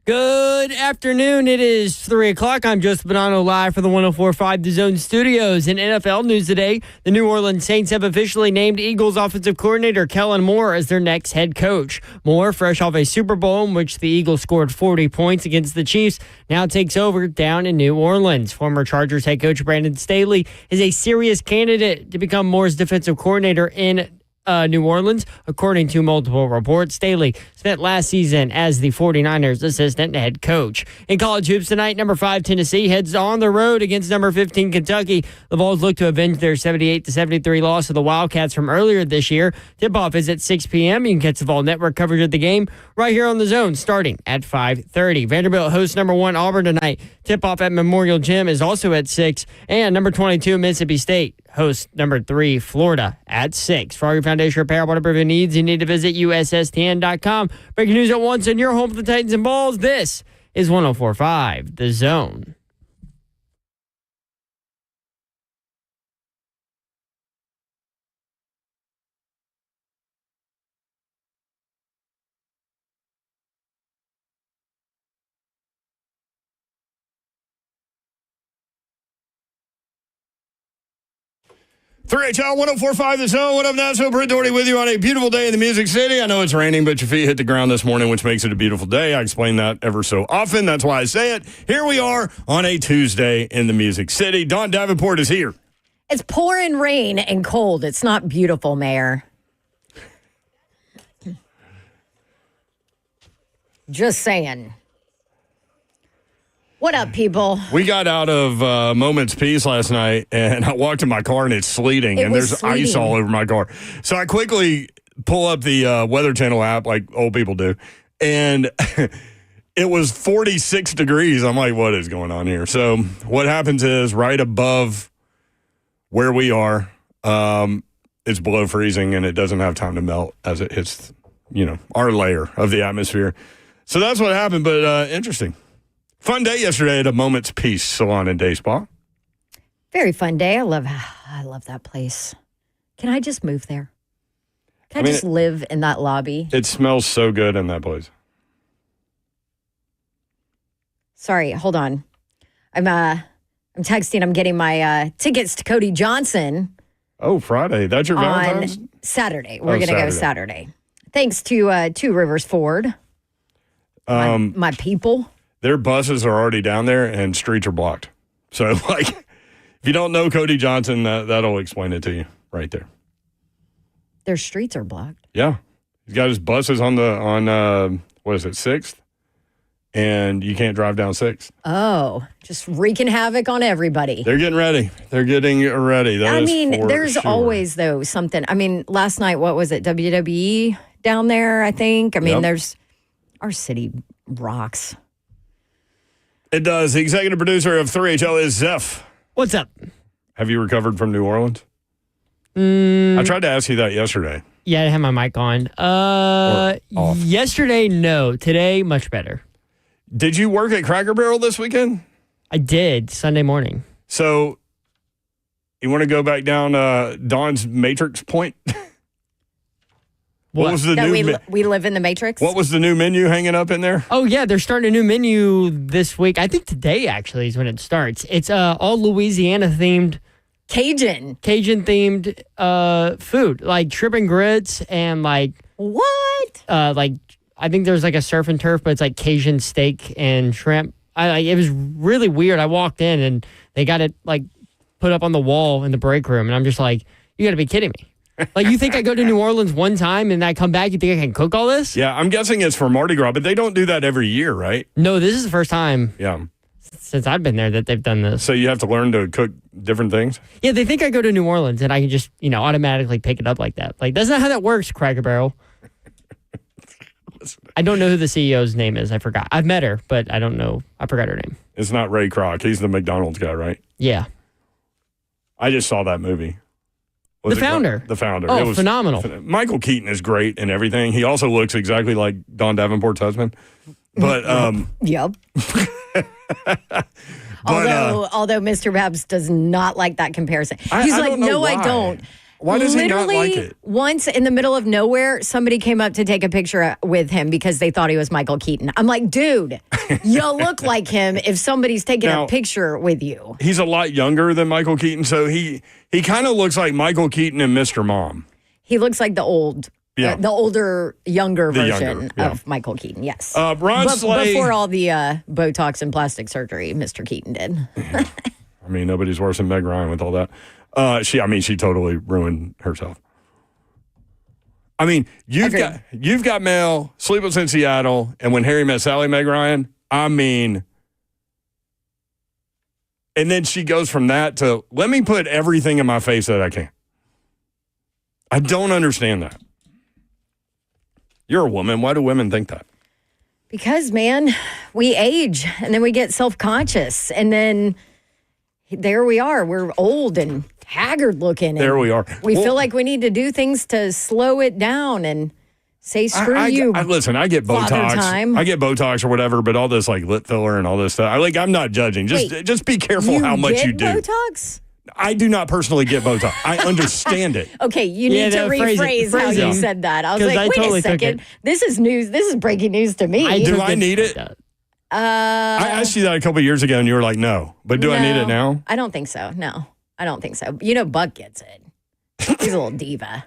Good afternoon. It is 3 o'clock. I'm Joseph Bonanno live for the 104.5 The Zone Studios. In NFL news today, the New Orleans Saints have officially named Eagles offensive coordinator Kellen Moore as their next head coach. Moore, fresh off a Super Bowl in which the Eagles scored 40 points against the Chiefs, now takes over down in New Orleans. Former Chargers head coach Brandon Staley is a serious candidate to become Moore's defensive coordinator in New Orleans, according to multiple reports. Staley spent last season as the 49ers assistant head coach. In college hoops tonight, number 5 Tennessee heads on the road against number 15 Kentucky. The Vols look to avenge their 78-73 loss to the Wildcats from earlier this year. Tip-off is at 6 p.m. You can catch the Vol Network coverage of the game right here on The Zone, starting at 5:30. Vanderbilt hosts number 1 Auburn tonight. Tip-off at Memorial Gym is also at 6. And number 22 Mississippi State hosts number 3 Florida at 6. For all your foundation repair, whatever your needs, you need to visit USSTN.com. Breaking news at once in your home for the Titans and Vols. This is 104.5 The Zone. HL 104.5 The Zone. What up, Nashville? Britt Doherty with you on a beautiful day in the Music City. I know it's raining, but your feet hit the ground this morning, which makes it a beautiful day. I explain that ever so often. That's why I say it. Here we are on a Tuesday in the Music City. Dawn Davenport is here. It's pouring rain and cold. It's not beautiful, Mayor. Just saying. What up, people? We got out of Moment's Peace last night, and I walked in my car, and it's sleeting, and there's ice all over my car. So I quickly pull up the Weather Channel app like old people do, and it was 46 degrees. I'm like, what is going on here? So what happens is right above where we are, it's below freezing, and it doesn't have time to melt as it hits, our layer of the atmosphere. So that's what happened, but interesting. Fun day yesterday at a Moment's Peace Salon and Day Spa. Very fun day. I love that place. Can I just move there? Can I just live in that lobby? It smells so good in that place. Sorry, hold on. I'm texting. I'm getting my tickets to Cody Johnson. Oh, Friday. That's your Valentine's? On Saturday. We're going to go Saturday. Thanks to Two Rivers Ford. My people. Their buses are already down there and streets are blocked. So, if you don't know Cody Johnson, that'll explain it to you right there. Their streets are blocked? Yeah. He's got his buses on 6th? And you can't drive down 6th. Oh, just wreaking havoc on everybody. They're getting ready. There's always, though, something. Last night, what was it? WWE down there, I think. There's our city rocks. It does. The executive producer of 3HL is Zeph. What's up? Have you recovered from New Orleans? I tried to ask you that yesterday. Yeah, I had my mic on. Yesterday, no. Today, much better. Did you work at Cracker Barrel this weekend? I did, Sunday morning. So, you want to go back down Dawn's Matrix point? What was the new we live in the Matrix? What was the new menu hanging up in there? Oh, yeah, they're starting a new menu this week. I think today, actually, is when it starts. It's all Louisiana-themed. Cajun-themed food, like shrimp and grits and, What? I think there's, a surf and turf, but it's, Cajun steak and shrimp. It was really weird. I walked in, and they got it, put up on the wall in the break room, and I'm just like, you got to be kidding me. You think I go to New Orleans one time and I come back, you think I can cook all this? Yeah, I'm guessing it's for Mardi Gras, but they don't do that every year, right? No, this is the first time since I've been there that they've done this. So you have to learn to cook different things? Yeah, they think I go to New Orleans and I can just, automatically pick it up like that. That's not how that works, Cracker Barrel. I don't know who the CEO's name is. I forgot. I've met her, but I don't know. I forgot her name. It's not Ray Kroc. He's the McDonald's guy, right? Yeah. I just saw that movie. The Founder. The Founder. Oh, it was phenomenal. Michael Keaton is great and everything. He also looks exactly like Dawn Davenport's husband. But Yep. Although Mr. Babs does not like that comparison. He's like, no, I don't. Why does he not like it? Once in the middle of nowhere, somebody came up to take a picture with him because they thought he was Michael Keaton. I'm like, dude, you look like him if somebody's taking a picture with you. He's a lot younger than Michael Keaton, so he kind of looks like Michael Keaton and Mr. Mom. He looks like the older, younger version of Michael Keaton, yes. Ron Slay. Before all the Botox and plastic surgery Mr. Keaton did. I mean, nobody's worse than Meg Ryan with all that. She totally ruined herself. I mean, you've got Mel, Sleepless in Seattle, and When Harry Met Sally, Meg Ryan. I mean, and then she goes from that to, let me put everything in my face that I can. I don't understand that. You're a woman. Why do women think that? Because, man, we age and then we get self-conscious. And then there we are. We're old and haggard looking. There we are. We feel like we need to do things to slow it down and say, screw you. Listen, I get Botox. I get Botox or whatever, but all this like lip filler and all this stuff. I'm not judging. Just be careful how much you do. Botox? I do not personally get Botox. I understand it. Okay, you need to rephrase how you said that. I was like, wait a second. This is news. This is breaking news to me. Do I need it? I asked you that a couple of years ago, and you were like, no. But do I need it now? I don't think so. No, I don't think so. Buck gets it. He's a little diva.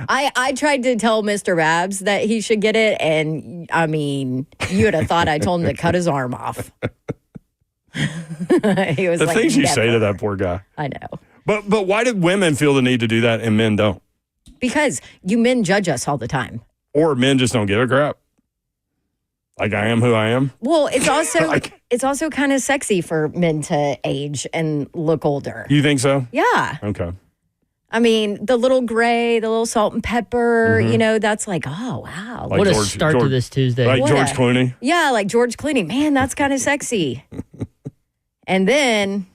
I tried to tell Mr. Babs that he should get it, and, I mean, you would have thought I told him to cut his arm off. He was the things you say to that poor guy. I know. But why do women feel the need to do that and men don't? Because you men judge us all the time. Or men just don't give a crap. Like I am who I am. Well, it's also kind of sexy for men to age and look older. You think so? Yeah. Okay. I mean, the little gray, the little salt and pepper, that's like, oh, wow. Like what a start to this Tuesday. Like George Clooney? Yeah, like George Clooney. Man, that's kind of sexy. And then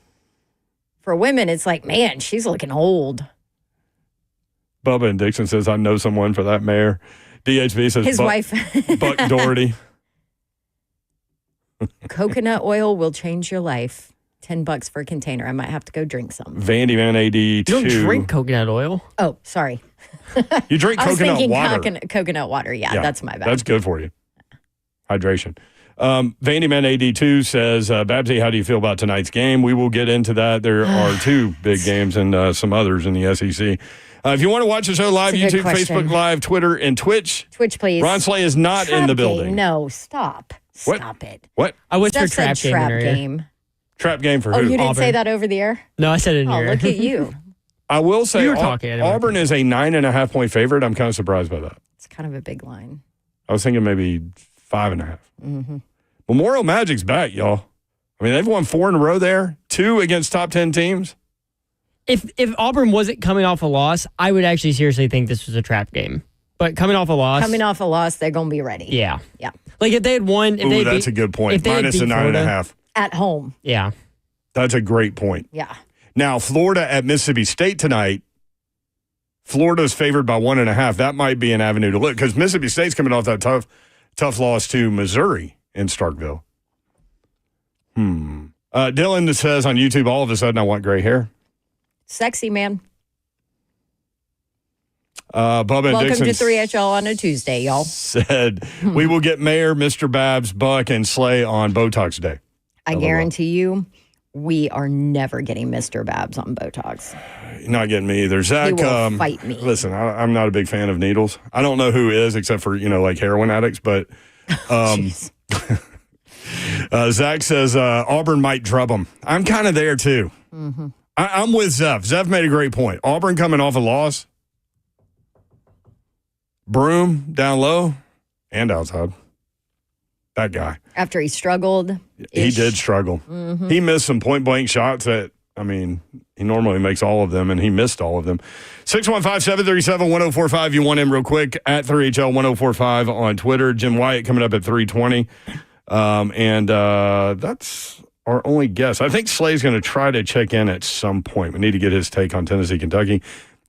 for women, it's like, man, she's looking old. Bubba and Dixon says, I know someone for that mayor. DHB says, his wife. Buck Doherty. Coconut oil will change your life. $10 for a container. I might have to go drink some. Vandy Man AD2. You don't drink coconut oil. Oh, sorry. You drink coconut water. Coconut water. Yeah, that's my bad. That's good for you. Hydration. Vandy Man AD2 says, Babsy, how do you feel about tonight's game? We will get into that. There are two big games and some others in the SEC. If you want to watch the show live, YouTube, Facebook Live, Twitter, and Twitch. Twitch, please. Ron Slay is not in the building. No, stop. Stop it. What? I wish for trap game. Trap game for who? Oh, you didn't Auburn. say that over the air? No, I said it in here. Oh, look at you. I will say Auburn is a 9.5-point favorite. I'm kind of surprised by that. It's kind of a big line. I was thinking maybe 5.5. Mm-hmm. Memorial Magic's back, y'all. I mean, they've won 4 in a row there, 2 against top 10 teams. If Auburn wasn't coming off a loss, I would actually seriously think this was a trap game. But coming off a loss, they're going to be ready. Yeah. Yeah. Like if they had won. That's a good point. Minus the 9.5. At home. Yeah. That's a great point. Yeah. Now, Florida at Mississippi State tonight, Florida's favored by 1.5. That might be an avenue to look because Mississippi State's coming off that tough loss to Missouri in Starkville. Dylan says on YouTube, all of a sudden I want gray hair. Sexy, man. Bubba and Welcome Dixon to 3HL on a Tuesday, y'all. Said we will get Mayor, Mr. Babs, Buck, and Slay on Botox Day. I guarantee you, we are never getting Mr. Babs on Botox. Not getting me either. Zach, he will fight me. Listen, I'm not a big fan of needles. I don't know who is, except for like heroin addicts. But Zach says Auburn might drub them. I'm kind of there too. Mm-hmm. I'm with Zev. Zev made a great point. Auburn coming off a loss. Broom down low and outside. That guy. After he struggled. He did struggle. Mm-hmm. He missed some point-blank shots that, he normally makes all of them, and he missed all of them. 615-737-1045. You want him real quick at 3HL1045 on Twitter. Jim Wyatt coming up at 3:20. And that's our only guess. I think Slay's going to try to check in at some point. We need to get his take on Tennessee, Kentucky.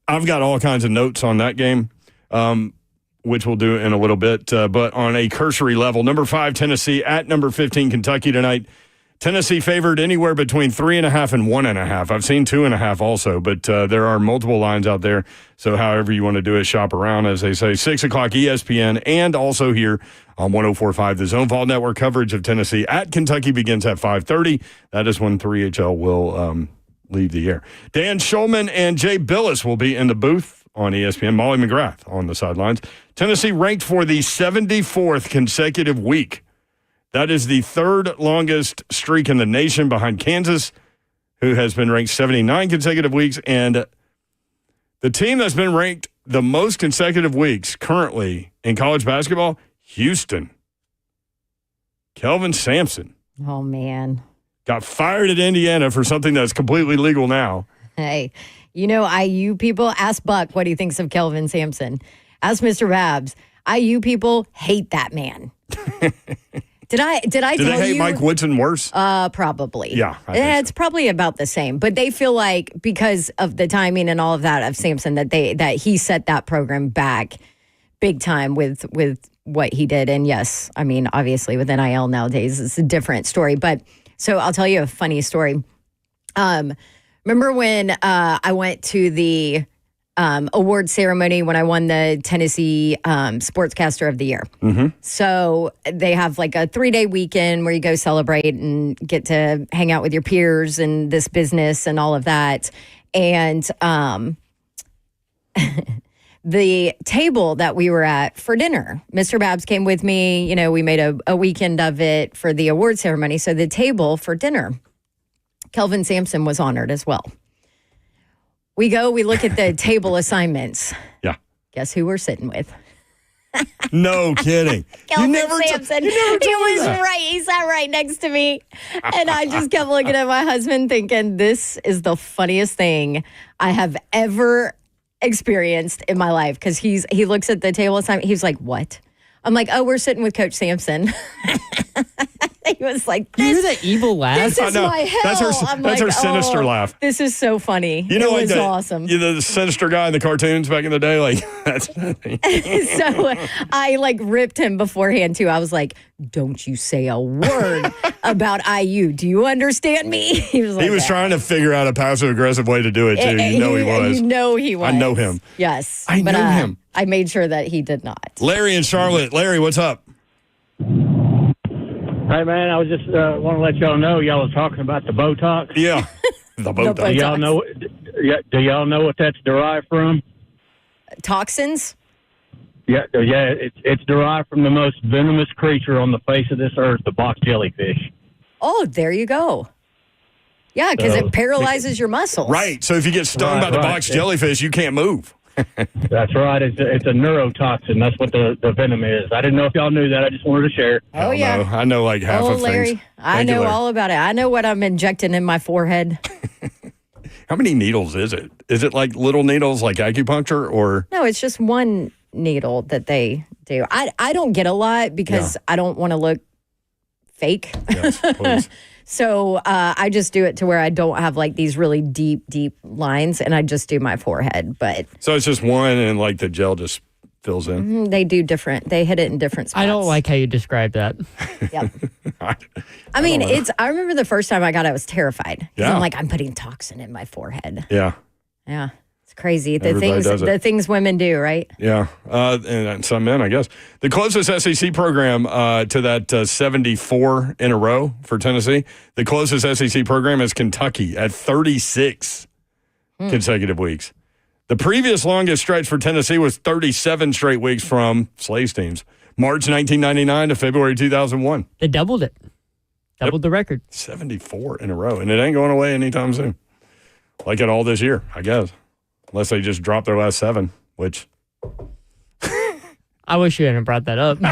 I've got all kinds of notes on that game. Which we'll do in a little bit. But on a cursory level, number 5, Tennessee at number 15, Kentucky tonight. Tennessee favored anywhere between 3.5 and 1.5. I've seen 2.5 also, but there are multiple lines out there. So however you want to do it, shop around, as they say. 6 o'clock ESPN, and also here on 104.5, the Snowfall Network coverage of Tennessee at Kentucky begins at 5:30. That is when 3HL will leave the air. Dan Schulman and Jay Billis will be in the booth on ESPN. Molly McGrath on the sidelines. Tennessee ranked for the 74th consecutive week. That is the third longest streak in the nation, behind Kansas, who has been ranked 79 consecutive weeks. And the team that's been ranked the most consecutive weeks currently in college basketball, Houston. Kelvin Sampson. Oh, man. Got fired at Indiana for something that's completely legal now. Hey, IU people, ask Buck what he thinks of Kelvin Sampson. Ask Mr. Babs. IU people hate that man. Did I Do tell they hate you? Mike Woodson worse? Probably. Yeah. It's probably about the same. But they feel like because of the timing and all of that of Sampson that he set that program back big time with what he did. And yes, I mean, obviously with NIL nowadays, it's a different story. But so I'll tell you a funny story. Remember when I went to the award ceremony when I won the Tennessee Sportscaster of the Year. Mm-hmm. So they have like a 3-day weekend where you go celebrate and get to hang out with your peers and this business and all of that. And the table that we were at for dinner, Mr. Babs came with me. We made a weekend of it for the award ceremony. So the table for dinner, Kelvin Sampson was honored as well. We look at the table assignments. Yeah. Guess who we're sitting with? No kidding. Kelvin Sampson. He was right. He sat right next to me. And I just kept looking at my husband thinking, this is the funniest thing I have ever experienced in my life. Because he looks at the table assignment. He's like, what? I'm like, oh, we're sitting with Coach Sampson. He was like, you hear that evil laugh? This is my hell. That's her sinister laugh. This is so funny. It was awesome. The sinister guy in the cartoons back in the day, like that's funny. So I ripped him beforehand too. I was like, "Don't you say a word about IU? Do you understand me?" He was trying to figure out a passive aggressive way to do it too. He was. He was. I know him. Yes, I know him. I made sure that he did not. Larry in Charlotte. Larry, what's up? Hey, man, I was just want to let y'all know y'all was talking about the Botox. Yeah, the Botox. Do y'all know what that's derived from? Toxins? Yeah, it's derived from the most venomous creature on the face of this earth, the box jellyfish. Oh, there you go. Yeah, because it paralyzes your muscles. Right. So if you get stung by the box jellyfish, you can't move. That's right. It's a neurotoxin. That's what the venom is. I didn't know if y'all knew that. I just wanted to share. Oh, yeah. No. I know like half of Larry, things. I know all about it. I know what I'm injecting in my forehead. How many needles is it? Is it like little needles like acupuncture or? No, it's just one needle that they do. I don't get a lot because I don't want to look fake. Yes, please. So I just do it to where I don't have like these really deep lines, and I just do my forehead. But so it's just one, and like the gel just fills in. They do different. They hit it in different spots. I don't like how you describe that. Yep. I mean, I remember the first time I got it, I was terrified. Yeah. I'm like, I'm putting toxin in my forehead. Yeah. Yeah. It's crazy. Everybody does it. The things women do, right? Yeah. And some men, I guess. The closest SEC program to that 74 in a row for Tennessee, the closest SEC program is Kentucky at 36 consecutive weeks. The previous longest stretch for Tennessee was 37 straight weeks from Slaves teams. March 1999 to February 2001. They doubled it. Doubled the record. 74 in a row. And it ain't going away anytime soon. Like it all this year, I guess. Unless they just drop their last 7, which... I wish you hadn't brought that up. All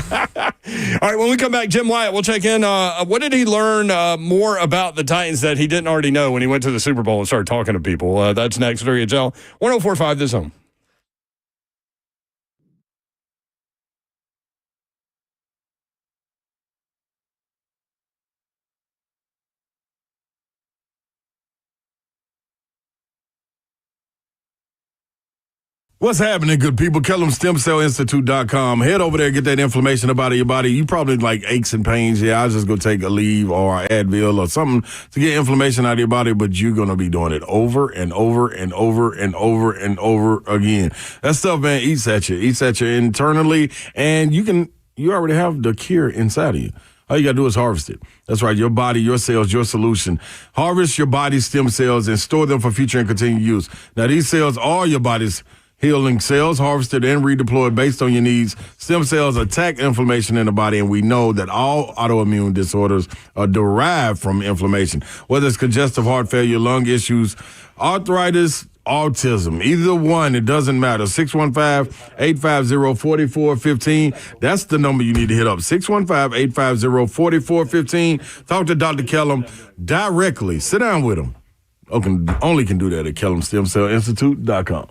right, when we come back, Jim Wyatt, we'll check in. What did he learn more about the Titans that he didn't already know when he went to the Super Bowl and started talking to people? That's next. 3HL 104.5 The Zone. What's happening, good people? KellumStemCellInstitute.com. Head over there, get that inflammation about your body. You probably like aches and pains. Yeah, I was just going to take a leave or Advil or something to get inflammation out of your body, but you're going to be doing it over and over and over and over and over again. That stuff, man, eats at you internally, and you already have the cure inside of you. All you got to do is harvest it. That's right. Your body, your cells, your solution. Harvest your body's stem cells and store them for future and continued use. Now, these cells are your body's healing cells, harvested and redeployed based on your needs. Stem cells attack inflammation in the body, and we know that all autoimmune disorders are derived from inflammation, whether it's congestive heart failure, lung issues, arthritis, autism, either one, it doesn't matter. 615-850-4415. That's the number you need to hit up. 615-850-4415. Talk to Dr. Kellum directly. Sit down with him. Only can do that at KellumStemCellInstitute.com.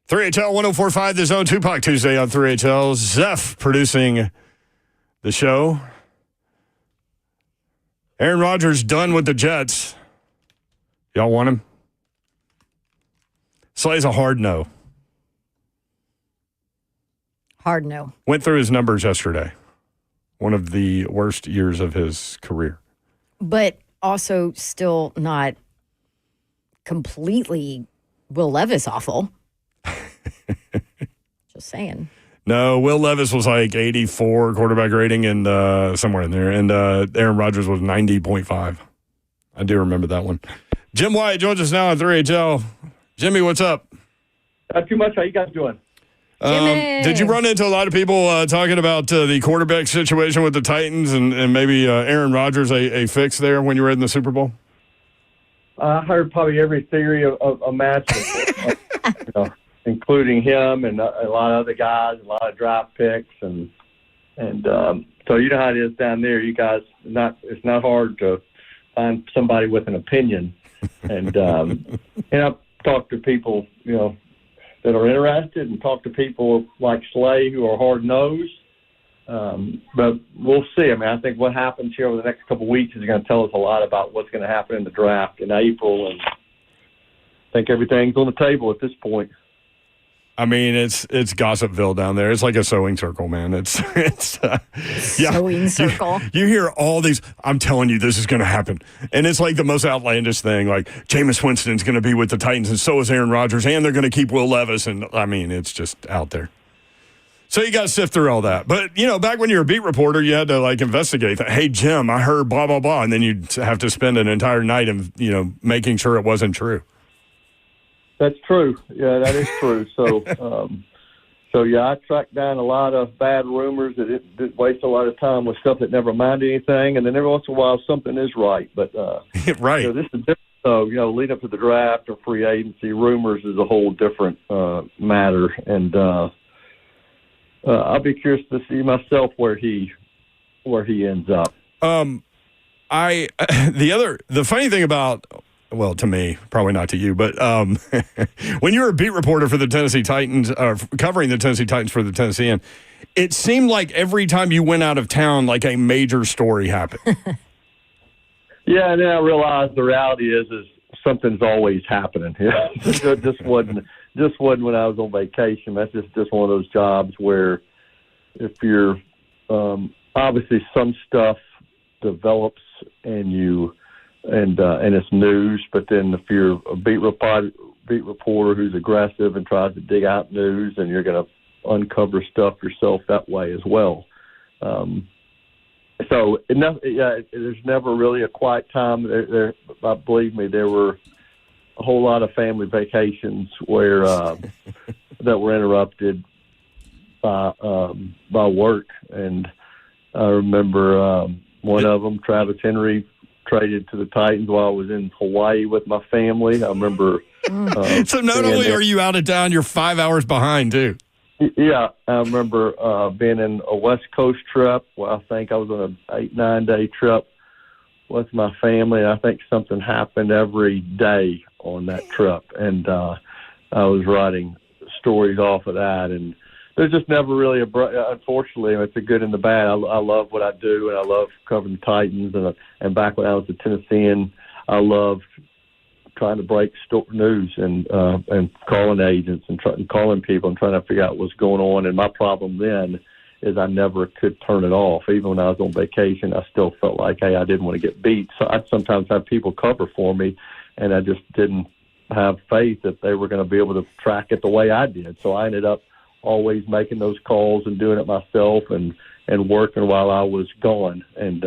3HL 104.5, The Zone, Tupac Tuesday on 3HL. Zeph producing the show. Aaron Rodgers done with the Jets. Y'all want him? Slay's a hard no. Hard no. Went through his numbers yesterday. One of the worst years of his career. But also still not completely Will Levis awful. Just saying. No, Will Levis was like 84 quarterback rating and somewhere in there. And Aaron Rodgers was 90.5. I do remember that one. Jim Wyatt joins us now on 3HL. Jimmy, what's up? Not too much. How you guys doing? Did you run into a lot of people talking about the quarterback situation with the Titans and maybe Aaron Rodgers a fix there when you were in the Super Bowl? I heard probably every theory of imaginable, including him and a lot of other guys, a lot of draft picks, and so you know how it is down there. You guys, it's not hard to find somebody with an opinion, and I've talked to people, that are interested, and talk to people like Slay who are hard-nosed. But we'll see. I mean, I think what happens here over the next couple of weeks is going to tell us a lot about what's going to happen in the draft in April, and I think everything's on the table at this point. I mean, it's Gossipville down there. It's like a sewing circle, man. It's Sewing circle. You hear all these. I'm telling you, this is going to happen, and it's like the most outlandish thing. Like Jameis Winston's going to be with the Titans, and so is Aaron Rodgers, and they're going to keep Will Levis. And I mean, it's just out there. So you got to sift through all that. But back when you were a beat reporter, you had to investigate that. Hey, Jim, I heard blah blah blah, and then you'd have to spend an entire night of making sure it wasn't true. That's true. Yeah, that is true. So, I tracked down a lot of bad rumors that it waste a lot of time with stuff that never amounted to anything, and then every once in a while something is right. But right. This is different. So, leading up to the draft or free agency, rumors is a whole different matter, and I'll be curious to see myself where he ends up. The funny thing about. Well, to me, probably not to you, but when you were a beat reporter for the Tennessee Titans, covering the Tennessee Titans for the Tennessean, it seemed like every time you went out of town, like a major story happened. Yeah, and then I realized the reality is something's always happening. It just wasn't when I was on vacation. That's just one of those jobs where if you're obviously some stuff develops and it's news, but then if you're a beat reporter who's aggressive and tries to dig out news, and you're going to uncover stuff yourself that way as well. So there's never really a quiet time. Believe me, there were a whole lot of family vacations where that were interrupted by work, and I remember one of them, Travis Henry, traded to the Titans while I was in Hawaii with my family. I remember. So not only are you out of town, you're 5 hours behind too. Yeah, I remember being in a West Coast trip. Well, I think I was on an 8-9 day trip with my family. I think something happened every day on that trip, and I was writing stories off of that. And there's just never really unfortunately, it's the good and the bad. I love what I do, and I love covering the Titans. And back when I was a Tennessean, I loved trying to break news and calling agents and calling people and trying to figure out what's going on. And my problem then is I never could turn it off. Even when I was on vacation, I still felt like, hey, I didn't want to get beat. So I'd sometimes have people cover for me, and I just didn't have faith that they were going to be able to track it the way I did. So I ended up always making those calls and doing it myself and working while I was gone. And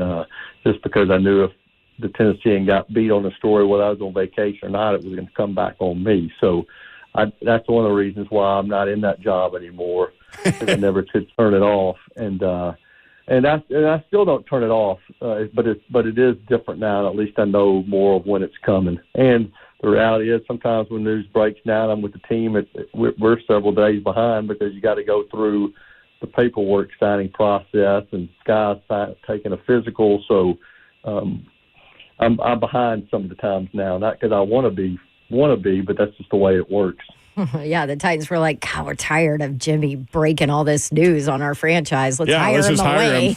just because I knew if the Tennessean got beat on the story whether I was on vacation or not, it was going to come back on me. So that's one of the reasons why I'm not in that job anymore, because I never could turn it off. And I still don't turn it off, but it is different now. At least I know more of when it's coming. And the reality is sometimes when news breaks down, I'm with the team, we're several days behind because you got to go through the paperwork signing process, and Sky's taking a physical. So I'm behind some of the times now, not because I want to be, but that's just the way it works. Yeah, the Titans were like, God, we're tired of Jimmy breaking all this news on our franchise. Let's hire him away.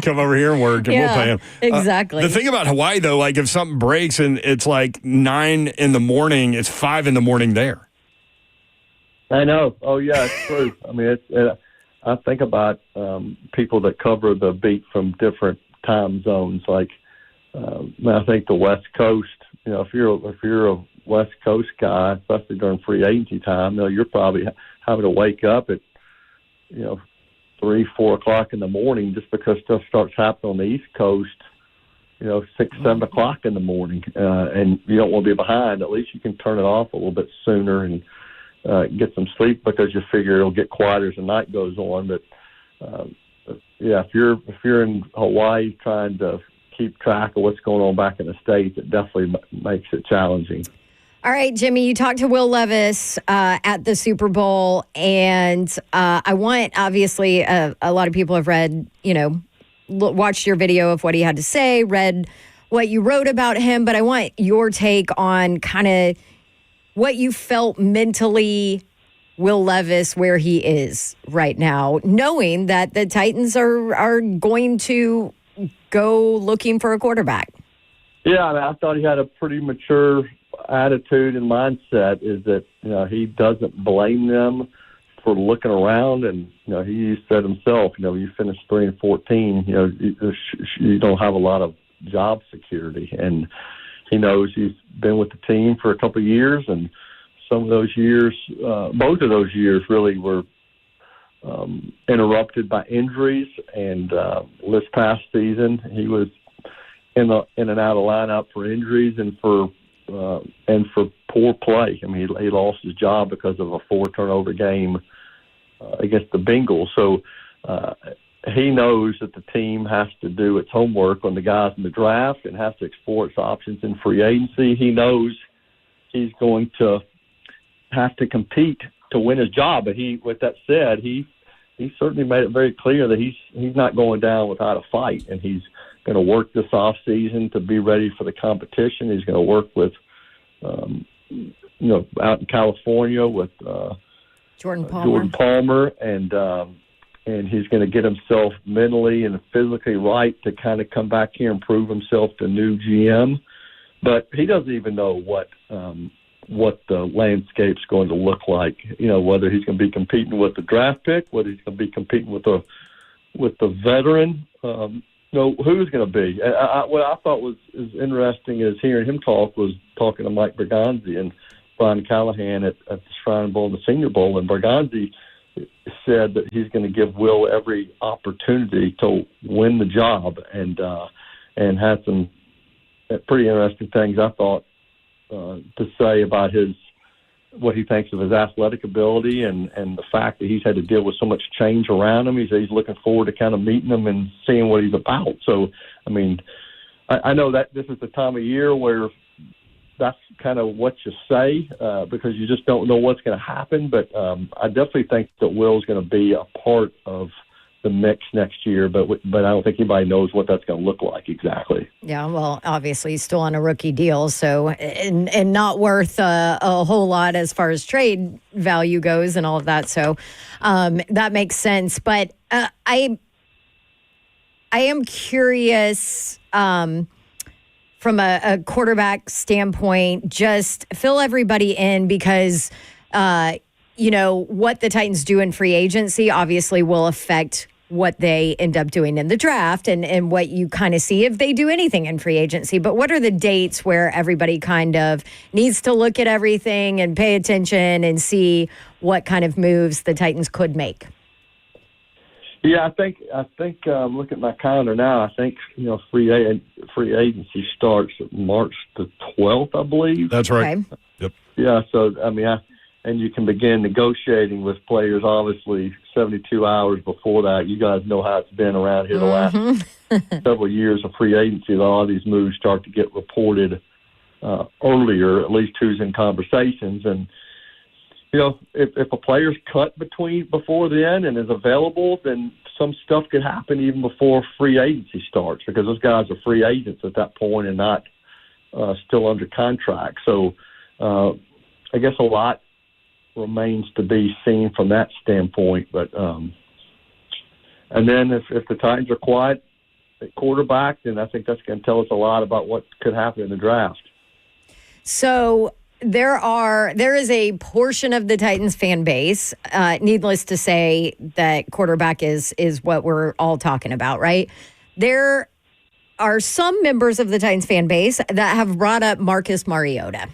Come over here and work, and we'll pay him. Exactly. The thing about Hawaii, though, like if something breaks and it's like 9 in the morning, it's 5 in the morning there. I know. Oh, yeah, it's true. I mean, I think about people that cover the beat from different time zones. Like, I think the West Coast. If you're a West Coast guy, especially during free agency time, you're probably having to wake up at 3, 4 o'clock in the morning just because stuff starts happening on the East Coast. 6, 7 o'clock in the morning, and you don't want to be behind. At least you can turn it off a little bit sooner and get some sleep because you figure it'll get quieter as the night goes on. But if you're in Hawaii trying to keep track of what's going on back in the States, it definitely makes it challenging. All right, Jimmy, you talked to Will Levis at the Super Bowl, and I want, obviously, a lot of people have read, watched your video of what he had to say, read what you wrote about him, but I want your take on kind of what you felt mentally, Will Levis, where he is right now, knowing that the Titans are going to go looking for a quarterback. Yeah, I thought he had a pretty mature attitude and mindset. Is that he doesn't blame them for looking around, and he said himself, you finish 3-14, you don't have a lot of job security, and he knows he's been with the team for a couple of years, and some of those years, both of those years, really were interrupted by injuries. And this past season, he was in and out of lineup for injuries and for poor play. I mean, he lost his job because of a 4-turnover game against the Bengals. So he knows that the team has to do its homework on the guys in the draft and has to explore its options in free agency. He knows he's going to have to compete to win his job. But with that said, he certainly made it very clear that he's not going down without a fight, and he's going to work this off season to be ready for the competition. He's going to work with, out in California with Jordan Palmer, and he's going to get himself mentally and physically right to kind of come back here and prove himself to new GM. But he doesn't even know what the landscape's going to look like. Whether he's going to be competing with the draft pick, whether he's going to be competing with the veteran. Who's going to be. What I thought was as interesting as hearing him was talking to Mike Berganzi and Brian Callahan at the Shrine Bowl and the Senior Bowl, and Berganzi said that he's going to give Will every opportunity to win the job, and had some pretty interesting things, I thought, to say about what he thinks of his athletic ability and the fact that he's had to deal with so much change around him. He's looking forward to kind of meeting him and seeing what he's about. So, I mean, I know that this is the time of year where that's kind of what you say because you just don't know what's going to happen. But I definitely think that Will's going to be a part of the mix next year, but I don't think anybody knows what that's going to look like exactly. Yeah, well, obviously he's still on a rookie deal, so and not worth a whole lot as far as trade value goes and all of that. So that makes sense. But I am curious from a quarterback standpoint. Just fill everybody in because. What the Titans do in free agency obviously will affect what they end up doing in the draft and what you kind of see if they do anything in free agency. But what are the dates where everybody kind of needs to look at everything and pay attention and see what kind of moves the Titans could make? Yeah, I think look at my calendar now. I think free agency starts March the 12th, I believe. That's right. Okay. Yep. Yeah, so I mean, and you can begin negotiating with players, obviously, 72 hours before that. You guys know how it's been around here the last several years of free agency. A lot of these moves start to get reported earlier, at least who's in conversations. And, if a player's cut before then and is available, then some stuff could happen even before free agency starts because those guys are free agents at that point and not still under contract. So I guess a lot remains to be seen from that standpoint. But and then if the Titans are quiet at quarterback, then I think that's going to tell us a lot about what could happen in the draft. So there is a portion of the Titans fan base, needless to say, that quarterback is what we're all talking about, right? There are some members of the Titans fan base that have brought up Marcus Mariota.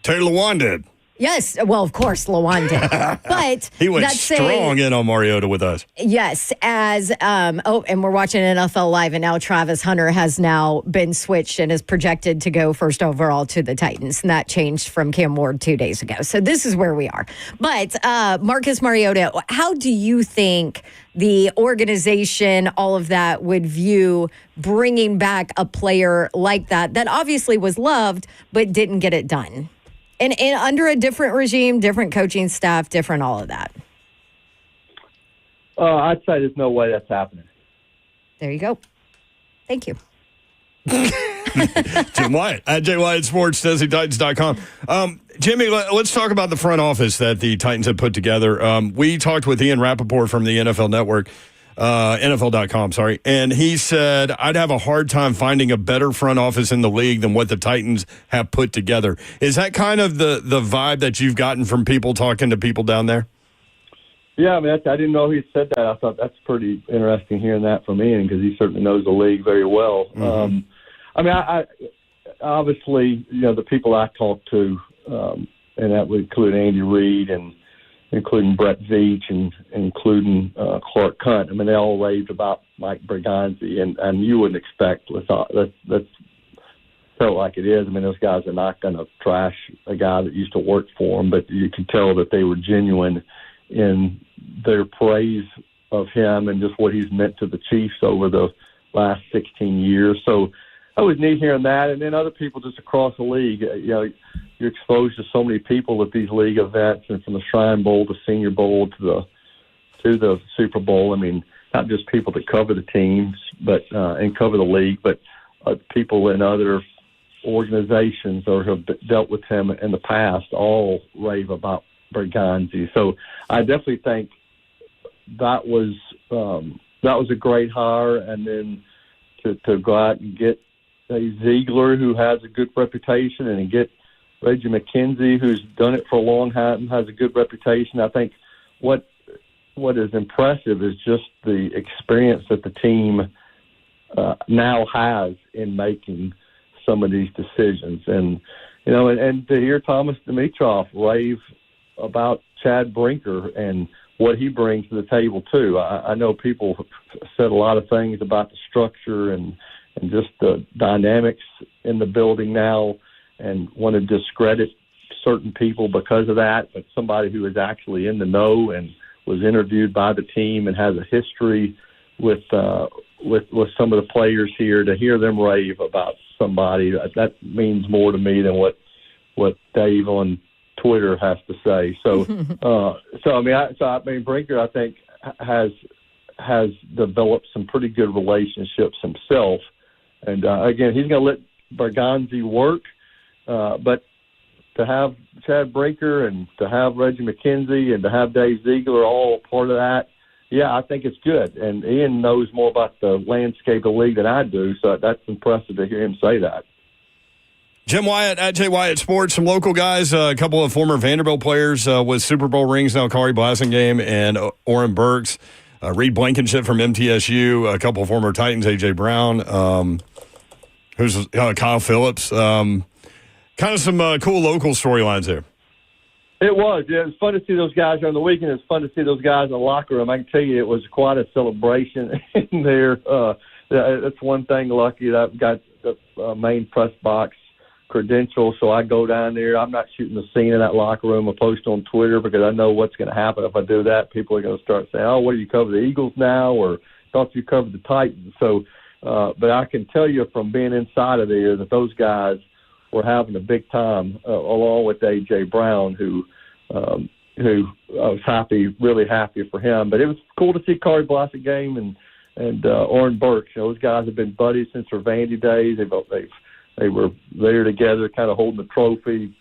Taylor Lewan did. Yes, well, of course, Lewan did. But he went strong in on Mariota with us. Yes, and we're watching NFL Live, and now Travis Hunter has now been switched and is projected to go first overall to the Titans, and that changed from Cam Ward 2 days ago. So this is where we are. But Marcus Mariota, how do you think the organization, all of that, would view bringing back a player like that obviously was loved but didn't get it done? And under a different regime, different coaching staff, different all of that. I'd say there's no way that's happening. There you go. Thank you. Jim Wyatt at JWyattSports, Jimmy, let's talk about the front office that the Titans have put together. We talked with Ian Rappaport from the NFL Network. NFL.com, sorry. And he said, I'd have a hard time finding a better front office in the league than what the Titans have put together. Is that kind of the vibe that you've gotten from people talking to people down there? Yeah, I mean, I didn't know he said that. I thought that's pretty interesting hearing that from Ian because he certainly knows the league very well. Mm-hmm. I mean, I obviously, the people I talk to, and that would include Andy Reid and including Brett Veach and including Clark Hunt. I mean, they all raved about Mike Berganzi, and you wouldn't expect. That's felt like it is. I mean, those guys are not going to trash a guy that used to work for them, but you can tell that they were genuine in their praise of him and just what he's meant to the Chiefs over the last 16 years. So that was neat hearing that. And then other people just across the league, you're exposed to so many people at these league events, and from the Shrine Bowl to Senior Bowl to the Super Bowl. I mean, not just people that cover the teams, but and cover the league, but people in other organizations or have dealt with him in the past all rave about Berganzi. So I definitely think that was a great hire, and then to go out and get a Ziegler who has a good reputation and get Reggie McKenzie, who's done it for a long time, has a good reputation. I think what is impressive is just the experience that the team now has in making some of these decisions. And, and to hear Thomas Dimitroff rave about Chad Brinker and what he brings to the table, too. I know people have said a lot of things about the structure and just the dynamics in the building now, and want to discredit certain people because of that, but somebody who is actually in the know and was interviewed by the team and has a history with some of the players here, to hear them rave about somebody, that means more to me than what Dave on Twitter has to say. So, I mean, Brinker, I think, has developed some pretty good relationships himself, and again, he's going to let Berganzi work. But to have Chad Brinker and to have Reggie McKenzie and to have Dave Ziegler all part of that, yeah, I think it's good. And Ian knows more about the landscape of the league than I do, so that's impressive to hear him say that. Jim Wyatt at J. Wyatt Sports, some local guys, a couple of former Vanderbilt players with Super Bowl rings now, Kari Blasingame and Oren Burks, Reed Blankenship from MTSU, a couple of former Titans, A.J. Brown, who's Kyle Phillips. Kind of some cool local storylines there. It was. Yeah, it was fun to see those guys during the weekend. It was fun to see those guys in the locker room. I can tell you it was quite a celebration in there. That's one thing, lucky that I've got the main press box credentials, so I go down there. I'm not shooting the scene in that locker room or post on Twitter because I know what's going to happen if I do that. People are going to start saying, oh, what do you cover, the Eagles now, or thought you covered the Titans. So, but I can tell you from being inside of there that those guys were having a big time, along with A.J. Brown, who I was really happy for him. But it was cool to see Kari Blasingame and Oren Burks. Those guys have been buddies since their Vandy days. They were there together, kind of holding the trophy.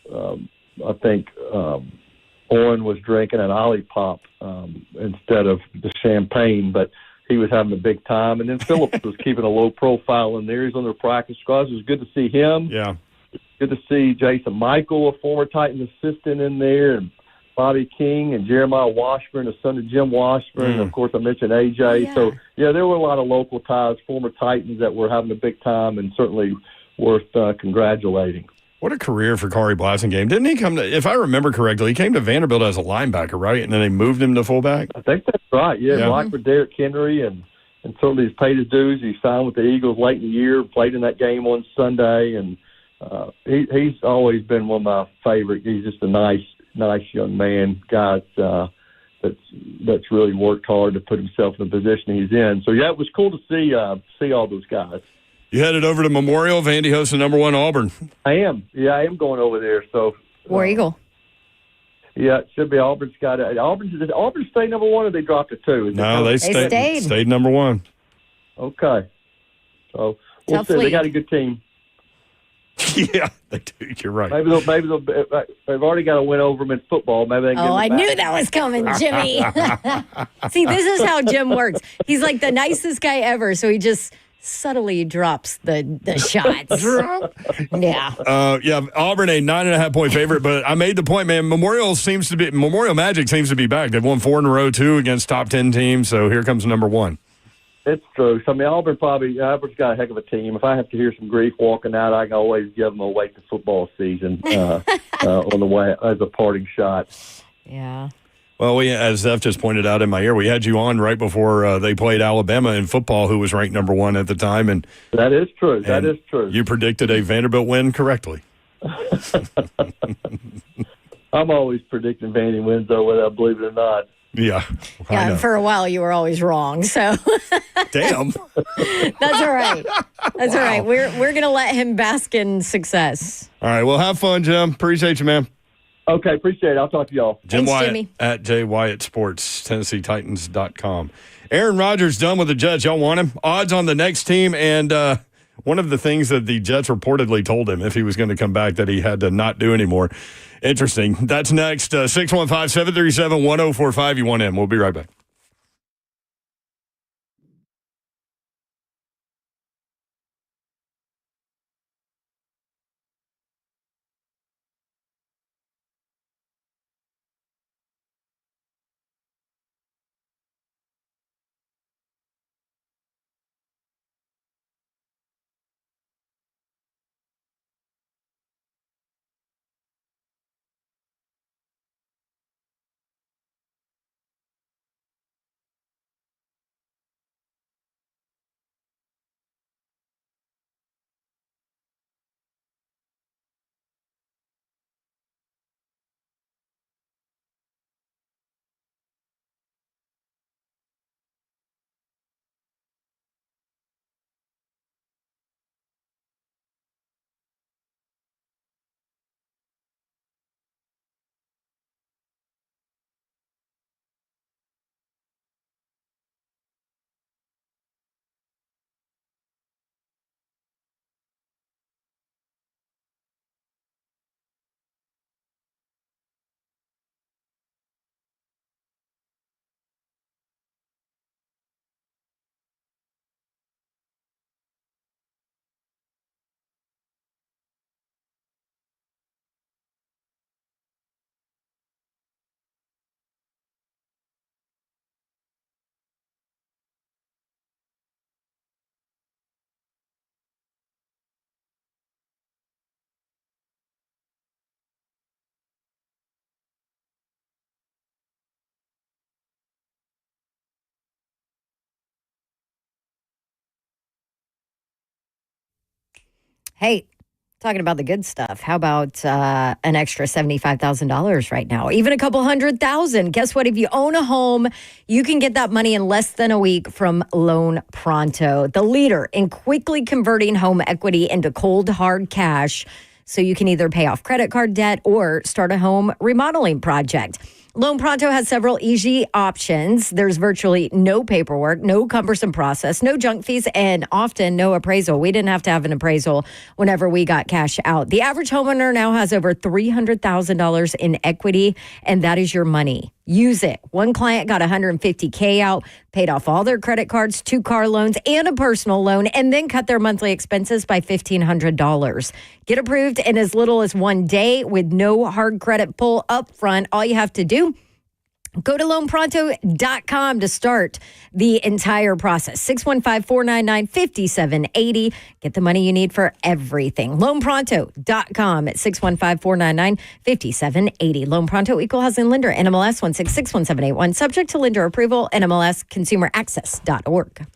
I think Oren was drinking an Olipop instead of the champagne, but he was having a big time. And then Phillips was keeping a low profile in there. He's on their practice squads. It was good to see him. Yeah. Good to see Jason Michael, a former Titans assistant, in there, and Bobby King and Jeremiah Washburn, the son of Jim Washburn. Of course, I mentioned AJ. Yeah. So, yeah, there were a lot of local ties, former Titans that were having a big time and certainly worth congratulating. What a career for Corey Blasingame. Didn't he come to, if I remember correctly, he came to Vanderbilt as a linebacker, right? And then they moved him to fullback? I think that's right, yeah. Like for Derrick Henry, and certainly he's paid his dues. He signed with the Eagles late in the year, played in that game on Sunday, and he's always been one of my favorites. He's just a nice young man, guy that's really worked hard to put himself in the position he's in. So, yeah, it was cool to see all those guys. You headed over to Memorial. Vandy hosts the number 1 Auburn. I am going over there. So War Eagle. Yeah, it should be Auburn's got it. Auburn stayed number 1, or they dropped it 2? No, they stayed number 1. Okay. So we'll see. They got a good team. Yeah, they do. You're right. Maybe they've already got a win over them in football. Maybe they can get I them back. knew that was coming, Jimmy. See, this is how Jim works. He's like the nicest guy ever, so he just subtly drops the shots. Yeah. Auburn a 9.5-point favorite, but I made the point, man. Memorial Magic seems to be back. They've won 4 in a row too against top 10 teams. So here comes number 1. It's true. So, I mean, Auburn's got a heck of a team. If I have to hear some grief walking out, I can always give them a wait to football season on the way as a parting shot. Yeah. Well, as Zeph just pointed out in my ear, we had you on right before they played Alabama in football, who was ranked number 1 at the time. And that is true. That is true. You predicted a Vanderbilt win correctly. I'm always predicting Vandy wins, though, whether I believe it or not. Yeah. Yeah, for a while you were always wrong. So damn. That's all right. That's all right. We're going to let him bask in success. All right. Well, have fun, Jim. Appreciate you, man. Okay, appreciate it. I'll talk to y'all. Jim Thanks, Wyatt Jimmy. at J Wyatt Sports, TennesseeTitans.com. Aaron Rodgers done with the Jets. Y'all want him? Odds on the next team, and one of the things that the Jets reportedly told him if he was going to come back that he had to not do anymore. Interesting. That's next. 615-737-1045. You want him? We'll be right back. Hey, talking about the good stuff. How about an extra $75,000 right now? Even a couple $100,000. Guess what? If you own a home, you can get that money in less than a week from Loan Pronto, the leader in quickly converting home equity into cold, hard cash so you can either pay off credit card debt or start a home remodeling project. Loan Pronto has several easy options. There's virtually no paperwork, no cumbersome process, no junk fees, and often no appraisal. We didn't have to have an appraisal whenever we got cash out. The average homeowner now has over $300,000 in equity, and that is your money. Use it. One client got $150K out, paid off all their credit cards, 2 car loans, and a personal loan, and then cut their monthly expenses by $1,500. Get approved in as little as 1 day with no hard credit pull up front. All you have to do, go to loanpronto.com to start the entire process. 615-499-5780. Get the money you need for everything. Loanpronto.com at 615-499-5780. Loan Pronto, Equal Housing Lender, NMLS 1661781. Subject to lender approval, NMLS consumeraccess.org.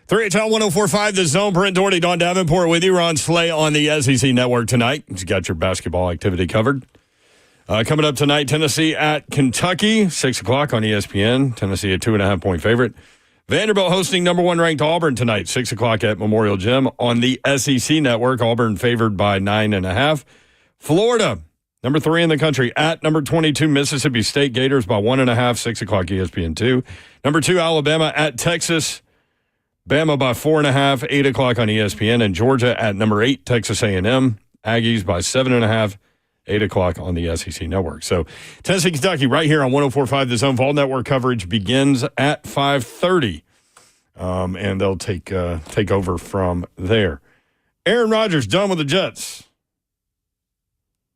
Three HL 1045, The Zone. Brent Doherty, Don Davenport with you. Ron Slay on the SEC Network tonight. He's got your basketball activity covered. Coming up tonight, Tennessee at Kentucky, 6 o'clock on ESPN. Tennessee a 2.5-point favorite. Vanderbilt hosting number 1 ranked Auburn tonight, 6 o'clock at Memorial Gym on the SEC Network. Auburn favored by 9.5. Florida, number 3 in the country, at number 22 Mississippi State. Gators by 1.5, 6 o'clock ESPN2. Number 2 Alabama at Texas. Bama by 4.5, 8 o'clock on ESPN. And Georgia at number 8, Texas A&M. Aggies by 7.5, 8 o'clock on the SEC Network. So Tennessee, Kentucky, right here on 104.5. The Zone. Vol Network coverage begins at 5:30, and they'll take over from there. Aaron Rodgers done with the Jets.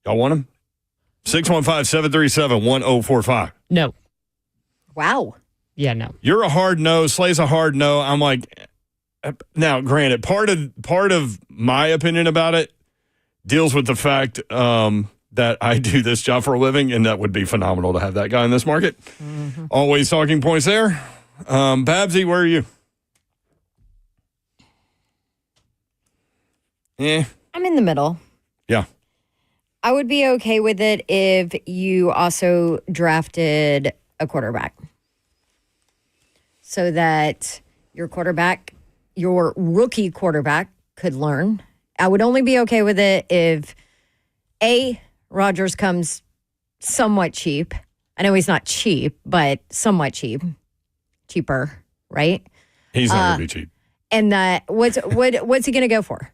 Y'all want him? 615-737-1045. No. Wow. Yeah, no. You're a hard no. Slay's a hard no. I'm like, now, granted, part of my opinion about it deals with the fact that I do this job for a living, and that would be phenomenal to have that guy in this market. Mm-hmm. Always talking points there. Babsy, where are you? I'm in the middle. Yeah. I would be okay with it if you also drafted a quarterback so that your rookie quarterback could learn. I would only be okay with it if Rodgers comes somewhat cheap. I know he's not cheap, but somewhat cheaper, right? He's not going to be cheap. And what's he going to go for?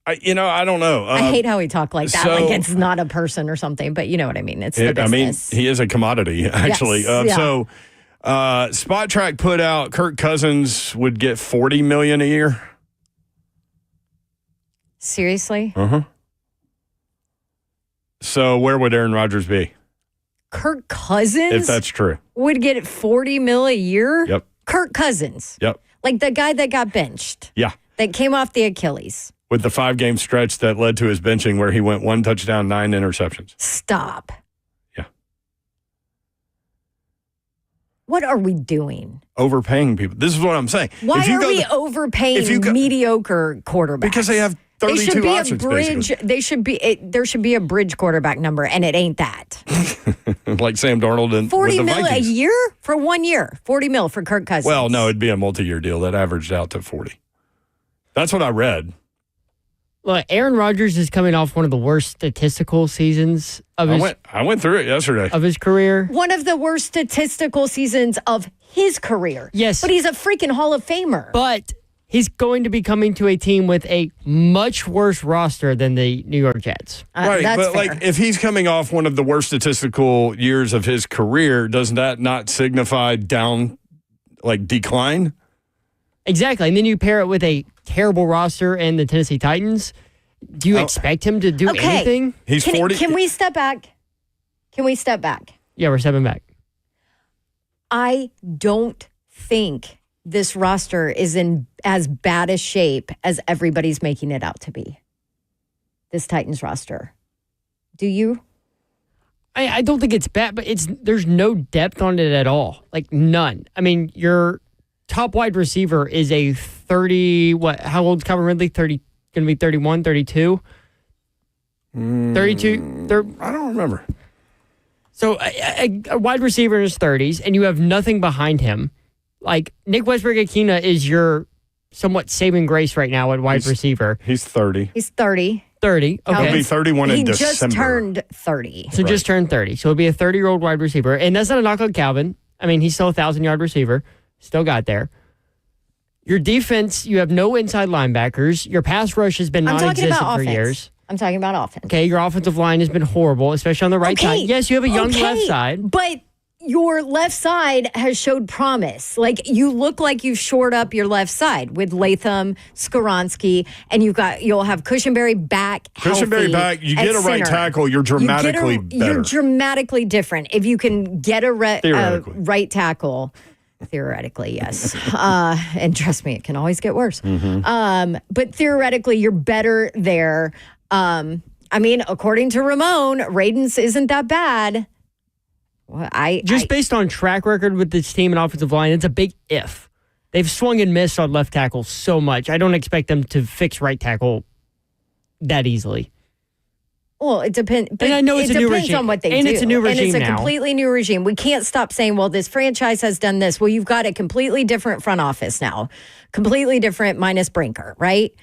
I don't know. I hate how he talked like that, like it's not a person or something, but you know what I mean. It's the business. He is a commodity, actually. Yes, So, Spot Track put out Kirk Cousins would get $40 million a year. Seriously? Uh-huh. So where would Aaron Rodgers be? Kirk Cousins? If that's true. Would get $40 million a year? Yep. Kirk Cousins? Yep. Like the guy that got benched? Yeah. That came off the Achilles? With the 5-game stretch that led to his benching where he went 1 touchdown, 9 interceptions. Stop. Yeah. What are we doing? Overpaying people. This is what I'm saying. Why are we overpaying mediocre quarterbacks? Because they have 32 options, basically. There should be a bridge quarterback number, and it ain't that. Like Sam Darnold and $40 million a year for 1 year. $40 million for Kirk Cousins. Well, no, it'd be a multi-year deal that averaged out to 40. That's what I read. Look, Aaron Rodgers is coming off one of the worst statistical seasons of I went through it yesterday. Of his career. One of the worst statistical seasons of his career. Yes. But he's a freaking Hall of Famer. But he's going to be coming to a team with a much worse roster than the New York Jets. Right, that's but fair. like if he's coming off one of the worst statistical years of his career, doesn't that not signify decline? Exactly. And then you pair it with a terrible roster and the Tennessee Titans. Do you expect him to do anything? He's 40. Can we step back? Yeah, we're stepping back. I don't think this roster is in as bad a shape as everybody's making it out to be. This Titans roster. Do you? I don't think it's bad, but there's no depth on it at all. Like none. I mean, your top wide receiver is a 30, how old is Calvin Ridley? 30, going to be 31, 32? 32? I don't remember. So a wide receiver in his 30s, and you have nothing behind him. Like, Nick Westbrook-Akina is your somewhat saving grace right now at wide receiver. He's 30. He's 30. 30. Okay. He'll be 31 in December. He just turned 30. So just turned 30. So it'll be a 30-year-old wide receiver. And that's not a knock on Calvin. I mean, he's still a 1,000-yard receiver. Still got there. Your defense, you have no inside linebackers. Your pass rush has been non-existent for years. I'm talking about offense. Okay, your offensive line has been horrible, especially on the right side. Yes, you have a young left side. But your left side has showed promise. Like, you look like you've shored up your left side with Latham, Skoronski, and you'll have Cushenberry back healthy. Cushenberry back. You get a right tackle, you're dramatically better. You're dramatically different. If you can get a right tackle, theoretically, yes. And trust me, it can always get worse. Mm-hmm. But theoretically, you're better there. I mean, according to Ramon, Radens isn't that bad. Well, based on track record with this team and offensive line, it's a big if. They've swung and missed on left tackle so much. I don't expect them to fix right tackle that easily. Well, it depends. And I know it's a new regime. It depends on what they do. And it's a new regime And it's a now. completely new regime. We can't stop saying, well, this franchise has done this. Well, you've got a completely different front office now. Completely different minus Brinker, right?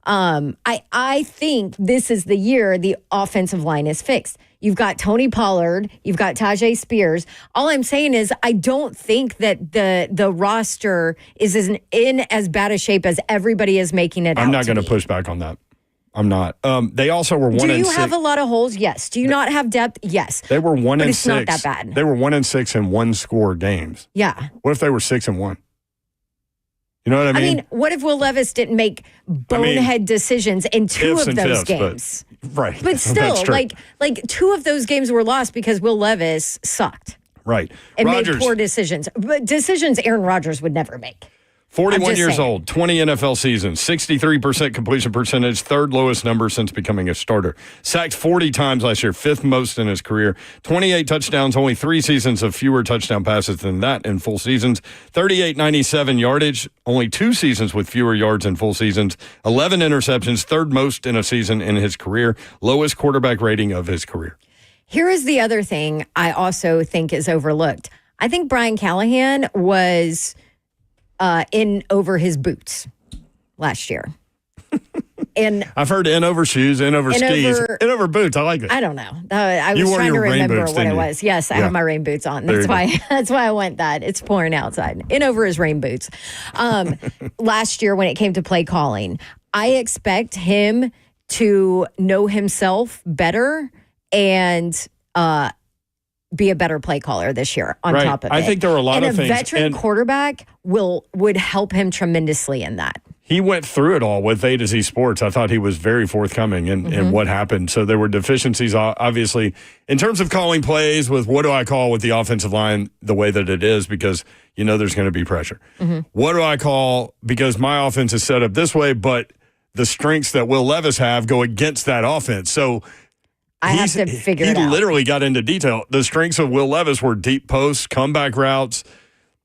I think this is the year the offensive line is fixed. You've got Tony Pollard. You've got Tajay Spears. All I'm saying is I don't think that the roster is in as bad a shape as everybody is making it out. I'm not going to push back on that. I'm not. They also were 1-6. Do you have a lot of holes? Yes. Do you not have depth? Yes. They were 1-6. But it's not that bad. They were 1-6 in one-score games. Yeah. What if they were 6-1? You know what I mean? I mean, what if Will Levis didn't make bonehead decisions in two of those games? Right. But still, like two of those games were lost because Will Levis sucked. Right. And made poor decisions. But decisions Aaron Rodgers would never make. 41 years old, 20 NFL seasons, 63% completion percentage, third lowest number since becoming a starter. Sacked 40 times last year, fifth most in his career. 28 touchdowns, only 3 seasons of fewer touchdown passes than that in full seasons. 38.97 yardage, only 2 seasons with fewer yards in full seasons. 11 interceptions, third most in a season in his career. Lowest quarterback rating of his career. Here is the other thing I also think is overlooked. I think Brian Callahan was in over his boots last year. And I've heard in over shoes, in over skis, in over boots. I like it. I don't know. I was trying to remember what it was. Yes, I have my rain boots on. That's why I went that. It's pouring outside. In over his rain boots. Last year when it came to play calling, I expect him to know himself better and be a better play caller this year on top of it. I think there are a lot of things. And a veteran quarterback would help him tremendously in that. He went through it all with A to Z Sports. I thought he was very forthcoming in what happened. So there were deficiencies, obviously, in terms of calling plays with what do I call with the offensive line the way that it is, because you know there's going to be pressure. What do I call because my offense is set up this way, but the strengths that Will Levis have go against that offense. So I have to figure it out. He literally got into detail. The strengths of Will Levis were deep posts, comeback routes,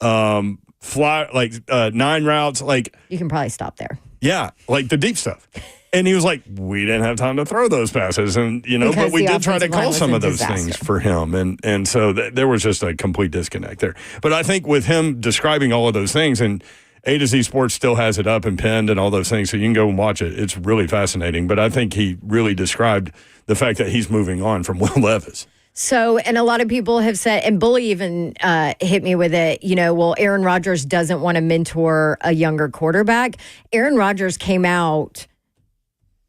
nine routes. Like you can probably stop there. Yeah, like the deep stuff. And he was like, we didn't have time to throw those passes. And, but we did try to call some of those things for him. And so there was just a complete disconnect there. But I think with him describing all of those things, and A to Z Sports still has it up and pinned and all those things, so you can go and watch it. It's really fascinating. But I think he really described the fact that he's moving on from Will Levis. So, and a lot of people have said, and Bully even hit me with it, well, Aaron Rodgers doesn't want to mentor a younger quarterback. Aaron Rodgers came out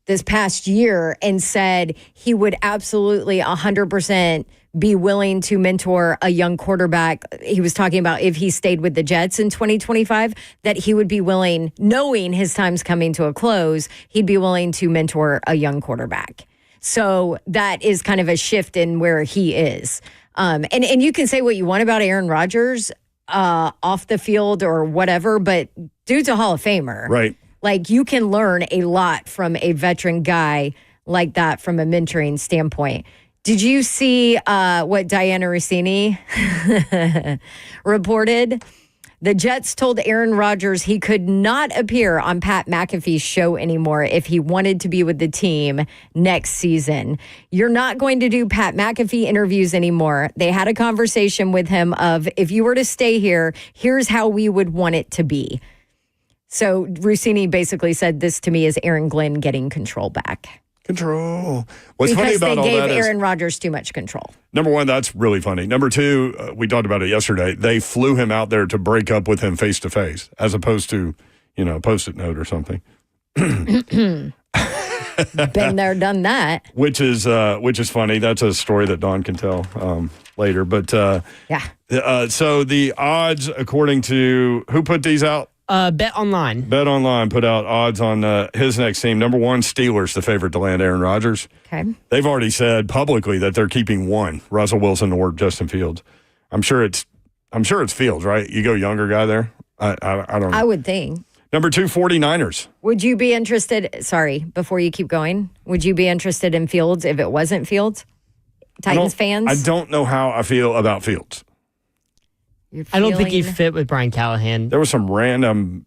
this past year and said he would absolutely 100% be willing to mentor a young quarterback. He was talking about if he stayed with the Jets in 2025, that he would be willing, knowing his time's coming to a close, he'd be willing to mentor a young quarterback. So that is kind of a shift in where he is. And you can say what you want about Aaron Rodgers off the field or whatever, but dude's a Hall of Famer. Right. Like you can learn a lot from a veteran guy like that from a mentoring standpoint. Did you see what Diana Rossini reported? The Jets told Aaron Rodgers he could not appear on Pat McAfee's show anymore if he wanted to be with the team next season. You're not going to do Pat McAfee interviews anymore. They had a conversation with him of, if you were to stay here, here's how we would want it to be. So Rossini basically said this to me is Aaron Glenn getting control back. Control. What's funny about all that is they gave Aaron Rodgers too much control. Number one, that's really funny. Number two, we talked about it yesterday. They flew him out there to break up with him face to face, as opposed to, Post-it note or something. Been there, done that. Which is funny. That's a story that Dawn can tell later. But yeah. So the odds, according to who put these out? Bet Online. Bet Online put out odds on his next team. Number one, Steelers, the favorite to land Aaron Rodgers. Okay. They've already said publicly that they're keeping one, Russell Wilson or Justin Fields. I'm sure it's Fields, right? You go younger guy there. I don't know. I would think. Number two, 49ers. Would you be interested? Sorry, before you keep going, would you be interested in Fields if it wasn't Fields? Titans fans? I don't know how I feel about Fields. I don't think he fit with Brian Callahan. There was some random,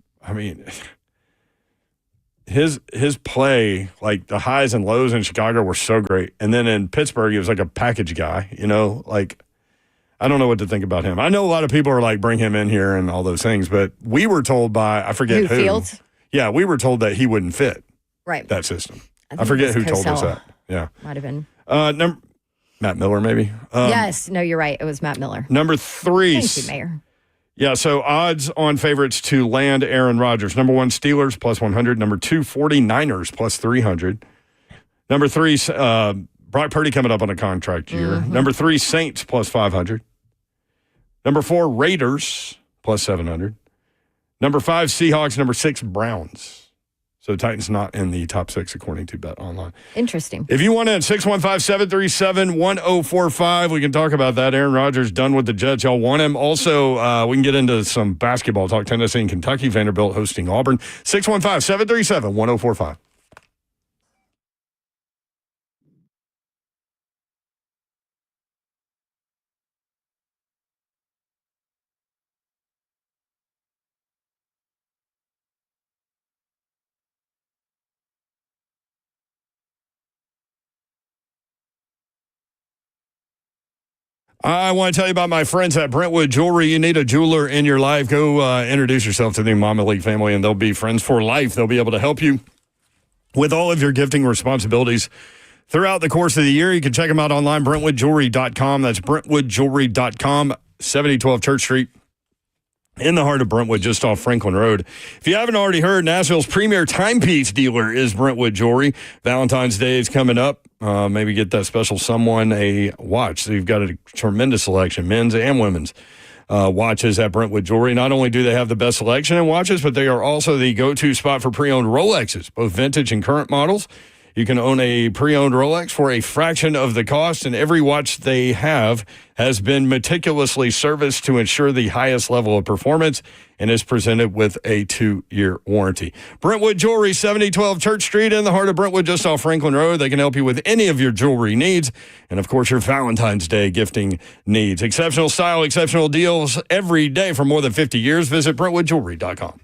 his play, like the highs and lows in Chicago were so great. And then in Pittsburgh, he was like a package guy, I don't know what to think about him. I know a lot of people are like, bring him in here and all those things, but we were told by, I forget who. Fields? Yeah, we were told that he wouldn't fit that system. I forget who told us that. Yeah. Might have been. Matt Miller, maybe? Yes. No, you're right. It was Matt Miller. Number three. Thank you, Mayor. Yeah, so odds on favorites to land Aaron Rodgers. Number one, Steelers, plus 100. Number two, 49ers, plus 300. Number three, Brock Purdy coming up on a contract year. Mm-hmm. Number three, Saints, plus 500. Number four, Raiders, plus 700. Number five, Seahawks. Number six, Browns. So Titans not in the top 6 according to Bet Online. Interesting. If you want in, 615-737-1045. We can talk about that. Aaron Rodgers done with the Jets. Y'all want him. Also, we can get into some basketball talk. Tennessee and Kentucky. Vanderbilt hosting Auburn. 615-737-1045. I want to tell you about my friends at Brentwood Jewelry. You need a jeweler in your life. Go introduce yourself to the Mama League family, and they'll be friends for life. They'll be able to help you with all of your gifting responsibilities throughout the course of the year. You can check them out online, BrentwoodJewelry.com. That's BrentwoodJewelry.com, 7012 Church Street, in the heart of Brentwood, just off Franklin Road. If you haven't already heard, Nashville's premier timepiece dealer is Brentwood Jewelry. Valentine's Day is coming up. Maybe get that special someone a watch. So you've got a tremendous selection, men's and women's watches at Brentwood Jewelry. Not only do they have the best selection in watches, but they are also the go-to spot for pre-owned Rolexes, both vintage and current models. You can own a pre-owned Rolex for a fraction of the cost, and every watch they have has been meticulously serviced to ensure the highest level of performance and is presented with a 2-year warranty. Brentwood Jewelry, 7012 Church Street, in the heart of Brentwood, just off Franklin Road. They can help you with any of your jewelry needs and, of course, your Valentine's Day gifting needs. Exceptional style, exceptional deals every day for more than 50 years. Visit BrentwoodJewelry.com.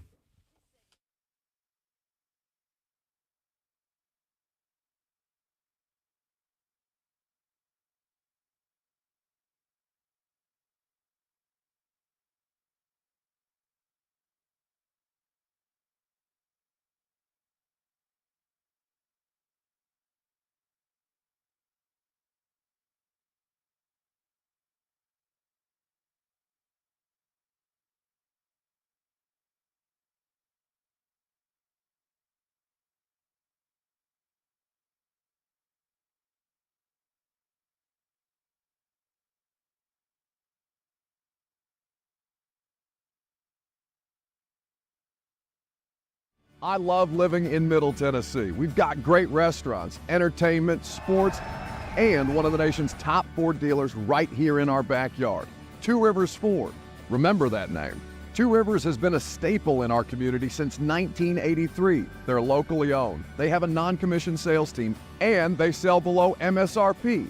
I love living in Middle Tennessee. We've got great restaurants, entertainment, sports, and one of the nation's top Ford dealers right here in our backyard. Two Rivers Ford. Remember that name. Two Rivers has been a staple in our community since 1983. They're locally owned. They have a non-commissioned sales team, and they sell below MSRP.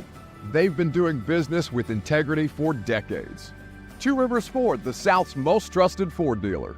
They've been doing business with integrity for decades. Two Rivers Ford, the South's most trusted Ford dealer.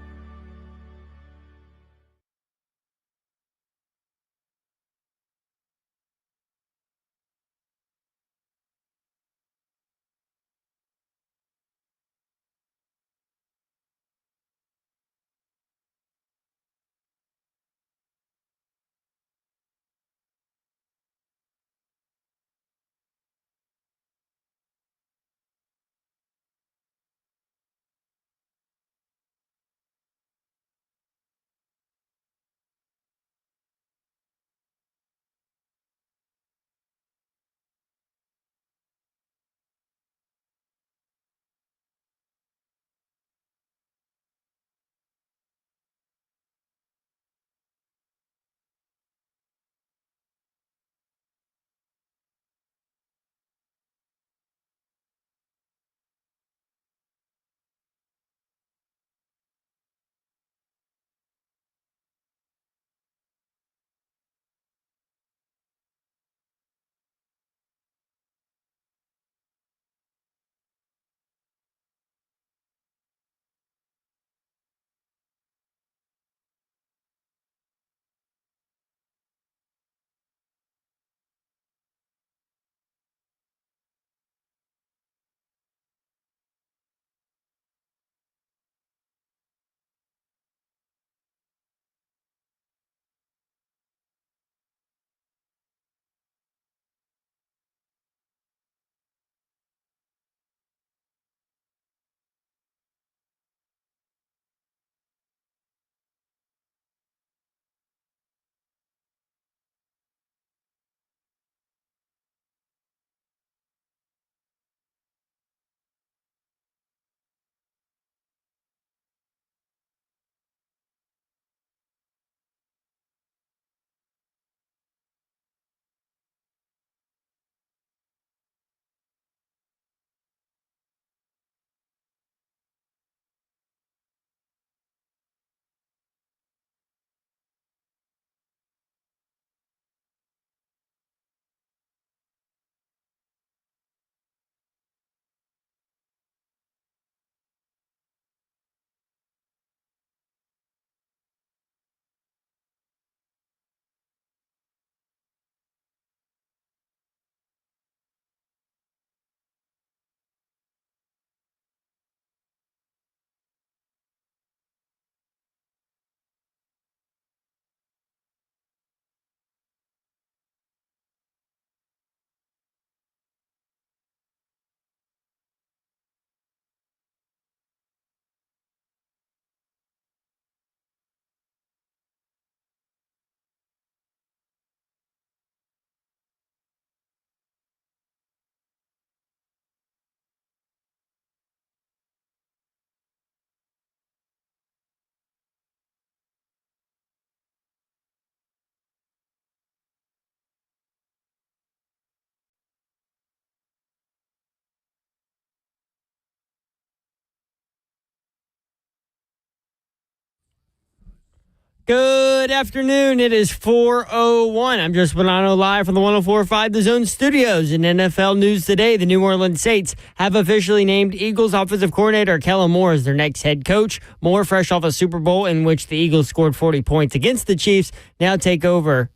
Good afternoon. It is 4:01. I'm Joe Spadano live from the 104.5 The Zone studios. In NFL news today, the New Orleans Saints have officially named Eagles offensive coordinator Kellen Moore as their next head coach. Moore, fresh off a Super Bowl in which the Eagles scored 40 points against the Chiefs, now takes over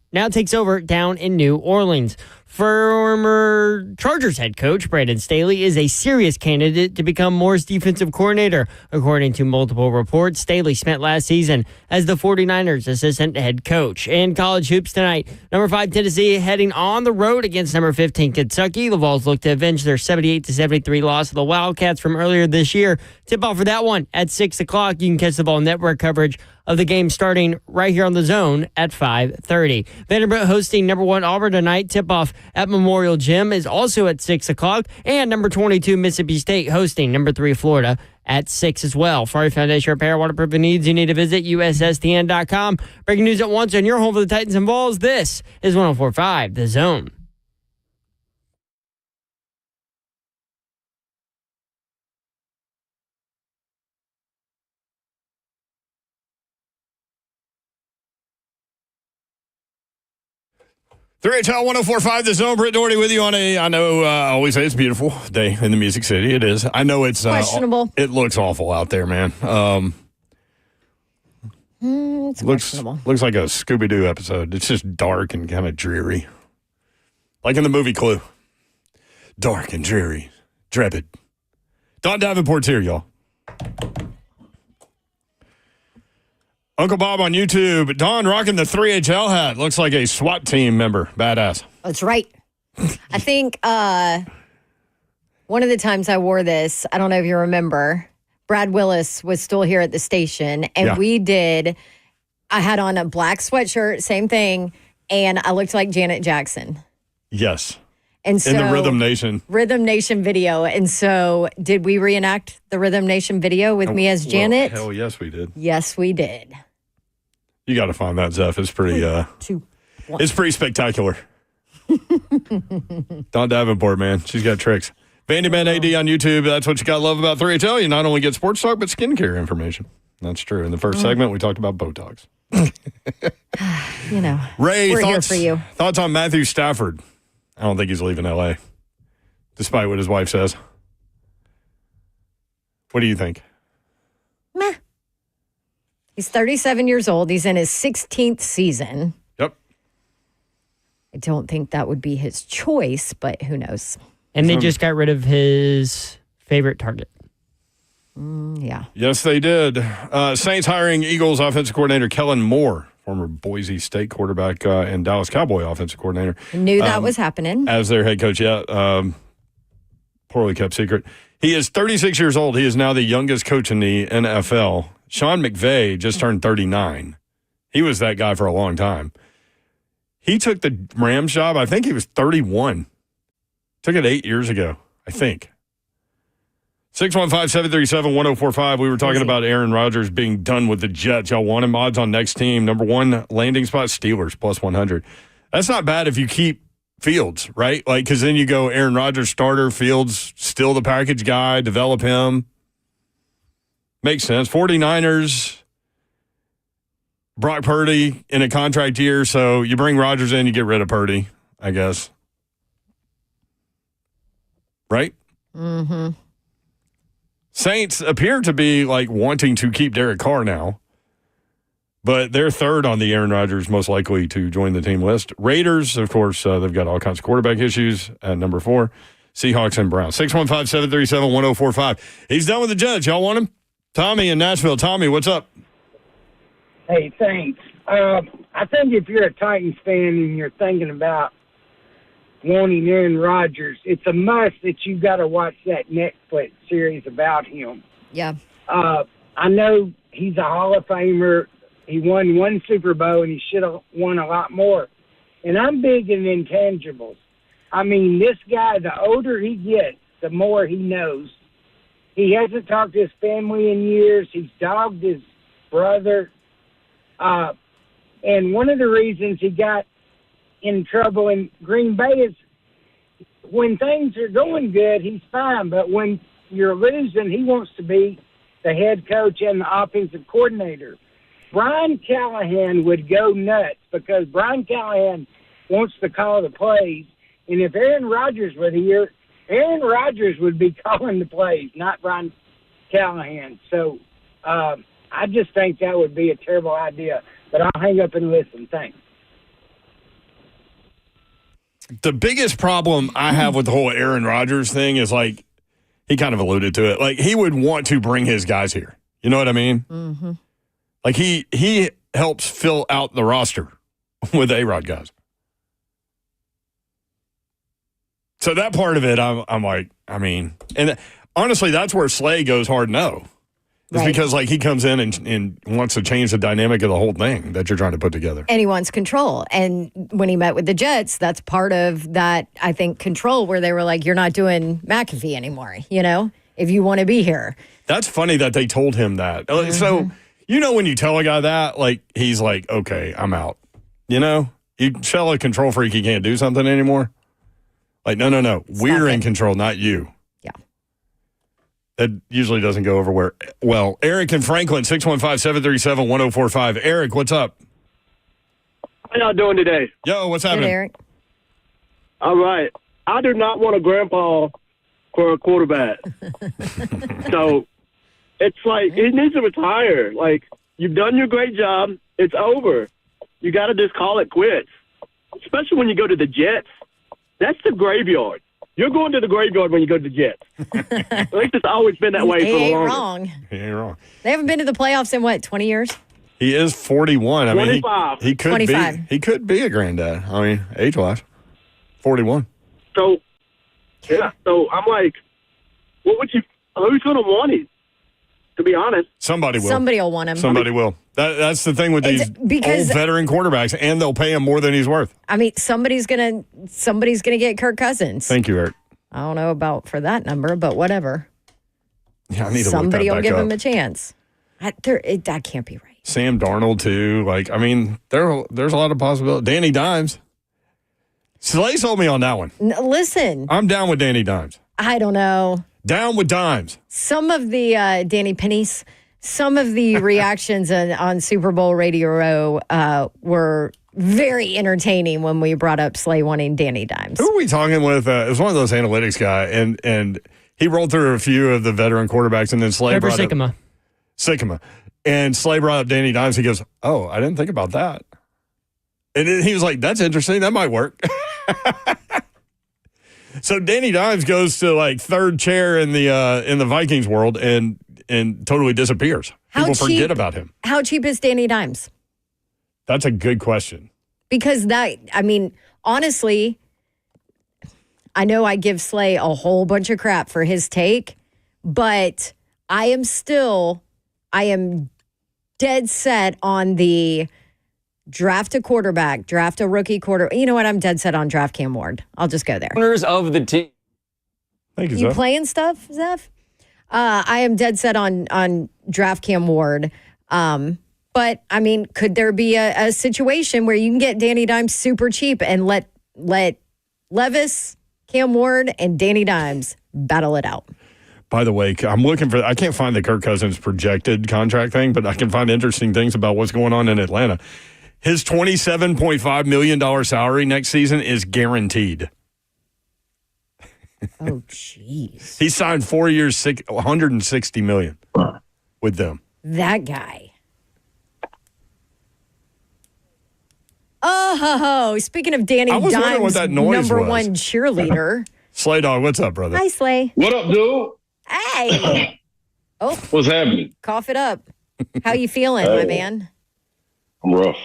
down in New Orleans. Former Chargers head coach Brandon Staley is a serious candidate to become Moore's defensive coordinator. According to multiple reports, Staley spent last season as the 49ers assistant head coach. In college hoops tonight, number 5 Tennessee heading on the road against number 15 Kentucky. The Vols look to avenge their 78-73 loss to the Wildcats from earlier this year. Tip off for that one at 6 o'clock. You can catch the Vol Network coverage of the game starting right here on The Zone at 5:30. Vanderbilt hosting number 1 Auburn tonight. Tip-off at Memorial Gym is also at 6 o'clock. And number 22 Mississippi State hosting number 3 Florida at 6 as well. For your foundation repair, waterproofing needs, you need to visit USSTN.com. Breaking news at once on your home for the Titans and Vols. This is 104.5 The Zone. Three HL 104.5 The Zone. Britt Doherty with you on I always say it's a beautiful day in the Music City. It is. I know it's questionable. It looks awful out there, man. It's questionable. Looks like a Scooby-Doo episode. It's just dark and kind of dreary. Like in the movie Clue. Dark and dreary. Dreaded. Don Davenport's here, y'all. Uncle Bob on YouTube. Don rocking the 3HL hat. Looks like a SWAT team member. Badass. That's right. I think one of the times I wore this, I don't know if you remember, Brad Willis was still here at the station, and I had on a black sweatshirt, same thing, and I looked like Janet Jackson. Yes. And so, in the Rhythm Nation video. And so did we reenact the Rhythm Nation video with me as Janet? Hell yes, we did. Yes, we did. You got to find that, Zeph. It's pretty, it's pretty spectacular. Don Davenport, man. She's got tricks. Vandyman AD on YouTube. That's what you got to love about 3HL. You not only get sports talk, but skincare information. That's true. In the first segment, we talked about Botox. Ray, we're here for you. Thoughts on Matthew Stafford? I don't think he's leaving L.A., despite what his wife says. What do you think? Meh. He's 37 years old. He's in his 16th season. Yep. I don't think that would be his choice, but who knows? And they just got rid of his favorite target. Yeah. Yes, they did. Saints hiring Eagles offensive coordinator Kellen Moore, former Boise State quarterback and Dallas Cowboy offensive coordinator. I knew that was happening. As their head coach, poorly kept secret. He is 36 years old. He is now the youngest coach in the NFL. Sean McVay just turned 39. He was that guy for a long time. He took the Rams job, I think he was 31. Took it 8 years ago, I think. 615-737-1045. We were talking about Aaron Rodgers being done with the Jets. Y'all want him? Odds on next team. Number 1 landing spot, Steelers, plus 100. That's not bad if you keep Fields, right? Like, because then you go Aaron Rodgers starter, Fields still the package guy, develop him. Makes sense. 49ers, Brock Purdy in a contract year, so you bring Rodgers in, you get rid of Purdy, I guess. Right? Mm-hmm. Saints appear to be like wanting to keep Derek Carr now, but they're third on the Aaron Rodgers most likely to join the team list. Raiders, of course, they've got all kinds of quarterback issues at number 4. Seahawks and Browns. 615-737-1045. He's done with the Jets. Y'all want him? Tommy in Nashville. Tommy, what's up? Hey, thanks. I think if you're a Titans fan and you're thinking about wanting Aaron Rodgers, it's a must that you've got to watch that Netflix series about him. Yeah. I know he's a Hall of Famer. He won 1 Super Bowl, and he should have won a lot more. And I'm big in intangibles. I mean, this guy, the older he gets, the more he knows. He hasn't talked to his family in years. He's dogged his brother. And one of the reasons he got in trouble in Green Bay is when things are going good, he's fine. But when you're losing, he wants to be the head coach and the offensive coordinator. Brian Callahan would go nuts because Brian Callahan wants to call the plays. And if Aaron Rodgers were here, Aaron Rodgers would be calling the plays, not Brian Callahan. So I just think that would be a terrible idea. But I'll hang up and listen. Thanks. The biggest problem I have with the whole Aaron Rodgers thing is, like, he kind of alluded to it. Like, he would want to bring his guys here. You know what I mean? Mm-hmm. Like, he helps fill out the roster with A-Rod guys. So that part of it, I'm like, I mean, and honestly, that's where Slay goes hard no. It's because, like, he comes in and wants to change the dynamic of the whole thing that you're trying to put together. And he wants control. And when he met with the Jets, that's part of that, I think, control where they were like, you're not doing McAfee anymore, you know, if you want to be here. That's funny that they told him that. Mm-hmm. So, you know, when you tell a guy that, like, he's like, okay, I'm out. You know, you tell a control freak he can't do something anymore. Like, no. We're in control, not you. Yeah. That usually doesn't go over well. Eric and Franklin, 615-737-1045. Eric, what's up? How y'all doing today? Yo, what's happening? Good, Eric. All right. I do not want a grandpa for a quarterback. So it's like he needs to retire. Like, you've done your great job. It's over. You got to just call it quits, especially when you go to the Jets. That's the graveyard. You're going to the graveyard when you go to the Jets. At least it's always been that way for a long wrong. He ain't wrong. They haven't been to the playoffs in, 20 years? He is 41. I 25. mean, he could 25. He could be a granddad. I mean, age-wise. 41. So, yeah. So I'm like, who's going to want him? To be honest. Somebody will. Somebody will want him. Somebody will. That's the thing with these old veteran quarterbacks, and they'll pay him more than he's worth. I mean, somebody's gonna get Kirk Cousins. Thank you, Eric. I don't know about for that number, but whatever. Yeah, I need to Somebody look that will back give up. him a chance. That can't be right. Sam Darnold too. Like, I mean, there's a lot of possibilities. Danny Dimes. Slay sold me on that one. Listen, I'm down with Danny Dimes. I don't know. Down with Dimes. Some of the Danny Pennies, some of the reactions on Super Bowl Radio Row were very entertaining when we brought up Slay wanting Danny Dimes. Who are we talking with? It was one of those analytics guy, and he rolled through a few of the veteran quarterbacks, and then Slay brought up Sycamore. And Slay brought up Danny Dimes. He goes, "Oh, I didn't think about that." And then he was like, "That's interesting. That might work." So Danny Dimes goes to like third chair in the Vikings world and totally disappears. People forget about him. How cheap is Danny Dimes? That's a good question. Because honestly, I know I give Slay a whole bunch of crap for his take, but I am dead set on the draft a quarterback, draft a rookie quarter. You know what? I'm dead set on draft Cam Ward. I'll just go there. Owners of the team. Thank you, You Zeph. playing stuff, Zeph? I am dead set on draft Cam Ward. But, I mean, could there be a situation where you can get Danny Dimes super cheap and let Levis, Cam Ward, and Danny Dimes battle it out? By the way, I'm looking for – I can't find the Kirk Cousins projected contract thing, but I can find interesting things about what's going on in Atlanta. His $27.5 million salary next season is guaranteed. Oh, jeez. He signed 4 years, $160 million with them. That guy. Oh, speaking of Danny I was wondering what Dimes, that noise number was. one cheerleader. Slay Dog, what's up, brother? Hi, Slay. What up, dude? Hey. Oh, What's happening? cough it up. How you feeling, my man? I'm rough.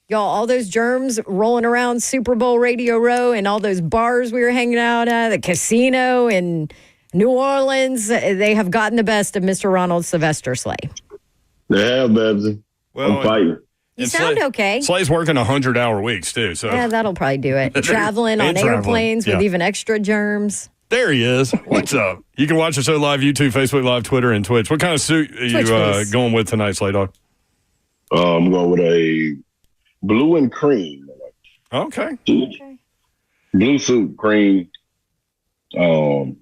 Y'all, all those germs rolling around Super Bowl Radio Row and all those bars we were hanging out at, the casino in New Orleans, they have gotten the best of Mr. Ronald Sylvester Slay. They have, Babsy. I'm fighting. You sound okay. Slay's working 100-hour weeks, too. So Yeah, that'll probably do it. Traveling on airplanes with even extra germs. There he is. What's up? You can watch the show live, YouTube, Facebook Live, Twitter, and Twitch. What kind of suit are you going with tonight, Slay Dog? I'm going with a blue and cream. Okay. Blue suit, cream, tie,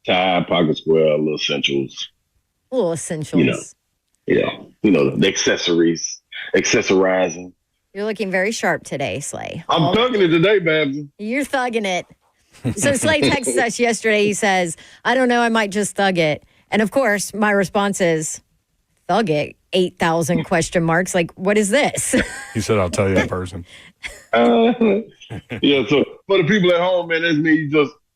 pocket square, little essentials. Little essentials. You know. the accessorizing. You're looking very sharp today, Slay. I'm thugging it today, Babsy. You're thugging it. So Slay texted us yesterday. He says, I don't know, I might just thug it. And of course, my response is, thug it, 8,000 question marks. Like, what is this? He said, I'll tell you in person. So for the people at home, man, that's me.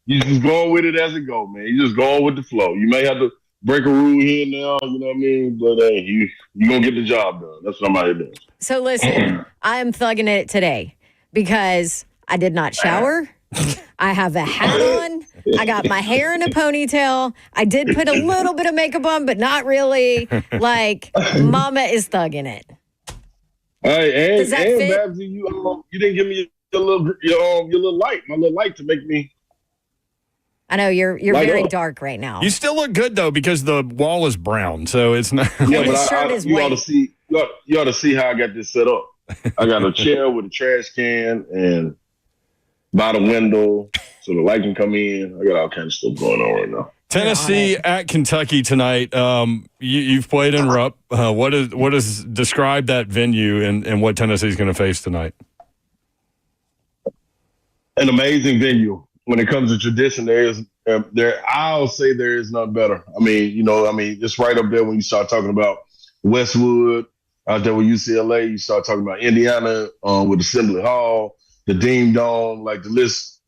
You just going with it as it go, man. You just going with the flow. You may have to break a rule here and now, you know what I mean? But hey, you going to get the job done. That's what I'm out here doing. So listen, I am thugging it today because I did not shower. I have a hat on. I got my hair in a ponytail. I did put a little bit of makeup on, but not really. Like, mama is thugging it. Hey, Does that fit? Babsy, you didn't give me your little light, my little light to make me. I know you're very dark right now. You still look good, though, because the wall is brown, so it's not. Yeah, his but shirt is you white. ought to see how I got this set up. I got a chair with a trash can and by the window so the light can come in. I got all kinds of stuff going on right now. Tennessee at Kentucky tonight. You've played in Rupp. What is describe that venue and what Tennessee's going to face tonight? An amazing venue. When it comes to tradition, I'll say there is none better. I mean, it's right up there when you start talking about Westwood, out there with UCLA, you start talking about Indiana with Assembly Hall, the Dean Dome, like the list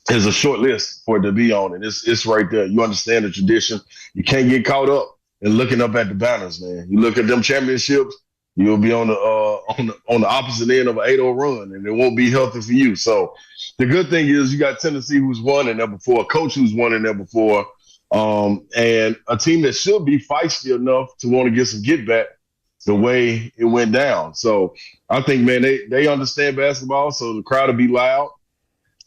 is a short list for it to be on. And it's right there. You understand the tradition. You can't get caught up in looking up at the banners, man. You look at them championships, you'll be on the opposite end of an 8-0 run, and it won't be healthy for you. So the good thing is you got Tennessee who's won in there before, a coach who's won in there before, and a team that should be feisty enough to want to get some get back the way it went down. So I think, man, they understand basketball, so the crowd will be loud.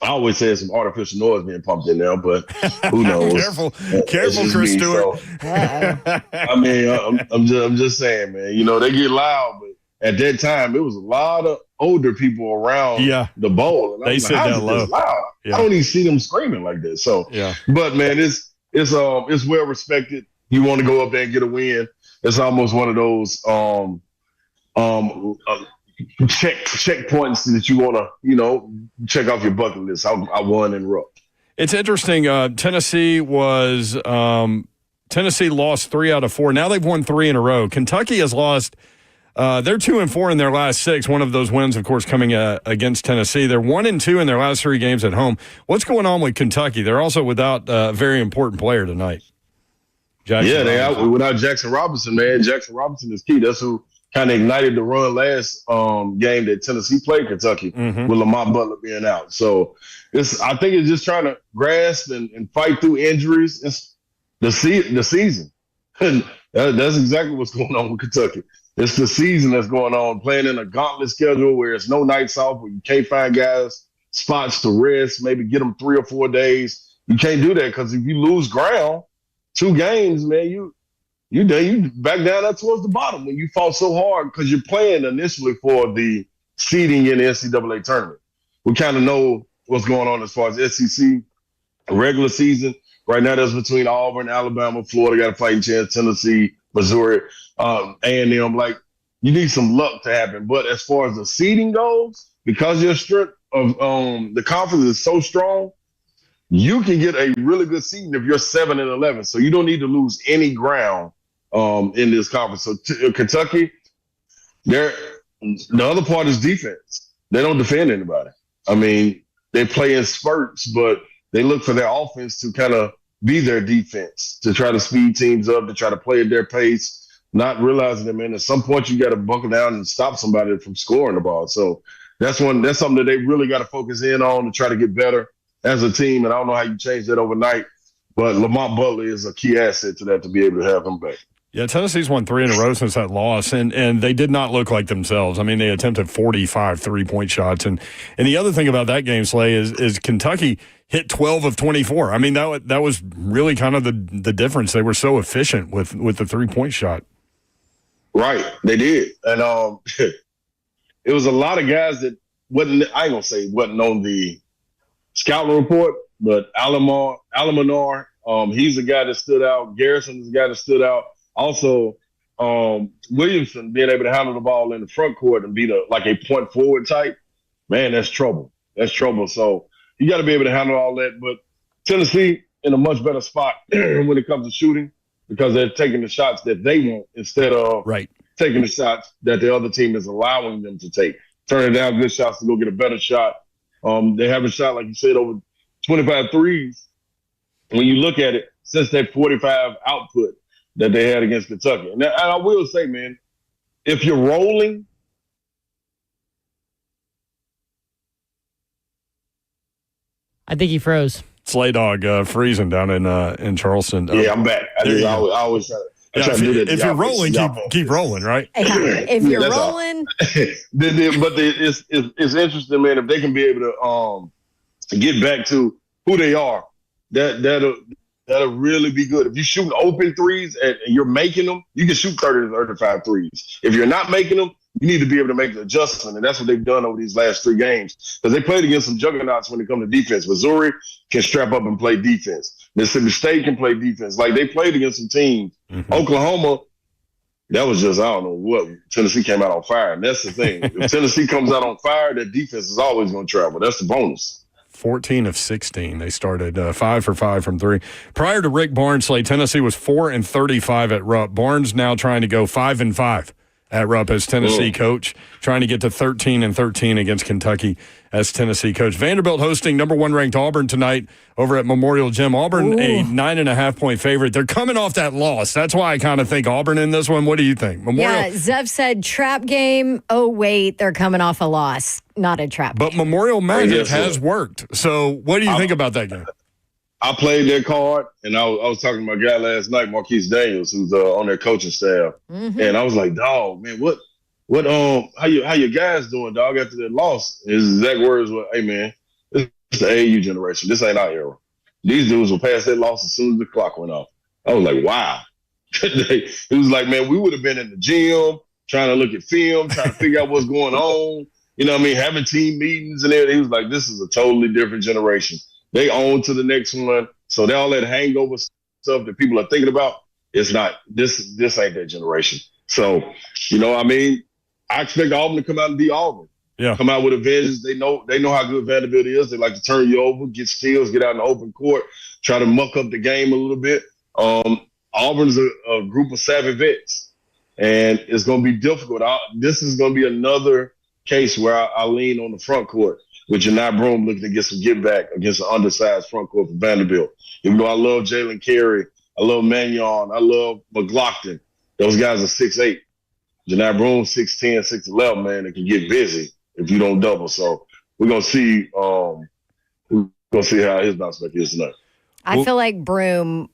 I always say some artificial noise being pumped in there, but who knows? Careful, Chris Stewart. So, I mean, I'm just saying, man. They get loud, but at that time, it was a lot of older people around the bowl. And they sit down low. Loud? Yeah. I don't even see them screaming like that. So, but man, it's well respected. You want to go up there and get a win. It's almost one of those checkpoints that you want to, check off your bucket list. I won in Rupp. It's interesting. Tennessee lost 3 out of 4. Now they've won 3 in a row. Kentucky has lost. They're 2-4 in their last 6. One of those wins, of course, coming against Tennessee. They're 1-2 in their last 3 games at home. What's going on with Kentucky? They're also without a very important player tonight. They out without Jackson Robinson, man. Jackson Robinson is key. That's who kind of ignited the run last game that Tennessee played Kentucky with Lamont Butler being out. So I think it's just trying to grasp and fight through injuries. It's the season. And that's exactly what's going on with Kentucky. It's the season that's going on, playing in a gauntlet schedule where it's no nights off, where you can't find guys spots to rest, maybe get them 3 or 4 days. You can't do that because if you lose ground, 2 games, man, you back down there towards the bottom when you fall so hard because you're playing initially for the seeding in the NCAA tournament. We kind of know what's going on as far as SEC regular season. Right now, that's between Auburn, Alabama, Florida got a fighting chance, Tennessee, Missouri, A&M. Like, you need some luck to happen. But as far as the seeding goes, because your strength of the conference is so strong, you can get a really good seeding if you're 7-11. So you don't need to lose any ground in this conference. So Kentucky, the other part is defense. They don't defend anybody. I mean, they play in spurts, but they look for their offense to kind of be their defense, to try to speed teams up, to try to play at their pace, not realizing that, man, at some point you got to buckle down and stop somebody from scoring the ball. So that's something that they really got to focus in on to try to get better as a team. And I don't know how you change that overnight, but Lamont Butler is a key asset to that, to be able to have him back. Yeah, Tennessee's won 3 in a row since that loss, and they did not look like themselves. I mean, they attempted 45 3-point shots. And the other thing about that game, Slay, is Kentucky hit 12 of 24. I mean, that was really kind of the difference. They were so efficient with the 3-point shot. Right, they did. And it was a lot of guys that wasn't on the scouting report, but Alamanar, he's the guy that stood out. Garrison's the guy that stood out. Also, Williamson being able to handle the ball in the front court and be like a point forward type, man, that's trouble. That's trouble. So you got to be able to handle all that. But Tennessee in a much better spot when it comes to shooting because they're taking the shots that they want instead of taking the shots that the other team is allowing them to take. Turning down good shots to go get a better shot. They haven't shot, like you said, over 25 threes. When you look at it, since that 45 output that they had against Kentucky. And I will say, man, if you're rolling, I think he froze. Slay Dog freezing down in Charleston. Yeah, I'm back. I always try to do that. If you're rolling, keep rolling, right? If you're rolling. But it's interesting, man, if they can be able to get back to who they are, that'll really be good. If you shoot open threes and you're making them, you can shoot 30 to 35 threes. If you're not making them, you need to be able to make the adjustment, and that's what they've done over these last 3 games. Because they played against some juggernauts when it comes to defense. Missouri can strap up and play defense. Mississippi State can play defense. Like, they played against some teams. Mm-hmm. Oklahoma, that was just, I don't know what. Tennessee came out on fire, and that's the thing. If Tennessee comes out on fire, that defense is always going to travel. That's the bonus. 14 of 16. They started 5 for 5 from 3. Prior to Rick Barnes' Tennessee was 4 and 35 at Rupp. Barnes now trying to go 5 and 5 at Rupp as Tennessee coach, trying to get to 13 and 13 against Kentucky as Tennessee coach. Vanderbilt hosting number 1 ranked Auburn tonight over at Memorial Gym. Auburn, a 9.5-point favorite. They're coming off that loss. That's why I kind of think Auburn in this one. What do you think? Yeah, Zev said trap game. Oh, wait, they're coming off a loss. Not a trap But game. Memorial Magic has worked. So what do you think about that game? I played their card, and I was talking to my guy last night, Marquise Daniels, who's on their coaching staff, and I was like, "Dog, man, how your guys doing, dog? After that loss?" His exact words were, "Hey, man, this is the AAU generation. This ain't our era. These dudes will pass that loss as soon as the clock went off." I was like, "Wow." It was like, man, we would have been in the gym trying to look at film, trying to figure out what's going on. You know what I mean? Having team meetings and everything. He was like, "This is a totally different generation." They own to the next one. So all that hangover stuff that people are thinking about, it's not, this ain't that generation. So, I expect Auburn to come out and be Auburn. Yeah. Come out with a vengeance. They know how good Vanderbilt is. They like to turn you over, get steals, get out in the open court, try to muck up the game a little bit. Auburn's a group of savvy vets, and it's going to be difficult. This is going to be another case where I lean on the front court, with Janai Broome looking to get some get back against an undersized front court for Vanderbilt. Even though I love Jalen Carey, I love Mannion, I love McLaughlin. Those guys are 6'8". Janai Broome 6'10", 6'11", man, that can get busy if you don't double. So we're gonna see how his bounce back is tonight. I feel like Broome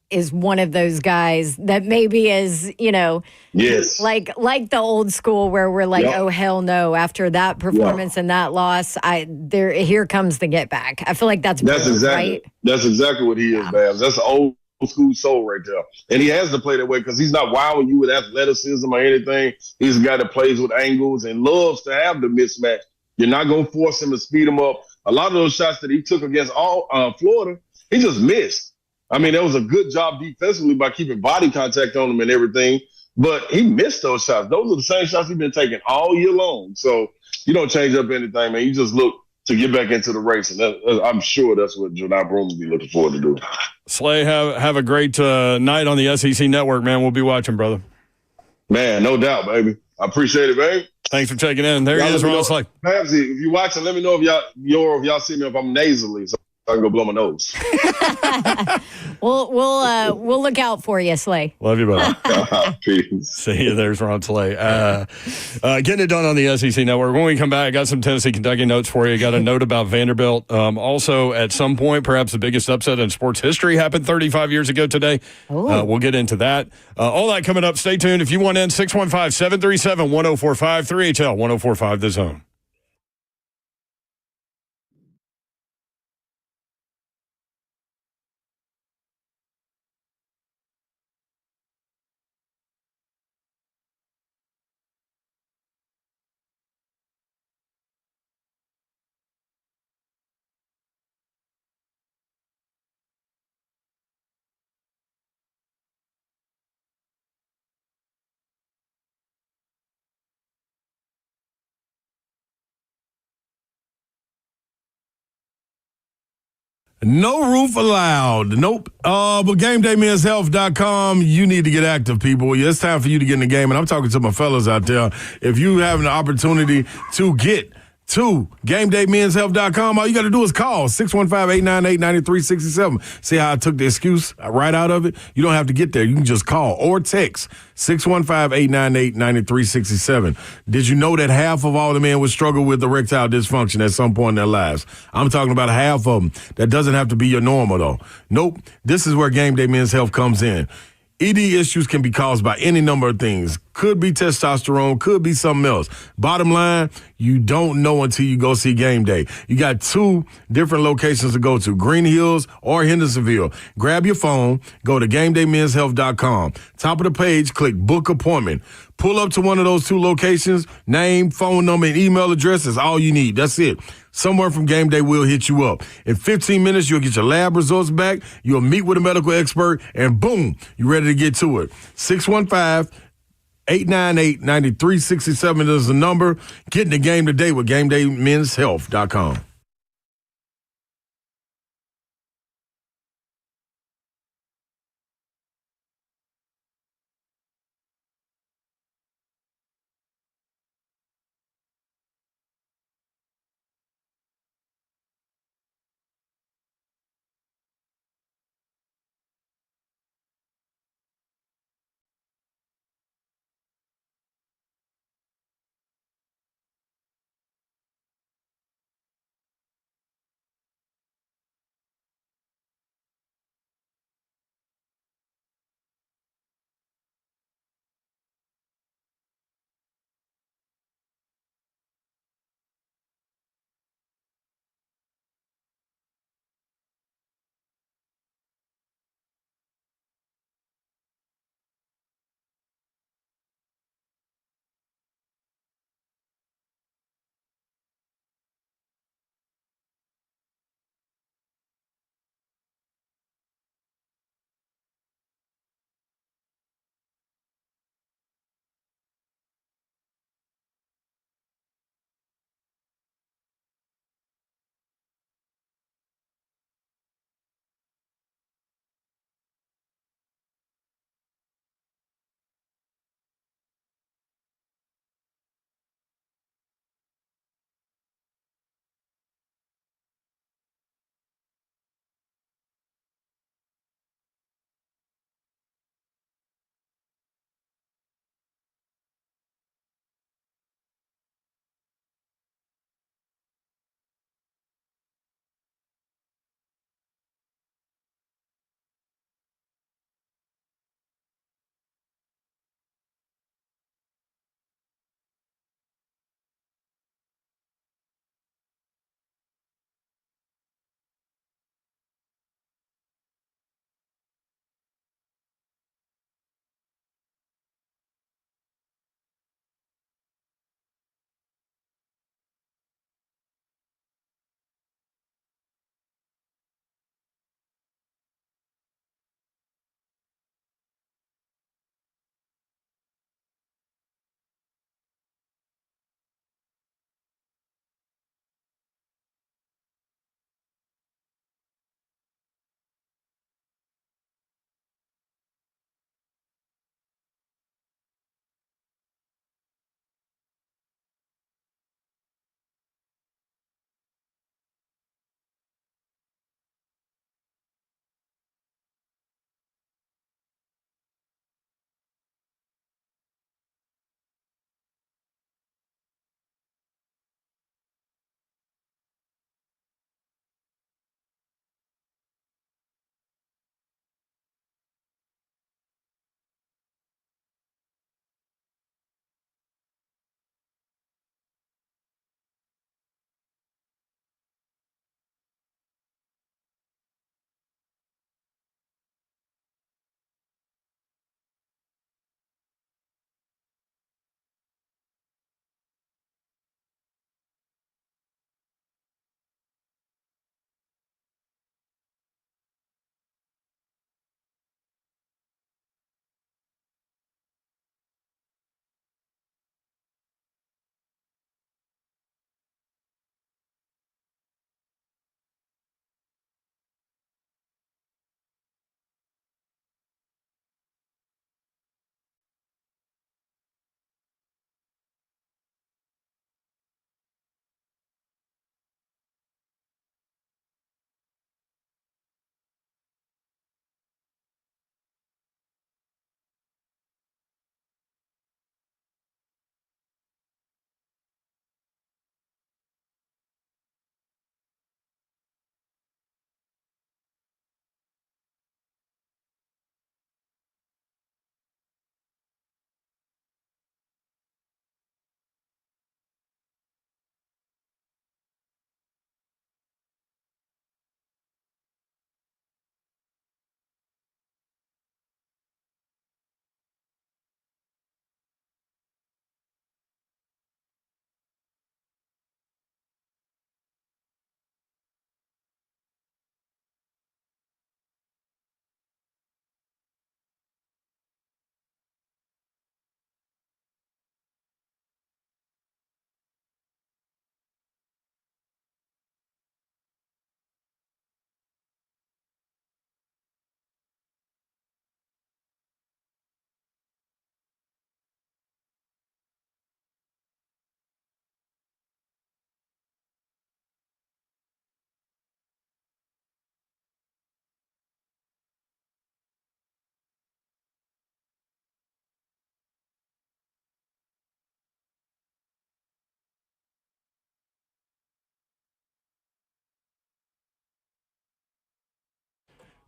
is one of those guys that maybe is, yes, like the old school where we're like, oh hell no, after that performance and that loss, here comes the get back. I feel like that's Broome, exactly right? That's exactly what he is, man. That's an old school soul right there, and he has to play that way because he's not wowing you with athleticism or anything. He's a guy that plays with angles and loves to have the mismatch. You're not gonna force him to speed him up. A lot of those shots that he took against Florida, he just missed. I mean, that was a good job defensively by keeping body contact on him and everything, but he missed those shots. Those are the same shots he's been taking all year long. So you don't change up anything, man. You just look to get back into the race, and I'm sure that's what Janai Broome will be looking forward to do. Slay, have a great night on the SEC Network, man. We'll be watching, brother. Man, no doubt, baby. I appreciate it, babe. Thanks for checking in. There he is, Ron Slay. Perhaps if you're watching, let me know if y'all see me if I'm nasally, so I can go blow my nose. We'll look out for you, Slay. Love you, buddy. Peace. See you. There's Ron Slay. Getting it done on the SEC Network. When we come back, I got some Tennessee, Kentucky notes for you. Got a note about Vanderbilt. Also, at some point, perhaps the biggest upset in sports history happened 35 years ago today. We'll get into that. All that coming up. Stay tuned. If you want in, 615-737-1045, 3HL 1045 The Zone. No roof allowed. Nope. But GameDayMen'sHealth.com, you need to get active, people. It's time for you to get in the game. And I'm talking to my fellas out there. If you have an opportunity to get to GameDayMen'sHealth.com, all you got to do is call 615-898-9367. See how I took the excuse right out of it? You don't have to get there. You can just call or text 615-898-9367. Did you know that half of all the men would struggle with erectile dysfunction at some point in their lives? I'm talking about half of them. That doesn't have to be your normal, though. Nope. This is where Game Day Men's Health comes in. ED issues can be caused by any number of things. Could be testosterone, could be something else. Bottom line, you don't know until you go see Game Day. You got 2 different locations to go to, Green Hills or Hendersonville. Grab your phone, go to GameDayMen'sHealth.com. Top of the page, click Book Appointment. Pull up to one of those 2 locations. Name, phone number, and email address is all you need. That's it. Someone from Game Day will hit you up. In 15 minutes, you'll get your lab results back. You'll meet with a medical expert, and boom, you're ready to get to it. 615-898-9367 is the number. Get in the game today with GameDayMen'sHealth.com.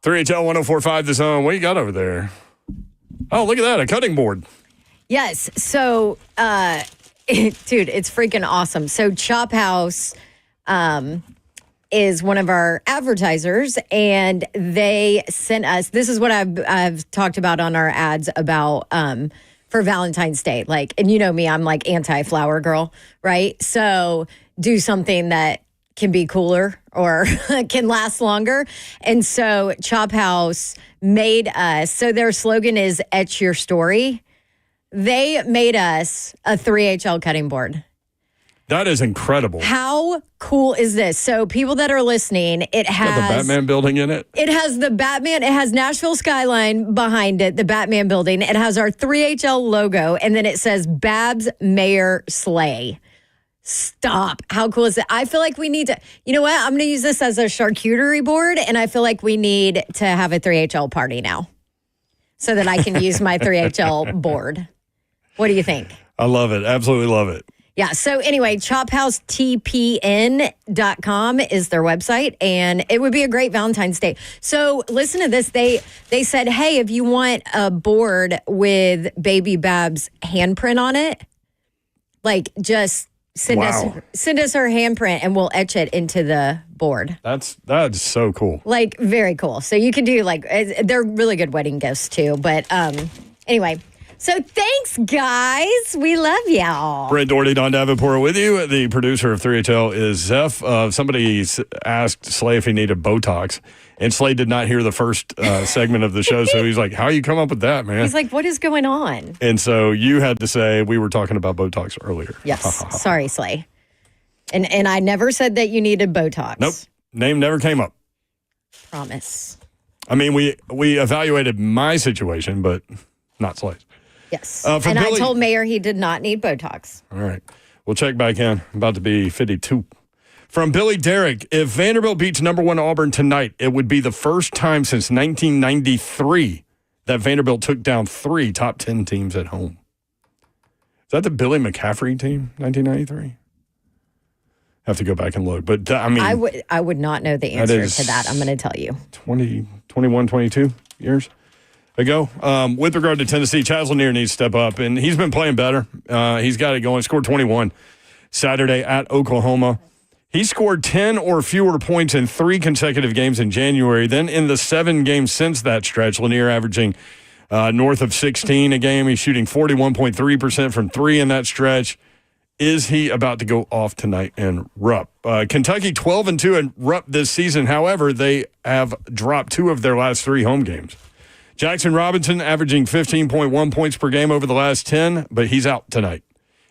3HL 1045 The Zone. What you got over there? Oh, look at that. A cutting board. Yes. So, dude, it's freaking awesome. So Chop House is one of our advertisers, and they sent us, this is what I've talked about on our ads about for Valentine's Day. Like, and you know me, I'm like anti-flower girl, right? So do something that can be cooler or can last longer. And so Chop House made us, so their slogan is Etch Your Story. They made us a 3HL cutting board. That is incredible. How cool is this? So people that are listening, it has got the Batman building in it. It has the Batman. It has Nashville skyline behind it, the Batman building. It has our 3HL logo, and then it says Babs Mayor Slay. Stop. How cool is it? I feel like we need to, you know what? I'm going to use this as a charcuterie board, and I feel like we need to have a 3HL party now so that I can use my 3HL board. What do you think? I love it. Absolutely love it. Yeah. So anyway, chophouse.tpn.com is their website, and it would be a great Valentine's Day. So listen to this. They said, hey, if you want a board with Baby Bab's handprint on it, like just send us her handprint and we'll etch it into the board. That's so cool. Like very cool. So you could do like, they're really good wedding gifts too. But anyway. So thanks, guys. We love y'all. Brent Doherty, Don Davenport with you. The producer of 3HL is Zeph. Somebody asked Slay if he needed Botox, and Slay did not hear the first segment of the show, so he's like, how you come up with that, man? He's like, what is going on? And so you had to say, we were talking about Botox earlier. Yes. Sorry, Slay. And I never said that you needed Botox. Nope. Name never came up. Promise. I mean, we evaluated my situation, but not Slay's. Yes. And Billy, I told Mayor he did not need Botox. All right. We'll check back in. About to be 52. From Billy Derrick, if Vanderbilt beats number 1 Auburn tonight, it would be the first time since 1993 that Vanderbilt took down 3 top 10 teams at home. Is that the Billy McCaffrey team, 1993? Have to go back and look. But, I mean. I would not know the answer to that. I'm going to tell you. 21, 22 years ago. With regard to Tennessee, Chaz Lanier needs to step up, and he's been playing better. He's got it going. Scored 21 Saturday at Oklahoma. He scored 10 or fewer points in 3 consecutive games in January. Then in the 7 games since that stretch, Lanier averaging north of 16 a game. He's shooting 41.3% from 3 in that stretch. Is he about to go off tonight in Rupp? Kentucky 12-2 in Rupp this season. However, they have dropped 2 of their last 3 home games. Jackson Robinson averaging 15.1 points per game over the last 10, but he's out tonight.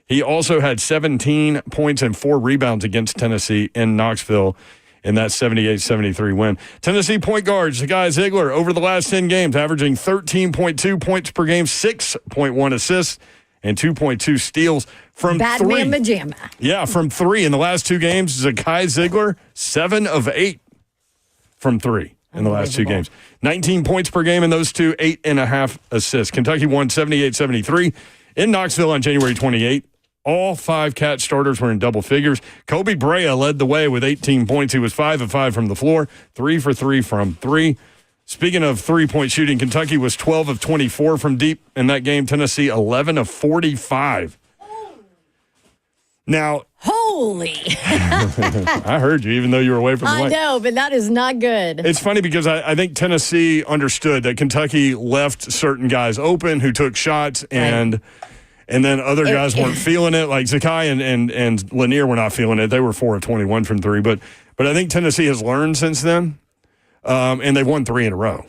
He also had 17 points and 4 rebounds against Tennessee in Knoxville in that 78-73 win. Tennessee point guards, the guy Ziegler, over the last 10 games, averaging 13.2 points per game, 6.1 assists, and 2.2 steals from 3. Batman Pajama. Yeah, from 3. In the last 2 games, Zakai Ziegler, 7 of 8 from 3. In the last 2 games. 19 points per game in those 2, 8.5 assists. Kentucky won 78-73 in Knoxville on January 28. All 5 Cat starters were in double figures. Kobe Brea led the way with 18 points. He was 5 of 5 from the floor, 3 for 3 from 3. Speaking of 3-point shooting, Kentucky was 12 of 24 from deep in that game. Tennessee, 11 of 45. Now, holy. I heard you, even though you were away from the mic. I know, but that is not good. It's funny because I think Tennessee understood that Kentucky left certain guys open who took shots, and then other guys weren't feeling it. Like Zakai and Lanier were not feeling it. They were 4 of 21 from 3. But I think Tennessee has learned since then, and they've won 3 in a row.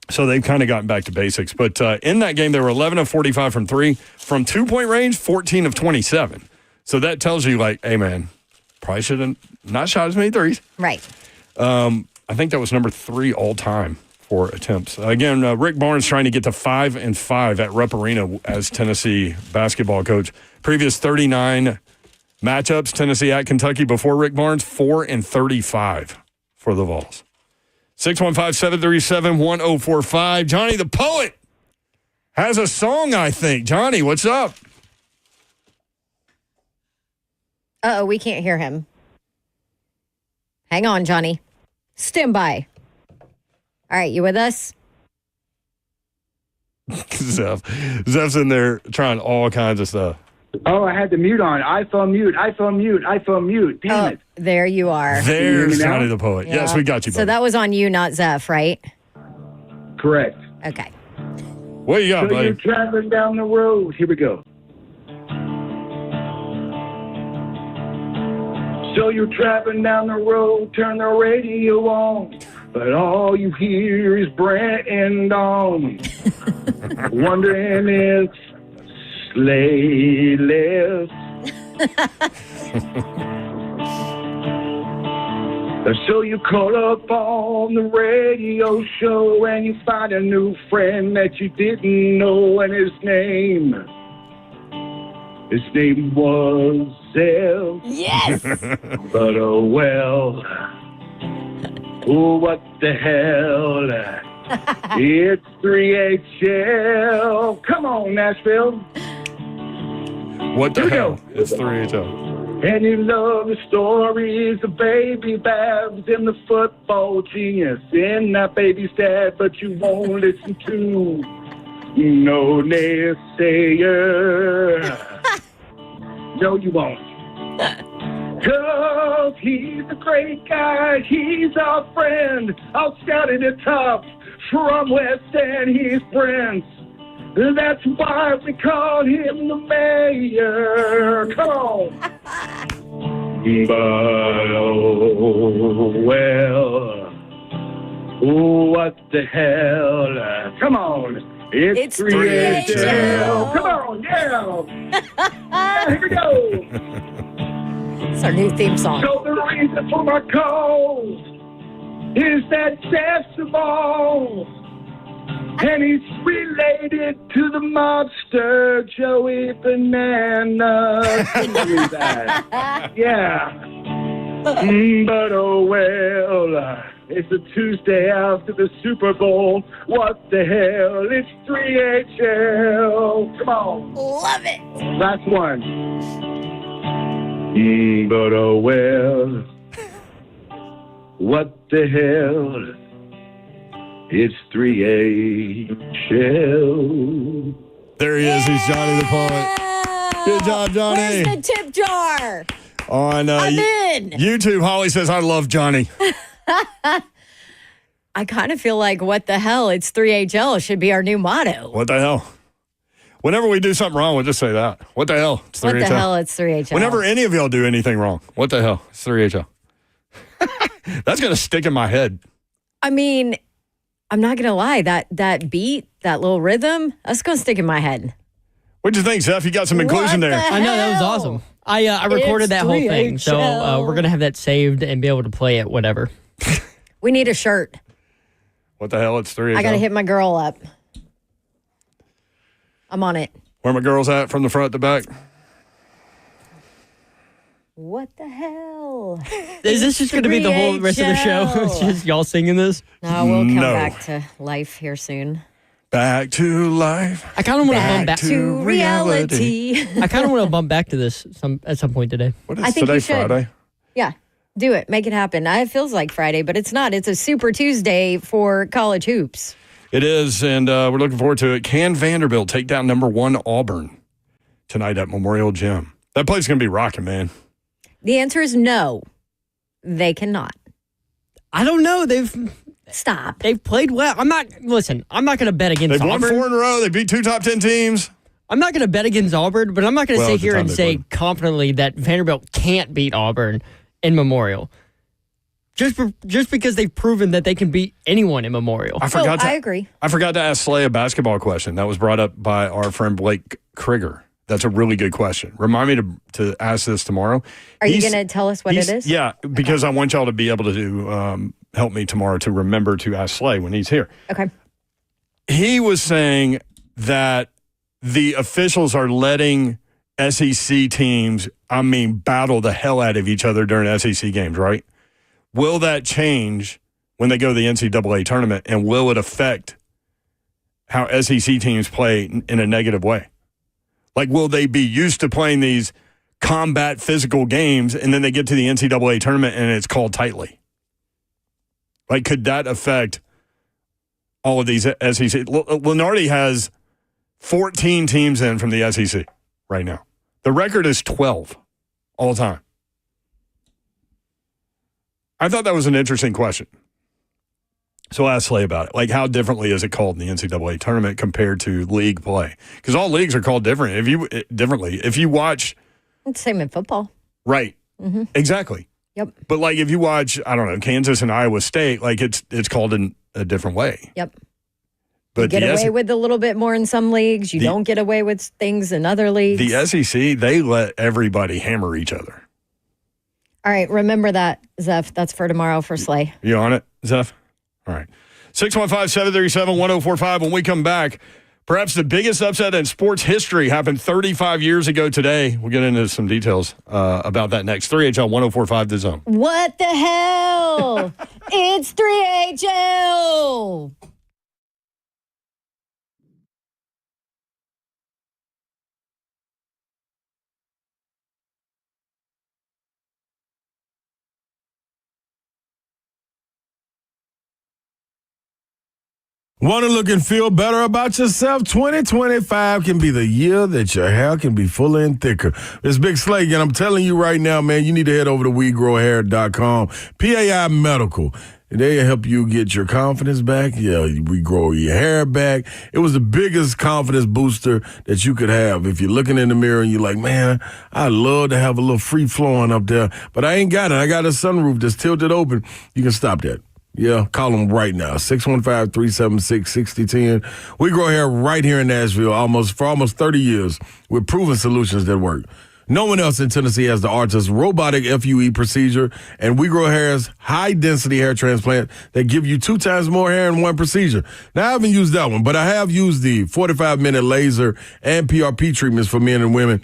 So they've kind of gotten back to basics. But in that game, they were 11 of 45 from 3. From 2-point range, 14 of 27. So that tells you, like, hey, man, probably should have not shot as many threes. Right. I think that was number 3 all time for attempts. Again, Rick Barnes trying to get to 5-5 at Rupp Arena as Tennessee basketball coach. Previous 39 matchups, Tennessee at Kentucky before Rick Barnes, 4-35 for the Vols. 615-737-1045. Johnny the Poet has a song, I think. Johnny, what's up? Uh-oh, we can't hear him. Hang on, Johnny. Stand by. All right, you with us? Zeph's in there trying all kinds of stuff. Oh, I had the mute on. iPhone mute. Damn it. There you are. There's Johnny the Poet. Yeah. Yes, we got you, buddy. So that was on you, not Zeph, right? Correct. Okay. What you got, So buddy? you're traveling down the road. Here we go. So you're traveling down the road, turn the radio on, but all you hear is Brent and Dawn. Wondering if sleigh left. So you call up on the radio show and you find a new friend that you didn't know, and his name was Zell. Yes! But oh well, oh what the hell, it's 3HL. Come on, Nashville. What the Here we hell? go. It's 3HL. And you love the stories of baby Babs and the football genius and that baby's dad, but you won't listen to no naysayer. No, you won't. 'Cause he's a great guy. He's our friend. I'll shout at the top from West End. He's Prince. That's why we call him the mayor. Come on. But oh well. Oh, what the hell? Come on. It's 3HL. Come on, yeah. Here we go. It's our new theme song. So the reason for my call is that Jeff's a ball. And he's related to the mobster Joey Bananas. Can you believe that? Yeah. But oh well, it's a Tuesday after the Super Bowl. What the hell? It's 3HL. Come on. Love it. Last one. But oh well, what the hell? It's 3HL. There he is. He's Johnny the Poet. Good job, Johnny. Where's the tip jar? On I'm in. YouTube, Holly says, I love Johnny. I kind of feel like, what the hell? It's 3HL should be our new motto. What the hell? Whenever we do something wrong, we'll just say that. What the hell? It's 3HL. What the hell? It's 3HL. Whenever any of y'all do anything wrong, what the hell? It's 3HL. That's going to stick in my head. I mean, I'm not going to lie. That beat, that little rhythm, that's going to stick in my head. What'd you think, Zeph? You got some inclusion there. I know, that was awesome. I recorded that whole thing, so we're going to have that saved and be able to play it, whatever. We need a shirt. What the hell? It's 3HL. I got to hit my girl up. I'm on it. Where my girls at from the front to back? What the hell? Is this just going to be the whole rest of the show? It's just y'all singing this? No, we'll come back to life here soon. Back to life. I kind of want to bump back to reality. I kind of want to bump back to this at some point today. What is I think today, you should. Friday? Yeah, do it. Make it happen. It feels like Friday, but it's not. It's a Super Tuesday for college hoops. It is, and we're looking forward to it. Can Vanderbilt take down number 1 Auburn tonight at Memorial Gym? That place is going to be rocking, man. The answer is no. They cannot. I don't know. Stop. They've played well. I'm not going to bet against They've Auburn. won 4 in a row. They beat 2 top 10 teams. I'm not going to bet against Auburn, but I'm not going to sit here and say confidently that Vanderbilt can't beat Auburn in Memorial. Just because they've proven that they can beat anyone in Memorial. I agree. I forgot to ask Slay a basketball question that was brought up by our friend Blake Krieger. That's a really good question. Remind me to ask this tomorrow. Are you going to tell us what it is? Yeah, because I want y'all to be able to help me tomorrow to remember to ask Slay when he's here. Okay. He was saying that the officials are letting SEC teams, battle the hell out of each other during SEC games, right? Will that change when they go to the NCAA tournament, and will it affect how SEC teams play in a negative way? Like, will they be used to playing these combat physical games, and then they get to the NCAA tournament and it's called tightly? Like, could that affect all of these SEC. Lenardi has 14 teams in from the SEC right now. The record is 12 all time. I thought that was an interesting question. So I asked Slay about it. Like, how differently is it called in the NCAA tournament compared to league play? Because all leagues are called different. If you watch, It's the same in football. Right. Mm-hmm. Exactly. Yep. But like, if you watch, I don't know, Kansas and Iowa State, like it's called in a different way. Yep. But you get away with a little bit more in some leagues. You don't get away with things in other leagues. The SEC, they let everybody hammer each other. All right. Remember that, Zeph. That's for tomorrow for Slay. You on it, Zeph? All right. 615-737-1045. When we come back, perhaps the biggest upset in sports history happened 35 years ago today. We'll get into some details about that next. 3HL 1045 The Zone. What the hell? It's 3HL. Want to look and feel better about yourself? 2025 can be the year that your hair can be fuller and thicker. It's Big Slay, and I'm telling you right now, man, you need to head over to WeGrowHair.com. PAI Medical. They help you get your confidence back. Yeah, we grow your hair back. It was the biggest confidence booster that you could have. If you're looking in the mirror and you're like, man, I'd love to have a little free flowing up there, but I ain't got it. I got a sunroof that's tilted open. You can stop that. Yeah, call them right now, 615-376-6010. We grow hair right here in Nashville for almost 30 years with proven solutions that work. No one else in Tennessee has the ARTAS robotic FUE procedure, and We Grow Hair's high-density hair transplant that give you 2 times more hair in one procedure. Now, I haven't used that one, but I have used the 45-minute laser and PRP treatments for men and women.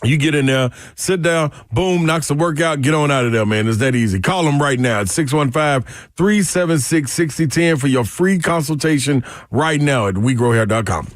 You get in there, sit down, boom, knocks the workout, get on out of there, man. It's that easy. Call them right now at 615-376-6010 for your free consultation right now at WeGrowHair.com.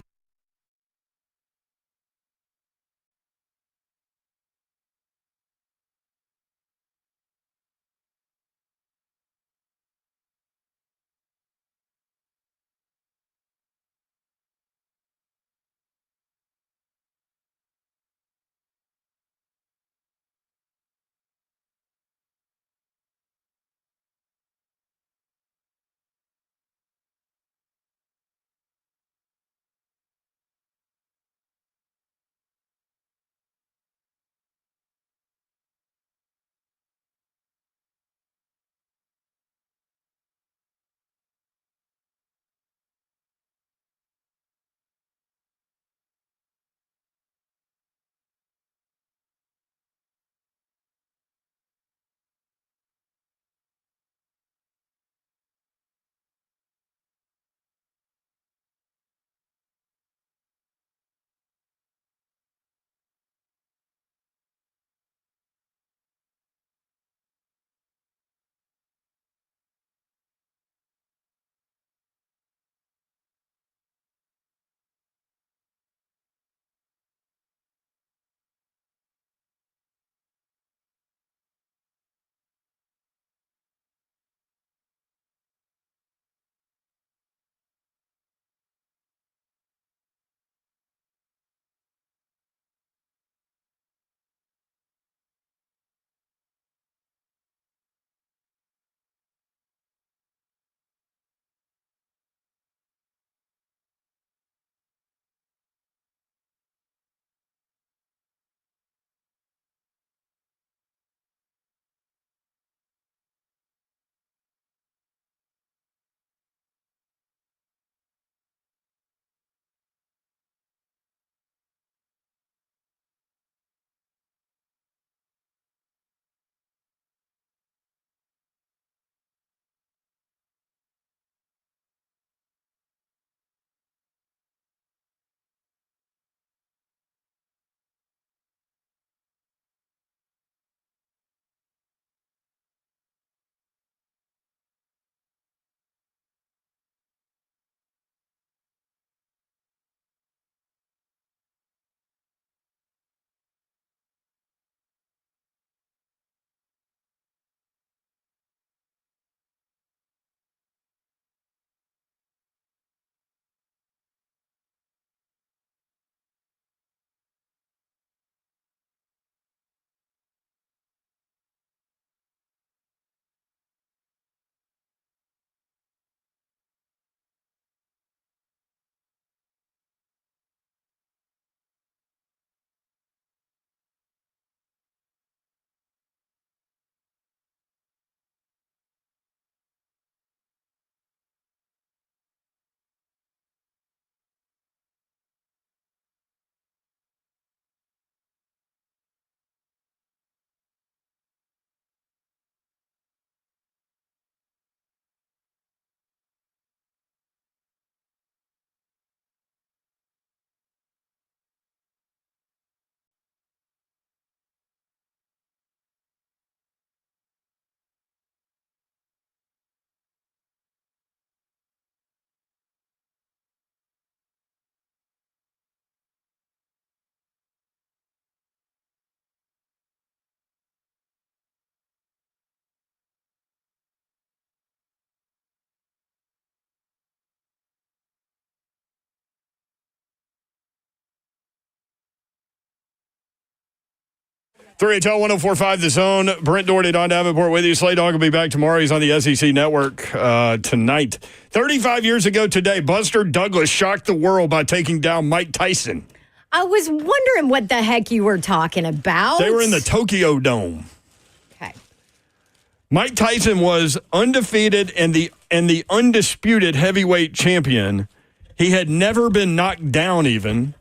3HL 104.5 The Zone. Brent Doherty, Don Davenport with you. Slay Dog will be back tomorrow. He's on the SEC Network tonight. 35 years ago today, Buster Douglas shocked the world by taking down Mike Tyson. I was wondering what the heck you were talking about. They were in the Tokyo Dome. Okay. Mike Tyson was undefeated and the undisputed heavyweight champion. He had never been knocked down even.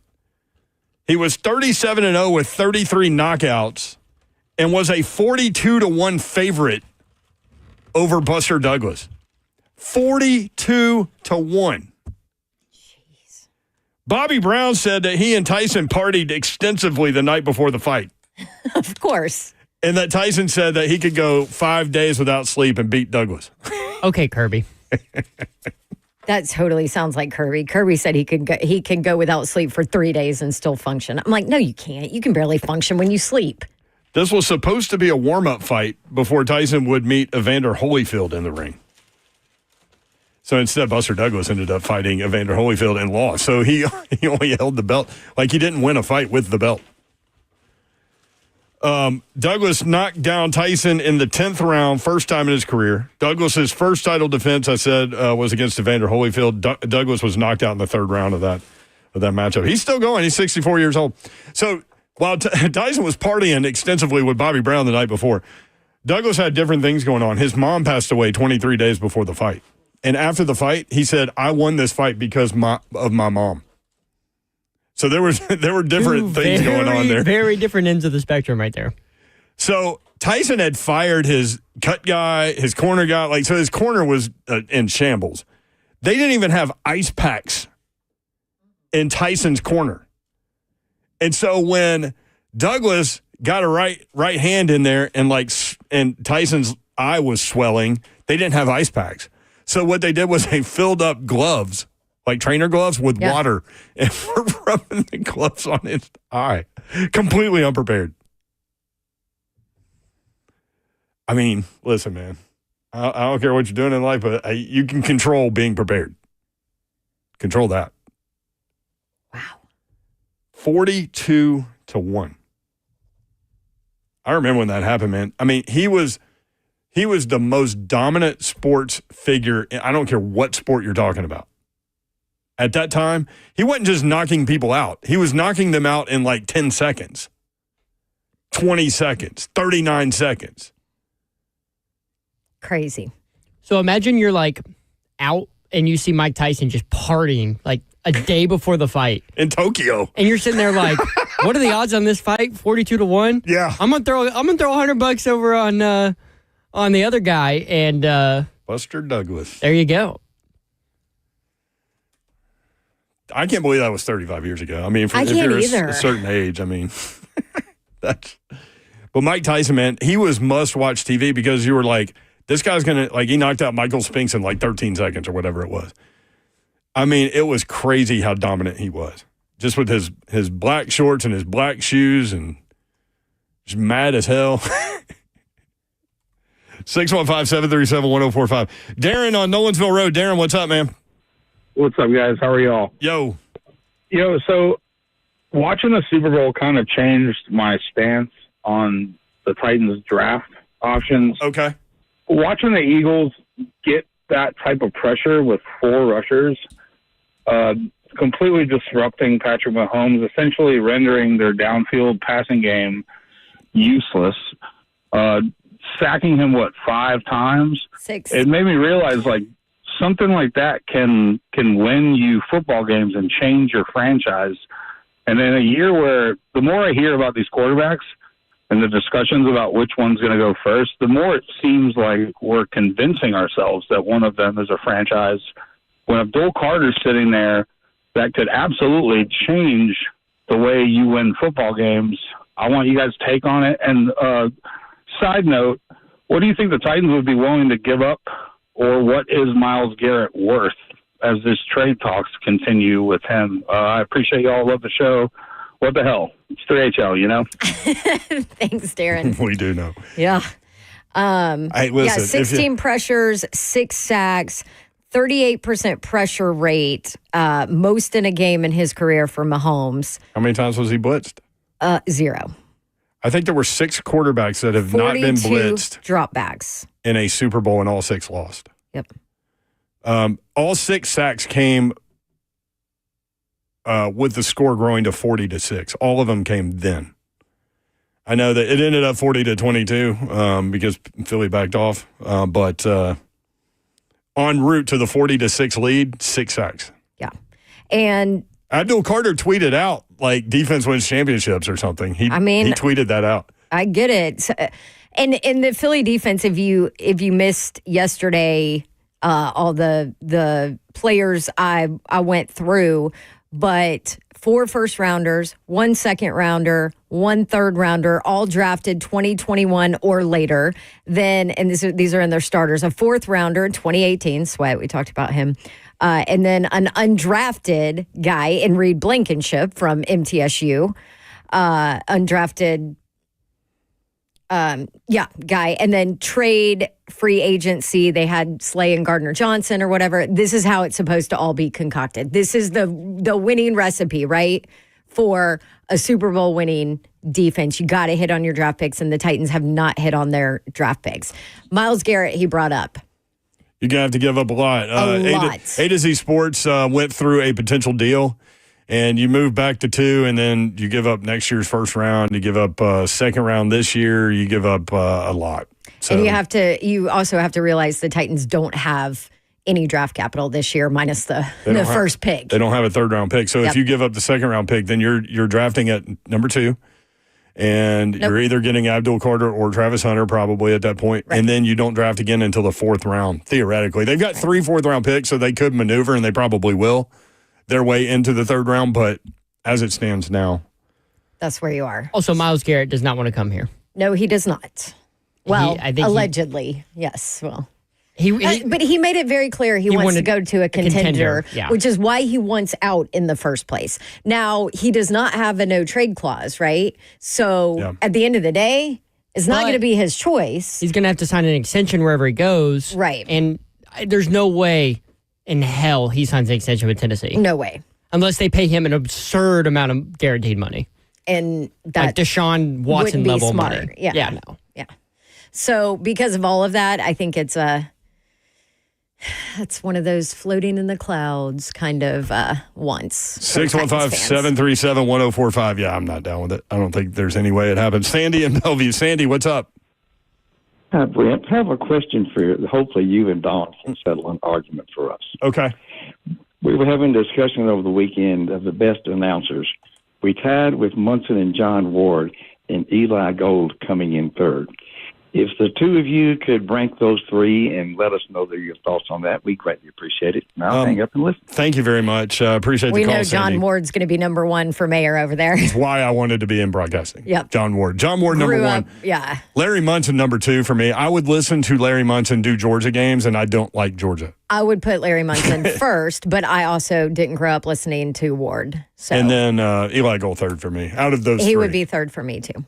He was 37-0 with 33 knockouts and was a 42-1 favorite over Buster Douglas. 42-1. Jeez. Bobby Brown said that he and Tyson partied extensively the night before the fight. Of course. And that Tyson said that he could go 5 days without sleep and beat Douglas. Okay, Kirby. That totally sounds like Kirby. Kirby said he can go without sleep for 3 days and still function. I'm like, no, you can't. You can barely function when you sleep. This was supposed to be a warm-up fight before Tyson would meet Evander Holyfield in the ring. So instead, Buster Douglas ended up fighting Evander Holyfield and lost. So he only held the belt. Like, he didn't win a fight with the belt. Douglas knocked down Tyson in the 10th round, first time in his career. Douglas's first title defense, I said, was against Evander Holyfield. Douglas was knocked out in the 3rd round of that matchup. He's still going. He's 64 years old. So while Tyson was partying extensively with Bobby Brown the night before, Douglas had different things going on. His mom passed away 23 days before the fight. And after the fight, he said, I won this fight because of my mom. So there were different things going on there. Very different ends of the spectrum right there. So Tyson had fired his cut guy, his corner guy. So his corner was in shambles. They didn't even have ice packs in Tyson's corner. And so when Douglas got a right hand in there and Tyson's eye was swelling, they didn't have ice packs. So what they did was they filled up gloves, like trainer gloves, with water and were rubbing the gloves on his eye. Completely unprepared. I mean, listen, man. I don't care what you're doing in life, but you can control being prepared. Control that. Wow. 42-1. I remember when that happened, man. I mean, he was the most dominant sports figure. I don't care what sport you're talking about. At that time, he wasn't just knocking people out. He was knocking them out in like 10 seconds, 20 seconds, 39 seconds. Crazy. So imagine you're like out and you see Mike Tyson just partying like a day before the fight. In Tokyo. And you're sitting there like, what are the odds on this fight? 42-1? Yeah. I'm gonna throw $100 over on the other guy and Buster Douglas. There you go. I can't believe that was 35 years ago. I mean, if you're a certain age, I mean, that's. But Mike Tyson, man, he was must-watch TV because you were like, this guy's going to, like, he knocked out Michael Spinks in like 13 seconds or whatever it was. I mean, it was crazy how dominant he was. Just with his black shorts and his black shoes and just mad as hell. 615-737-1045. Darren on Nolensville Road. Darren, what's up, man? What's up, guys? How are y'all? Yo, so watching the Super Bowl kind of changed my stance on the Titans draft options. Okay. Watching the Eagles get that type of pressure with 4 rushers, completely disrupting Patrick Mahomes, essentially rendering their downfield passing game useless, sacking him, 5 times? 6. It made me realize, like, something like that can win you football games and change your franchise. And in a year where the more I hear about these quarterbacks and the discussions about which one's going to go first, the more it seems like we're convincing ourselves that one of them is a franchise. When Abdul Carter's sitting there, that could absolutely change the way you win football games. I want you guys to take on it. And side note, what do you think the Titans would be willing to give up, or what is Myles Garrett worth as this trade talks continue with him? I appreciate y'all. Love the show. What the hell? It's 3HL, you know? Thanks, Darren. We do know. Yeah. Hey, listen, 16 pressures, 6 sacks, 38% pressure rate, most in a game in his career for Mahomes. How many times was he blitzed? 0. I think there were 6 quarterbacks that have not been blitzed. Dropbacks In a Super Bowl, and all 6 lost. Yep. All 6 sacks came with the score growing to 40-6. All of them came then. I know that it ended up 40-22 because Philly backed off, but en route to the 40-6 lead, 6 sacks. Yeah, and Abdul Carter tweeted out like defense wins championships or something. He tweeted that out. I get it. So, and in the Philly defense, if you missed yesterday, all the players I went through, but 4 first-rounders, 1 second-rounder, 1 third-rounder, all drafted 2021 or later. Then, and these are in their starters, a 4th-rounder in 2018, Sweat, we talked about him, and then an undrafted guy in Reed Blankenship from MTSU, undrafted guy, and then trade free agency. They had Slay and Gardner Johnson or whatever. This is how it's supposed to all be concocted. This is the winning recipe, right? For a Super Bowl winning defense. You got to hit on your draft picks, and the Titans have not hit on their draft picks. Myles Garrett, he brought up. You're going to have to give up a lot. A to Z Sports went through a potential deal. And you move back to 2, and then you give up next year's first round. You give up second round this year. You give up a lot. So, and you also have to realize the Titans don't have any draft capital this year, minus the first pick. They don't have a 3rd round pick. So if you give up the 2nd round pick, then you're drafting at number 2, and you're either getting Abdul Carter or Travis Hunter probably at that point, and then you don't draft again until the 4th round. Theoretically, they've got 3 4th round picks, so they could maneuver, and they probably will, their way into the 3rd round, but as it stands now, that's where you are. Also, Myles Garrett does not want to come here. No, he does not. Well, allegedly, yes. Well, but he made it very clear he wants to go to a contender, which is why he wants out in the first place. Now, he does not have a no trade clause, right? So at the end of the day, it's not going to be his choice. He's going to have to sign an extension wherever he goes. Right. And there's no way in hell he signs an extension with Tennessee. No way. Unless they pay him an absurd amount of guaranteed money. And that like Deshaun Watson level smart. Money. Yeah. Yeah. So because of all of that, I think it's one of those floating in the clouds kind of wants. 615-737-1045. Yeah, I'm not down with it. I don't think there's any way it happens. Sandy in Bellevue. Sandy, what's up? Hi, Brent. I have a question for you. Hopefully you and Don can settle an argument for us. Okay. We were having a discussion over the weekend of the best announcers. We tied with Munson and John Ward and Eli Gold coming in 3rd. If the 2 of you could rank those 3 and let us know your thoughts on that, we greatly appreciate it. And I'll hang up and listen. Thank you very much. Appreciate the call, We know John Sandy. Ward's going to be number 1 for mayor over there. That's why I wanted to be in broadcasting. Yep. John Ward, number 1. Yeah. Larry Munson, number 2 for me. I would listen to Larry Munson do Georgia games, and I don't like Georgia. I would put Larry Munson first, but I also didn't grow up listening to Ward. So. And then Eli Gold 3rd for me. Out of those 3. He would be 3rd for me, too.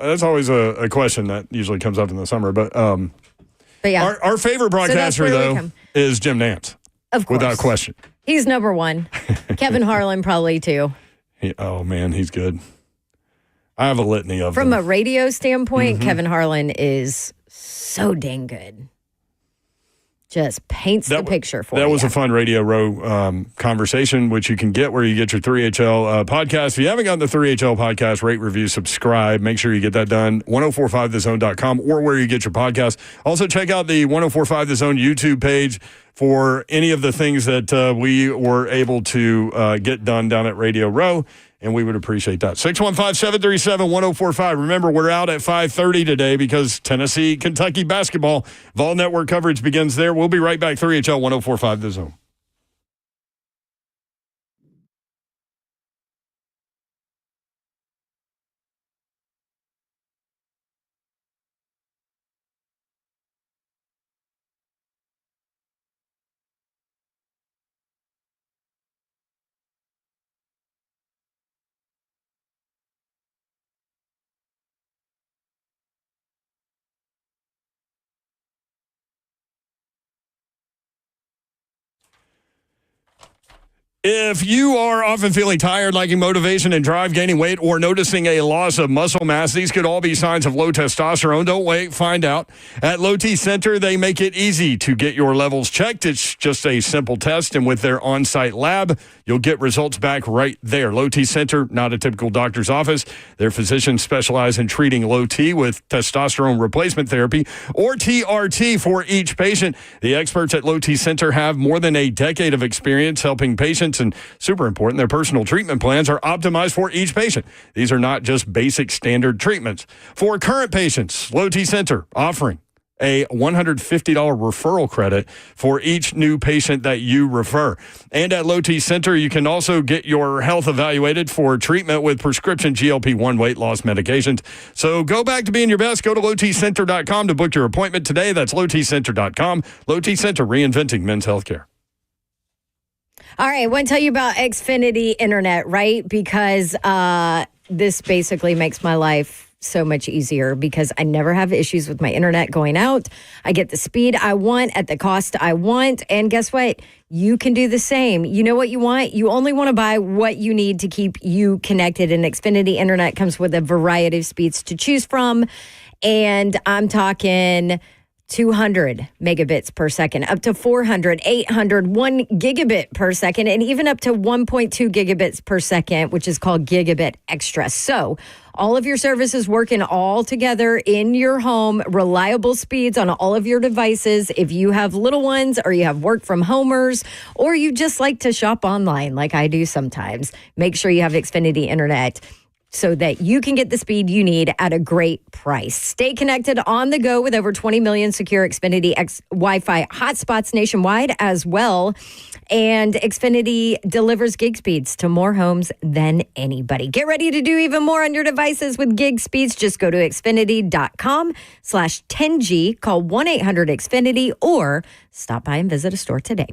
That's always a question that usually comes up in the summer. But yeah. Our favorite broadcaster, though, is Jim Nantz. Of course. Without question. He's number 1. Kevin Harlan probably 2. Oh, man, he's good. I have a litany of From them. a radio standpoint, Kevin Harlan is so dang good. Just paints the picture for you. That was a fun Radio Row conversation, which you can get where you get your 3HL podcast. If you haven't gotten the 3HL podcast, rate, review, subscribe. Make sure you get that done. 1045thezone.com or where you get your podcast. Also, check out the 1045 The Zone YouTube page for any of the things that we were able to get done down at Radio Row. And we would appreciate that. 615-737-1045. Remember, we're out at 5:30 today because Tennessee, Kentucky basketball. Vol Network coverage begins there. We'll be right back. 3HL 1045 The Zone. If you are often feeling tired, lacking motivation and drive, gaining weight, or noticing a loss of muscle mass, these could all be signs of low testosterone. Don't wait. Find out. At Low T Center, they make it easy to get your levels checked. It's just a simple test, and with their on-site lab, you'll get results back right there. Low T Center, not a typical doctor's office. Their physicians specialize in treating low T with testosterone replacement therapy, or TRT, for each patient. The experts at Low T Center have more than a decade of experience helping patients, and super important, their personal treatment plans are optimized for each patient. These are not just basic standard treatments. For current patients, Low T Center offering a $150 referral credit for each new patient that you refer. And at Low T Center, you can also get your health evaluated for treatment with prescription GLP-1 weight loss medications. So go back to being your best. Go to lowtcenter.com to book your appointment today. That's lowtcenter.com. Low T Center, reinventing men's healthcare. All right, I want to tell you about Xfinity Internet, right? Because this basically makes my life so much easier because I never have issues with my internet going out. I get the speed I want at the cost I want. And guess what? You can do the same. You know what you want? You only want to buy what you need to keep you connected. And Xfinity Internet comes with a variety of speeds to choose from. And I'm talking 200 megabits per second, up to 400, 800, 1 gigabit per second, and even up to 1.2 gigabits per second, which is called Gigabit Extra. So all of your services working all together in your home, reliable speeds on all of your devices. If you have little ones or you have work from homers or you just like to shop online like I do sometimes, make sure you have Xfinity Internet so that you can get the speed you need at a great price. Stay connected on the go with over 20 million secure Xfinity Wi-Fi hotspots nationwide as well. And Xfinity delivers gig speeds to more homes than anybody. Get ready to do even more on your devices with gig speeds. Just go to Xfinity.com/10G, call 1-800-XFINITY, or stop by and visit a store today.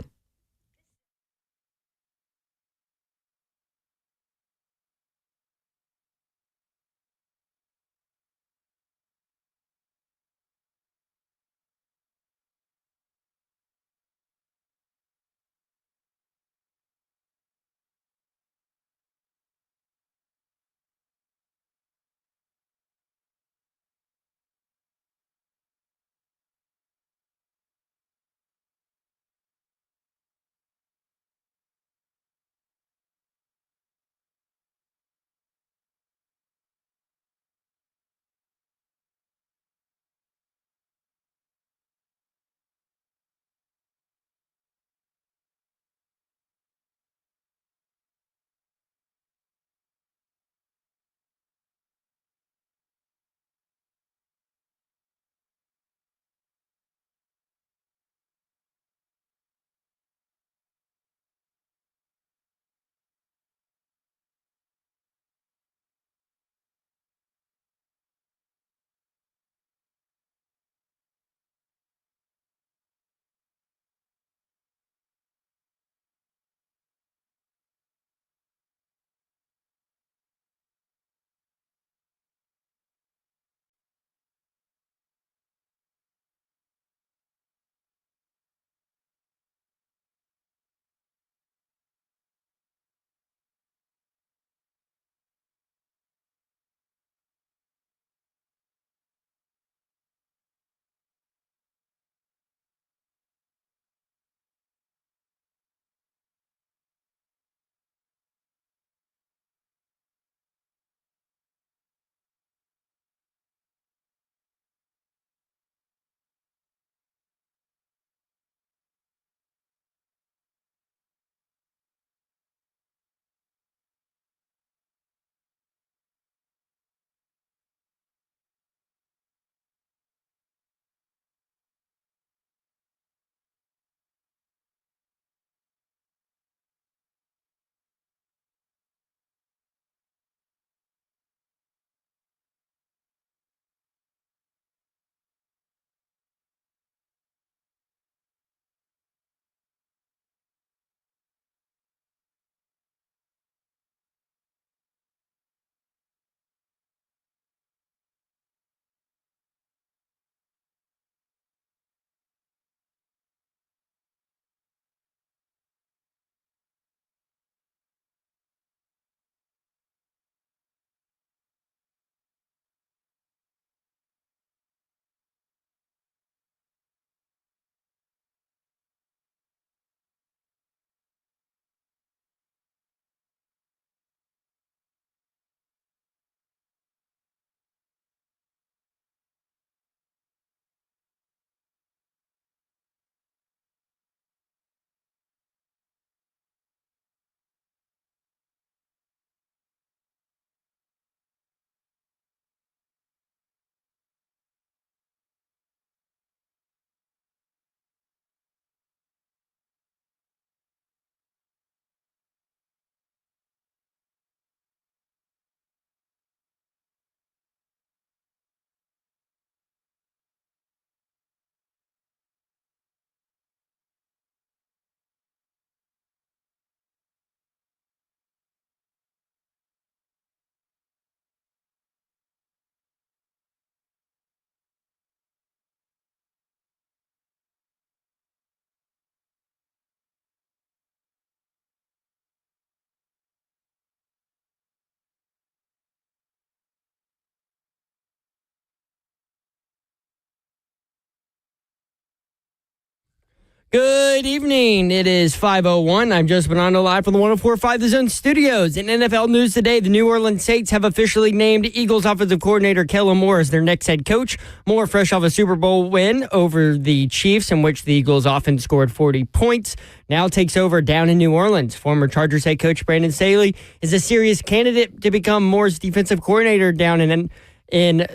Good evening. It is 5:01. I'm Joseph Bonanno live from the 104.5 The Zone studios. In NFL news today, the New Orleans Saints have officially named Eagles offensive coordinator Kellen Moore as their next head coach. Moore, fresh off a Super Bowl win over the Chiefs, in which the Eagles offense scored 40 points, now takes over down in New Orleans. Former Chargers head coach Brandon Staley is a serious candidate to become Moore's defensive coordinator down in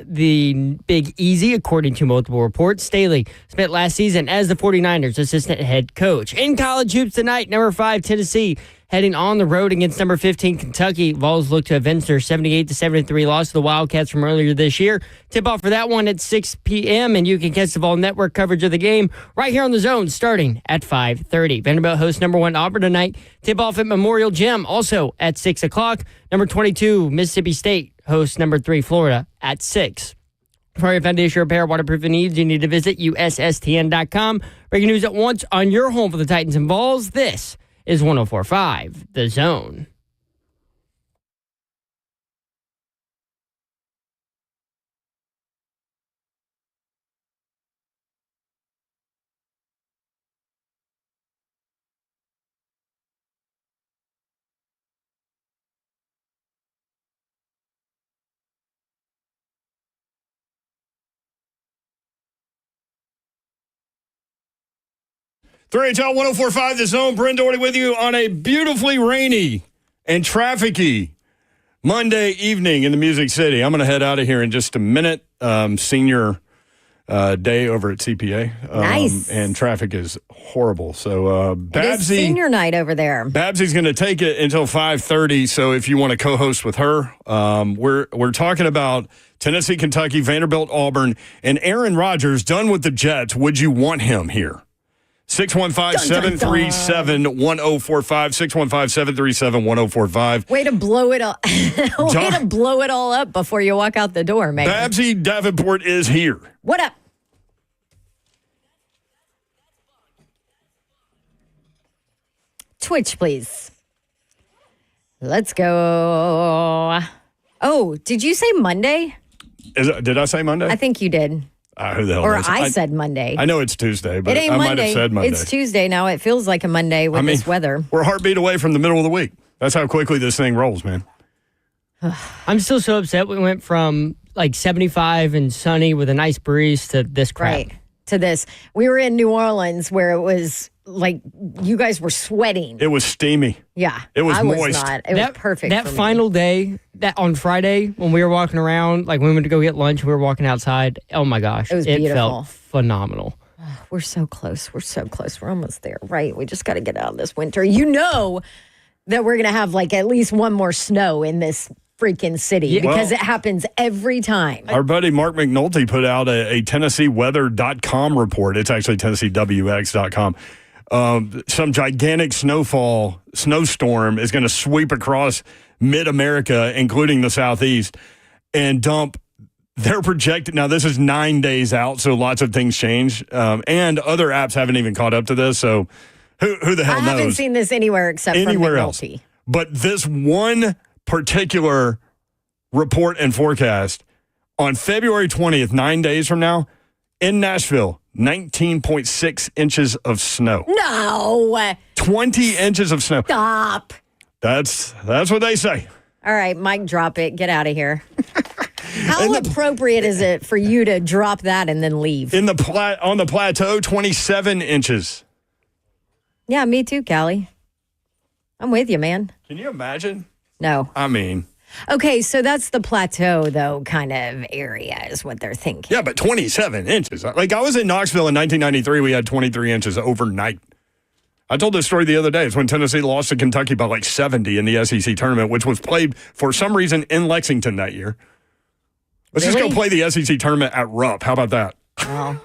the Big Easy, according to multiple reports. Staley spent last season as the 49ers assistant head coach. In college hoops tonight, number 5 Tennessee heading on the road against number 15 Kentucky. Vols look to avenge their 78-73 loss to the Wildcats from earlier this year. Tip-off for that one at 6 p.m., and you can catch the Vol Network coverage of the game right here on The Zone starting at 5:30. Vanderbilt hosts number 1 Auburn tonight. Tip-off at Memorial Gym also at 6 o'clock. Number 22 Mississippi State hosts number 3 Florida at 6. For your foundation repair, waterproofing needs, you need to visit USSTN.com. Breaking news at once on your home for the Titans and Vols. This is 104.5 The Zone. HL 104.5 The Zone. Brent Doherty with you on a beautifully rainy and trafficy Monday evening in the Music City. I'm going to head out of here in just a minute. Senior day over at CPA. Nice. And traffic is horrible. So it is senior night over there. Babsy's going to take it until 5:30. So if you want to co-host with her, we're talking about Tennessee, Kentucky, Vanderbilt, Auburn, and Aaron Rodgers done with the Jets. Would you want him here? 615-737-1045, 615-737-1045. Way to blow it all. Way to blow it all up before you walk out the door, man. Babsy Davenport is here. What up? Twitch, please. Let's go. Oh, did you say Monday? Did I say Monday? I think you did. Who the hell or knows? I said Monday. I know it's Tuesday, but it ain't I Monday. might have said Monday. It's Tuesday now. It feels like a Monday with this weather. We're a heartbeat away from the middle of the week. That's how quickly this thing rolls, man. I'm still so upset. We went from like 75 and sunny with a nice breeze to this crap. Right. To this. We were in New Orleans where it was like you guys were sweating. It was steamy. Yeah. It was moist. Was not. It was perfect. That final day, that on Friday when we were walking around, like when we went to go get lunch, we were walking outside. Oh my gosh. It was beautiful. Felt phenomenal. We're so close. We're so close. We're almost there, right? We just got to get out of this winter. You know that we're going to have like at least one more snow in this freaking city because it happens every time. Our buddy Mark McNulty put out a TennesseeWeather.com report. It's actually TennesseeWX.com. Some gigantic snowstorm is going to sweep across mid-America, including the Southeast, and dump. They're projected. Now, this is 9 days out, so lots of things change. And other apps haven't even caught up to this, so who the hell knows? I haven't seen this anywhere except anywhere from else. McNulty. But this one particular report and forecast on February 20th, 9 days from now, in Nashville, 19.6 inches of snow. No. 20 inches of snow. Stop. That's what they say. All right, Mike, drop it. Get out of here. How appropriate is it for you to drop that and then leave? On the plateau, 27 inches. Yeah, me too, Callie. I'm with you, man. Can you imagine? No. I mean. Okay, so that's the plateau, though, kind of area is what they're thinking. Yeah, but 27 inches. Like, I was in Knoxville in 1993. We had 23 inches overnight. I told this story the other day. It's when Tennessee lost to Kentucky by like 70 in the SEC tournament, which was played for some reason in Lexington that year. Let's just go play the SEC tournament at Rupp. How about that? Well,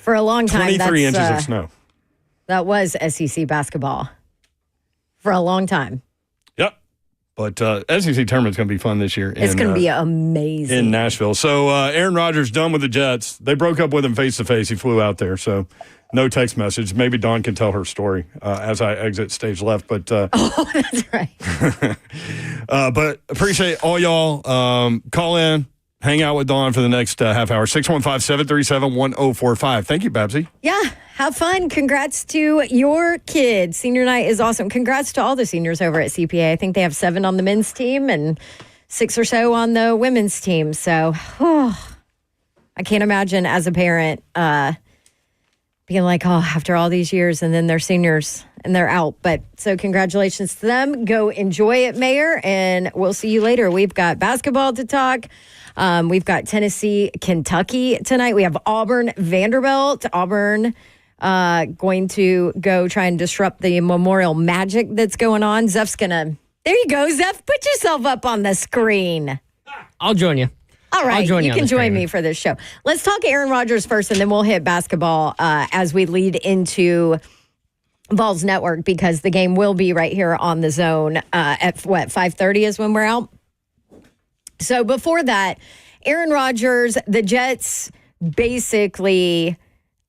for a long time, 23 inches of snow. That was SEC basketball for a long time. Yep. But SEC tournament's going to be fun this year. It's going to be amazing. In Nashville. So Aaron Rodgers done with the Jets. They broke up with him face-to-face. He flew out there. So no text message. Maybe Dawn can tell her story as I exit stage left. But oh, that's right. But appreciate all y'all. Call in, hang out with Dawn for the next half hour. 615-737-1045. Thank you, Babsy. Yeah, have fun. Congrats to your kids. Senior night is awesome. Congrats to all the seniors over at CPA. I think they have 7 on the men's team and 6 or so on the women's team. So I can't imagine as a parent being like, after all these years, and then they're seniors and they're out. But so congratulations to them. Go enjoy it, Mayor, and we'll see you later. We've got basketball to talk. We've got Tennessee, Kentucky tonight. We have Auburn, Vanderbilt. Auburn going to go try and disrupt the Memorial Magic that's going on. Zeph's going to... There you go, Zeph. Put yourself up on the screen. I'll join you. All right, you can join me for this show. Let's talk Aaron Rodgers first, and then we'll hit basketball as we lead into Vols Network, because the game will be right here on the Zone at 5:30 is when we're out. So before that, Aaron Rodgers, the Jets basically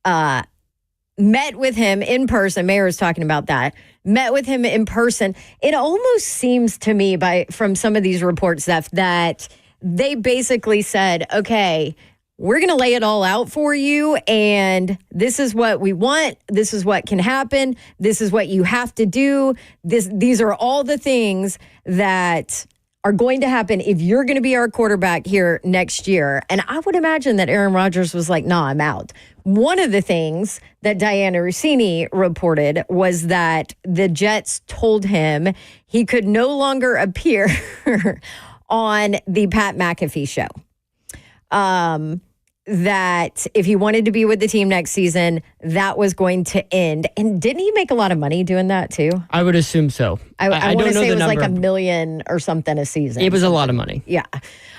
met with him in person. Mayor was talking about that. Met with him in person. It almost seems to me from some of these reports, Zeph, that they basically said, okay, we're going to lay it all out for you, and this is what we want. This is what can happen. This is what you have to do. These are all the things that are going to happen if you're going to be our quarterback here next year. And I would imagine that Aaron Rodgers was like, nah, I'm out. One of the things that Diana Rossini reported was that the Jets told him he could no longer appear on the Pat McAfee show. That if he wanted to be with the team next season, that was going to end. And didn't he make a lot of money doing that too? I would assume so. I want to say it was like $1 million or something a season. It was a lot of money. Yeah.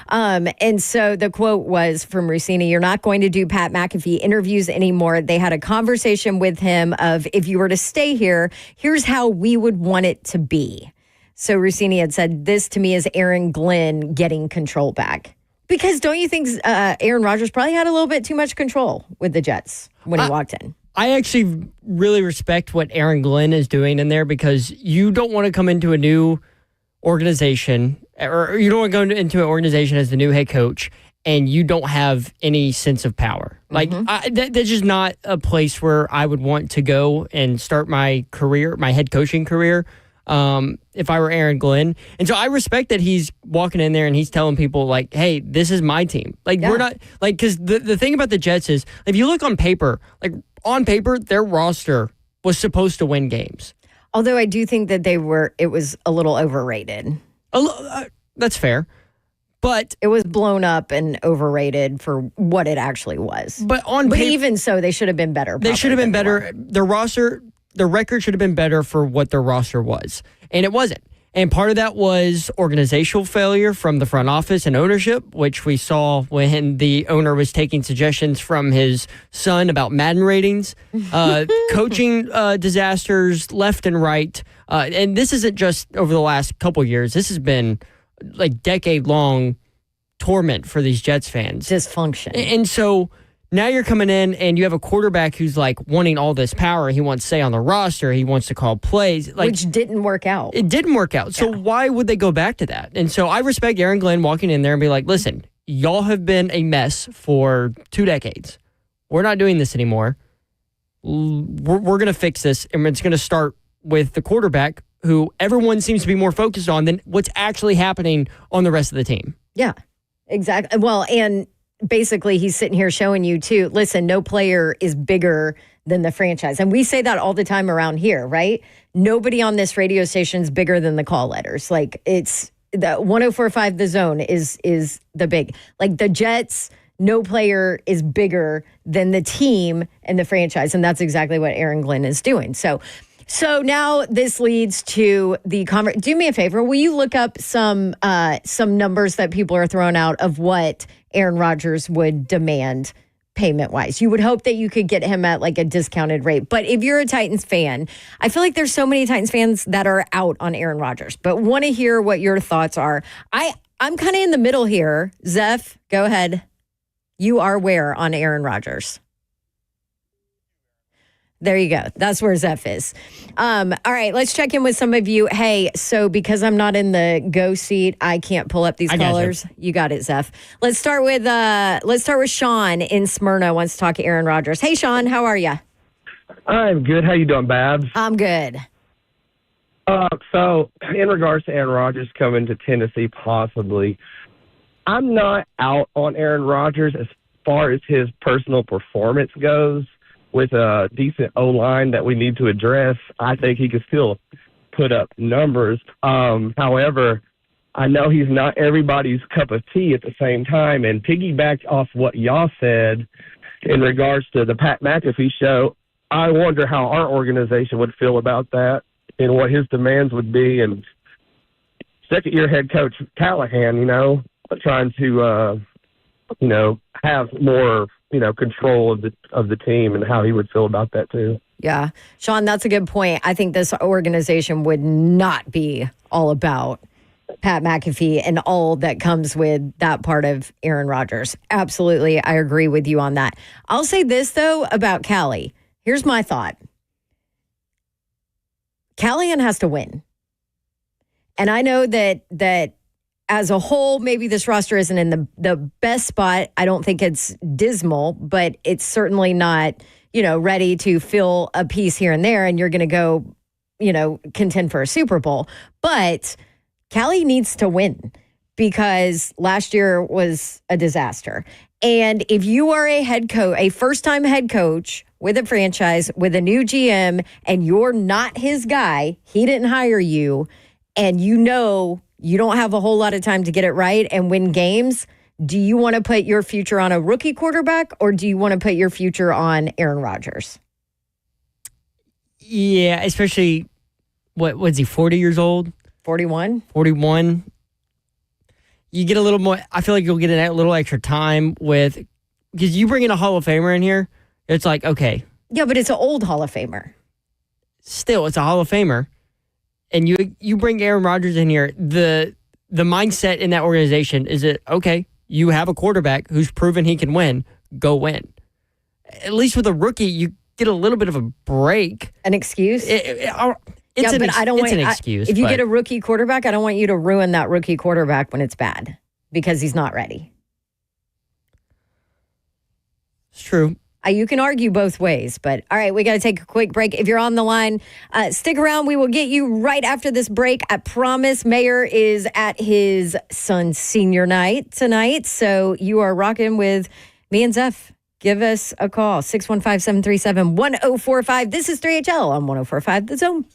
And so the quote was from Rossini, "You're not going to do Pat McAfee interviews anymore." They had a conversation with him of, if you were to stay here, here's how we would want it to be. So Rossini had said, this to me is Aaron Glenn getting control back. Because don't you think Aaron Rodgers probably had a little bit too much control with the Jets when he walked in? I actually really respect what Aaron Glenn is doing in there, because you don't want to come into a new organization, or you don't want to go into an organization as the new head coach and you don't have any sense of power. Like, that's just not a place where I would want to go and start my career, my head coaching career. If I were Aaron Glenn. And so I respect that he's walking in there and he's telling people, like, hey, this is my team. Like, we're not, like, because the thing about the Jets is, if you look on paper, their roster was supposed to win games. Although I do think that it was a little overrated. That's fair. But it was blown up and overrated for what it actually was. But even so, they should have been better. They should have been better. Their roster, the record should have been better for what their roster was. And it wasn't. And part of that was organizational failure from the front office and ownership, which we saw when the owner was taking suggestions from his son about Madden ratings, coaching disasters left and right. And this isn't just over the last couple years. This has been like decade-long torment for these Jets fans. Dysfunction. And so now you're coming in and you have a quarterback who's like wanting all this power. He wants to stay on the roster. He wants to call plays. Which didn't work out. It didn't work out. So why would they go back to that? And so I respect Aaron Glenn walking in there and be like, listen, y'all have been a mess for 2 decades. We're not doing this anymore. We're going to fix this. And it's going to start with the quarterback, who everyone seems to be more focused on than what's actually happening on the rest of the team. Yeah, exactly. Well, and basically he's sitting here showing you too, listen, no player is bigger than the franchise. And we say that all the time around here, right? Nobody on this radio station is bigger than the call letters. Like, it's the 104.5 The Zone is the big, like, the Jets, no player is bigger than the team and the franchise. And that's exactly what Aaron Glenn is doing. So now this leads to the conversation. Do me a favor. Will you look up some numbers that people are throwing out of what Aaron Rodgers would demand payment-wise? You would hope that you could get him at like a discounted rate. But if you're a Titans fan, I feel like there's so many Titans fans that are out on Aaron Rodgers, but want to hear what your thoughts are. I'm kind of in the middle here. Zeph, go ahead. You are where on Aaron Rodgers? There you go. That's where Zeph is. All right, let's check in with some of you. Hey, so because I'm not in the go seat, I can't pull up these callers. You got it, Zeph. Let's start with Sean in Smyrna. Wants to talk to Aaron Rodgers. Hey, Sean, how are you? I'm good. How you doing, Babs? I'm good. So in regards to Aaron Rodgers coming to Tennessee, possibly, I'm not out on Aaron Rodgers as far as his personal performance goes. With a decent O-line that we need to address, I think he could still put up numbers. However, I know he's not everybody's cup of tea at the same time. And piggyback off what y'all said in regards to the Pat McAfee show, I wonder how our organization would feel about that and what his demands would be. And second-year head coach Callahan, trying to, have more control of the team and how he would feel about that too. Yeah. Sean, that's a good point. I think this organization would not be all about Pat McAfee and all that comes with that part of Aaron Rodgers. Absolutely. I agree with you on that. I'll say this, though, about Callie. Here's my thought. Callahan has to win. And I know that as a whole, maybe this roster isn't in the best spot. I don't think it's dismal, but it's certainly not, ready to fill a piece here and there, and you're going to go, contend for a Super Bowl. But Callie needs to win because last year was a disaster. And if you are a head coach, a first-time head coach with a franchise, with a new GM, and you're not his guy, he didn't hire you, and you don't have a whole lot of time to get it right and win games, do you want to put your future on a rookie quarterback or do you want to put your future on Aaron Rodgers? Yeah, especially, what's he, 40 years old? 41? 41. You get a little more, I feel like you'll get a little extra time because you bring in a Hall of Famer in here, it's like, okay. Yeah, but it's an old Hall of Famer. Still, it's a Hall of Famer. And you bring Aaron Rodgers in here, the mindset in that organization is that, okay, you have a quarterback who's proven he can win, go win. At least with a rookie, you get a little bit of a break. An excuse? It's an excuse. If you get a rookie quarterback, I don't want you to ruin that rookie quarterback when it's bad because he's not ready. It's true. You can argue both ways, but all right, we got to take a quick break. If you're on the line, stick around. We will get you right after this break. I promise Mayor is at his son's senior night tonight, so you are rocking with me and Zeph. Give us a call, 615-737-1045. This is 3HL on 1045 The Zone.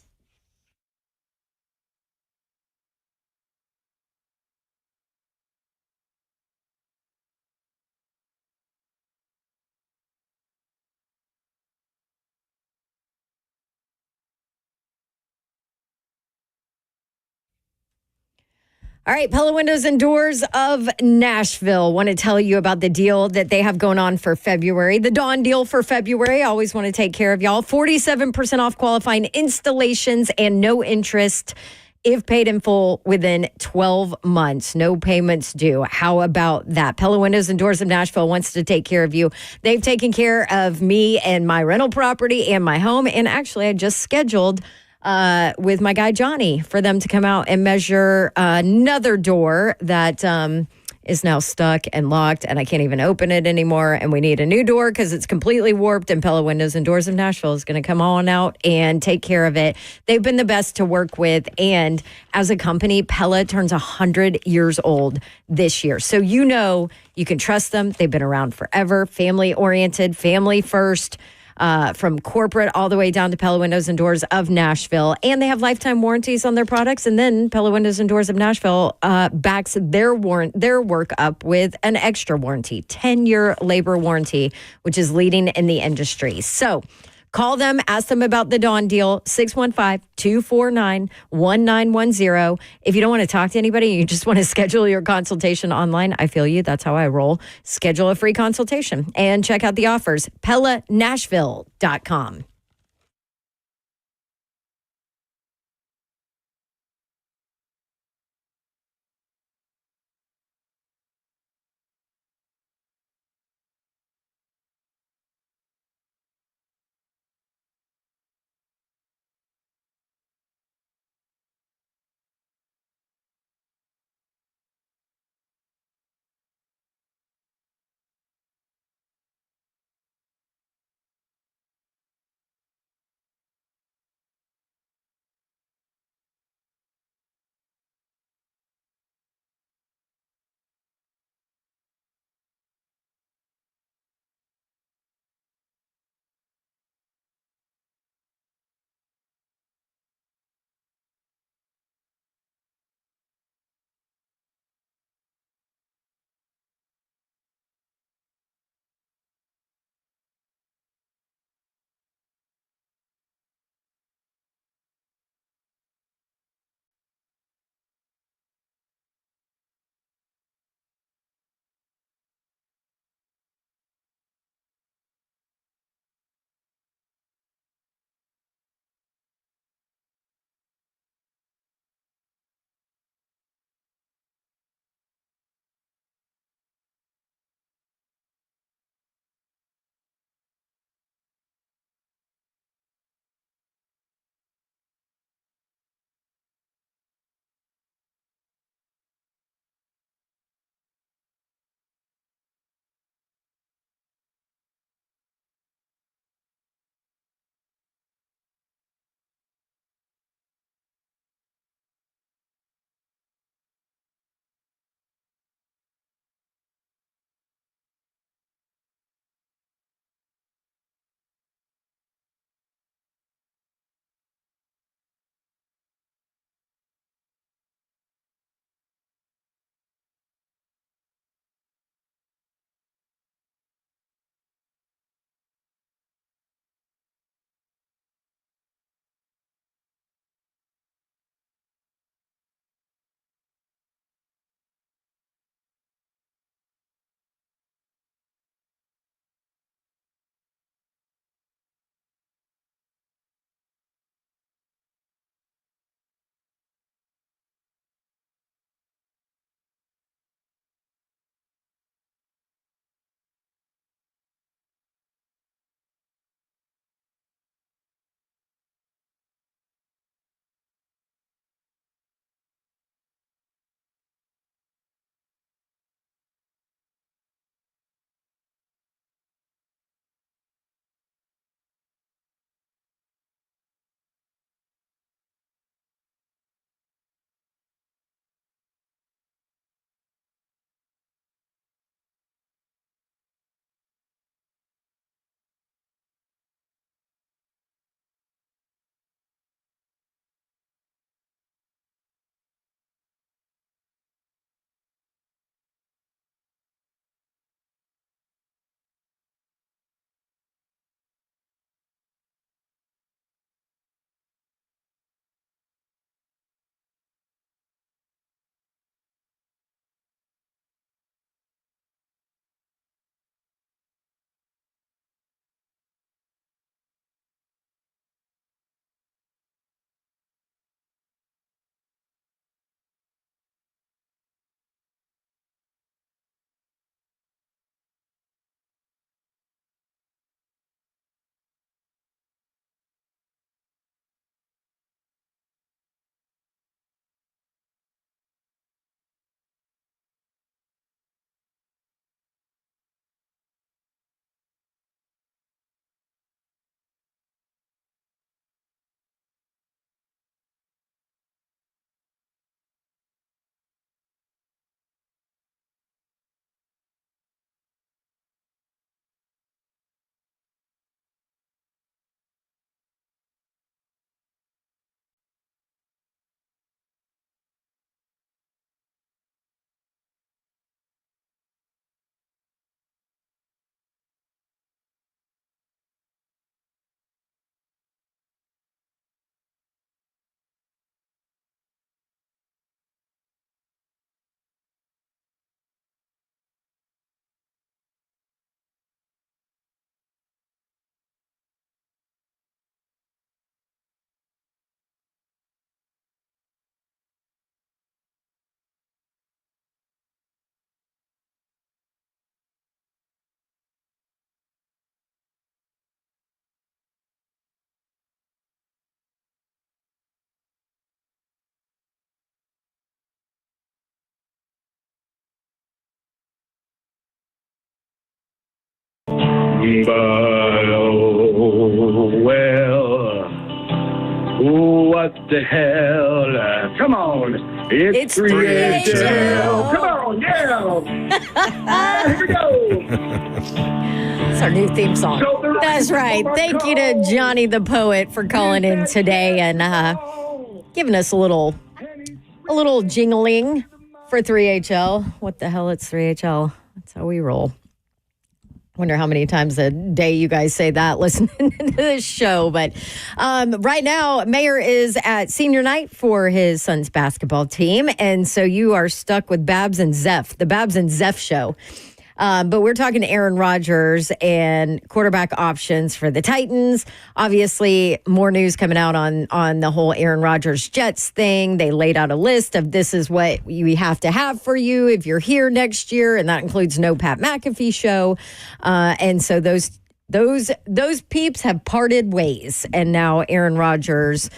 All right, Pella Windows and Doors of Nashville. Want to tell you about the deal that they have going on for February. The Dawn deal for February. I always want to take care of y'all. 47% off qualifying installations and no interest if paid in full within 12 months. No payments due. How about that? Pella Windows and Doors of Nashville wants to take care of you. They've taken care of me and my rental property and my home. And actually, I just scheduled with my guy Johnny for them to come out and measure another door that is now stuck and locked and I can't even open it anymore, and we need a new door because it's completely warped, and Pella Windows and Doors of Nashville is going to come on out and take care of it. They've been the best to work with, and as a company, Pella turns 100 years old this year, so you can trust them. They've been around forever, family oriented, family first. From corporate all the way down to Pella Windows and Doors of Nashville. And they have lifetime warranties on their products. And then Pella Windows and Doors of Nashville backs their work up with an extra warranty, 10-year labor warranty, which is leading in the industry. So call them, ask them about the Dawn deal, 615-249-1910. If you don't want to talk to anybody, you just want to schedule your consultation online, I feel you. That's how I roll. Schedule a free consultation and check out the offers, PellaNashville.com. But, oh, well, what the hell? Come on. It's 3HL. Come on, yeah. Here we go. It's our new theme song. That's right. Thank you to Johnny the Poet for calling in today and giving us a little jingling for 3HL. What the hell? It's 3HL. That's how we roll. Wonder how many times a day you guys say that listening to this show. But right now, Mayor is at senior night for his son's basketball team. And so you are stuck with Babs and Zeph, the Babs and Zeph show. But we're talking to Aaron Rodgers and quarterback options for the Titans. Obviously, more news coming out on the whole Aaron Rodgers Jets thing. They laid out a list of this is what we have to have for you if you're here next year, and that includes no Pat McAfee show. And so those peeps have parted ways, and now Aaron Rodgers.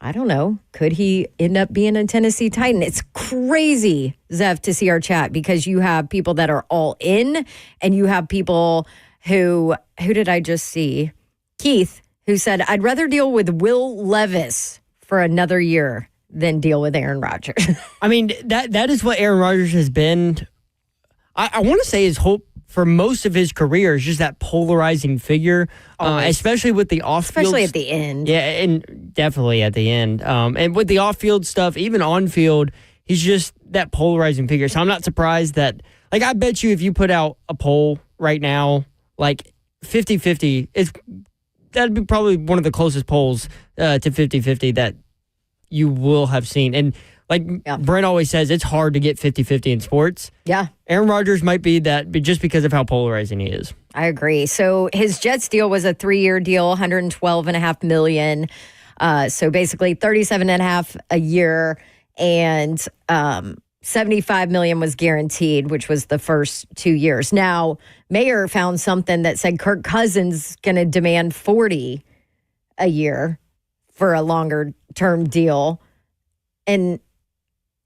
I don't know. Could he end up being a Tennessee Titan? It's crazy, Zeph, to see our chat because you have people that are all in and you have people who did I just see? Keith, who said, I'd rather deal with Will Levis for another year than deal with Aaron Rodgers. I mean, that is what Aaron Rodgers has been. I want to say his hope for most of his career is just that polarizing figure, especially with the off-field. Especially at the end. Yeah, and definitely at the end. And with the off-field stuff, even on-field, he's just that polarizing figure. So I'm not surprised that, like, I bet you if you put out a poll right now, like 50-50, that'd be probably one of the closest polls to 50-50 that you will have seen. And like Brent always says, it's hard to get 50-50 in sports. Yeah. Aaron Rodgers might be that just because of how polarizing he is. I agree. So his Jets deal was a 3-year deal, $112.5 million. So basically $37.5 a year, and $75 million was guaranteed, which was the first 2 years. Now, Mayor found something that said Kirk Cousins going to demand $40 a year for a longer term deal. And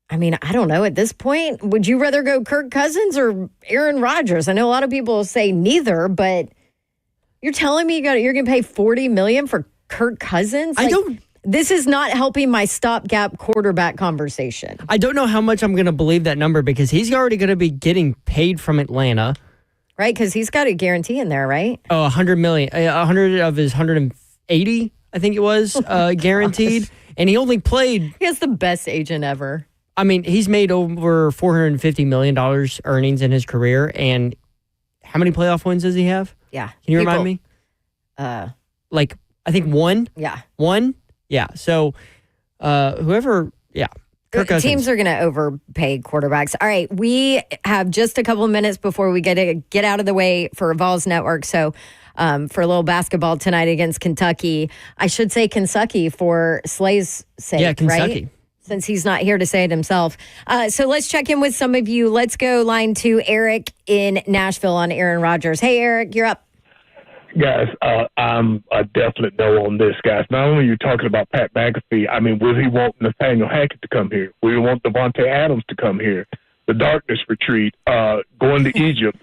I mean, I don't know. At this point, would you rather go Kirk Cousins or Aaron Rodgers? I know a lot of people say neither, but you're telling me you're going to pay $40 million for Kirk Cousins? This is not helping my stopgap quarterback conversation. I don't know how much I'm going to believe that number because he's already going to be getting paid from Atlanta. Right, because he's got a guarantee in there, right? Oh, $100 million. 100 of his 180, I think it was, guaranteed. And he only played. He has the best agent ever. I mean, he's made over $450 million earnings in his career. And how many playoff wins does he have? Yeah. Can you remind me? Like, I think one? Yeah. One? Yeah. So, whoever, yeah. Kirk Cousins. Teams are going to overpay quarterbacks. All right. We have just a couple of minutes before we get out of the way for Vols Network. So, for a little basketball tonight against Kentucky. I should say Kentucky for Slay's sake, yeah, Kentucky. Right? Since he's not here to say it himself. So let's check in with some of you. Let's go line to Eric in Nashville on Aaron Rodgers. Hey, Eric, you're up. Guys, I'm a definite no on this, guys. Not only are you talking about Pat McAfee, I mean, will he want Nathaniel Hackett to come here? Will he want Devontae Adams to come here? The darkness retreat, going to Egypt,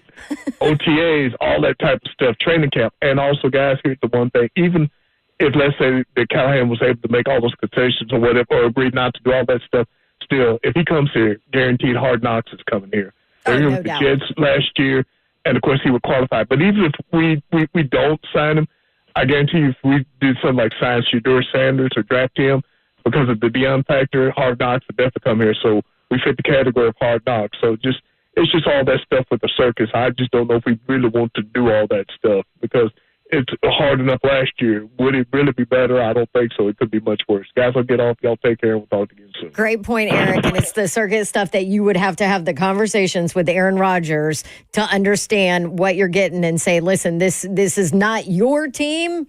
OTAs, all that type of stuff, training camp. And also, guys, here's the one thing. Even if, let's say, that Callahan was able to make all those concessions or whatever, or agreed not to do all that stuff, still, if he comes here, guaranteed Hard Knocks is coming here. They're here with the Jets last year, and, of course, he would qualify. But even if we don't sign him, I guarantee you if we did something like sign Shedeur Sanders or draft him because of the Deion factor, Hard Knocks would definitely come here. So we fit the category of Hard Knocks. So it's just all that stuff with the circus. I just don't know if we really want to do all that stuff because it's hard enough last year. Would it really be better? I don't think so. It could be much worse. Guys, I'll get off. Y'all take care, and we'll talk again soon. Great point, Eric. And it's the circus stuff that you would have to have the conversations with Aaron Rodgers to understand what you're getting and say, listen, this is not your team.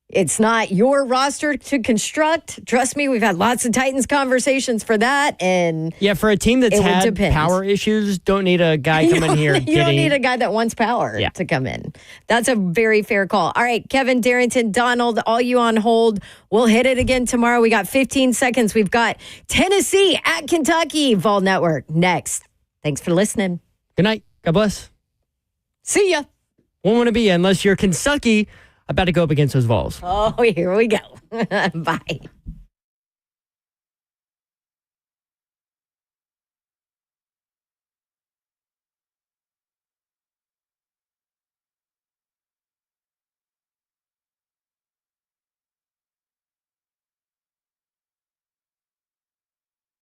It's not your roster to construct. Trust me, we've had lots of Titans conversations for that. And yeah, for a team that's had power issues, don't need a guy coming here. You don't need a guy that wants power to come in. That's a very fair call. All right, Kevin, Darrington, Donald, all you on hold. We'll hit it again tomorrow. We got 15 seconds. We've got Tennessee at Kentucky. Vol Network next. Thanks for listening. Good night. God bless. See ya. won't want to be unless you're Kentucky about to go up against those Vols. Oh, here we go. Bye.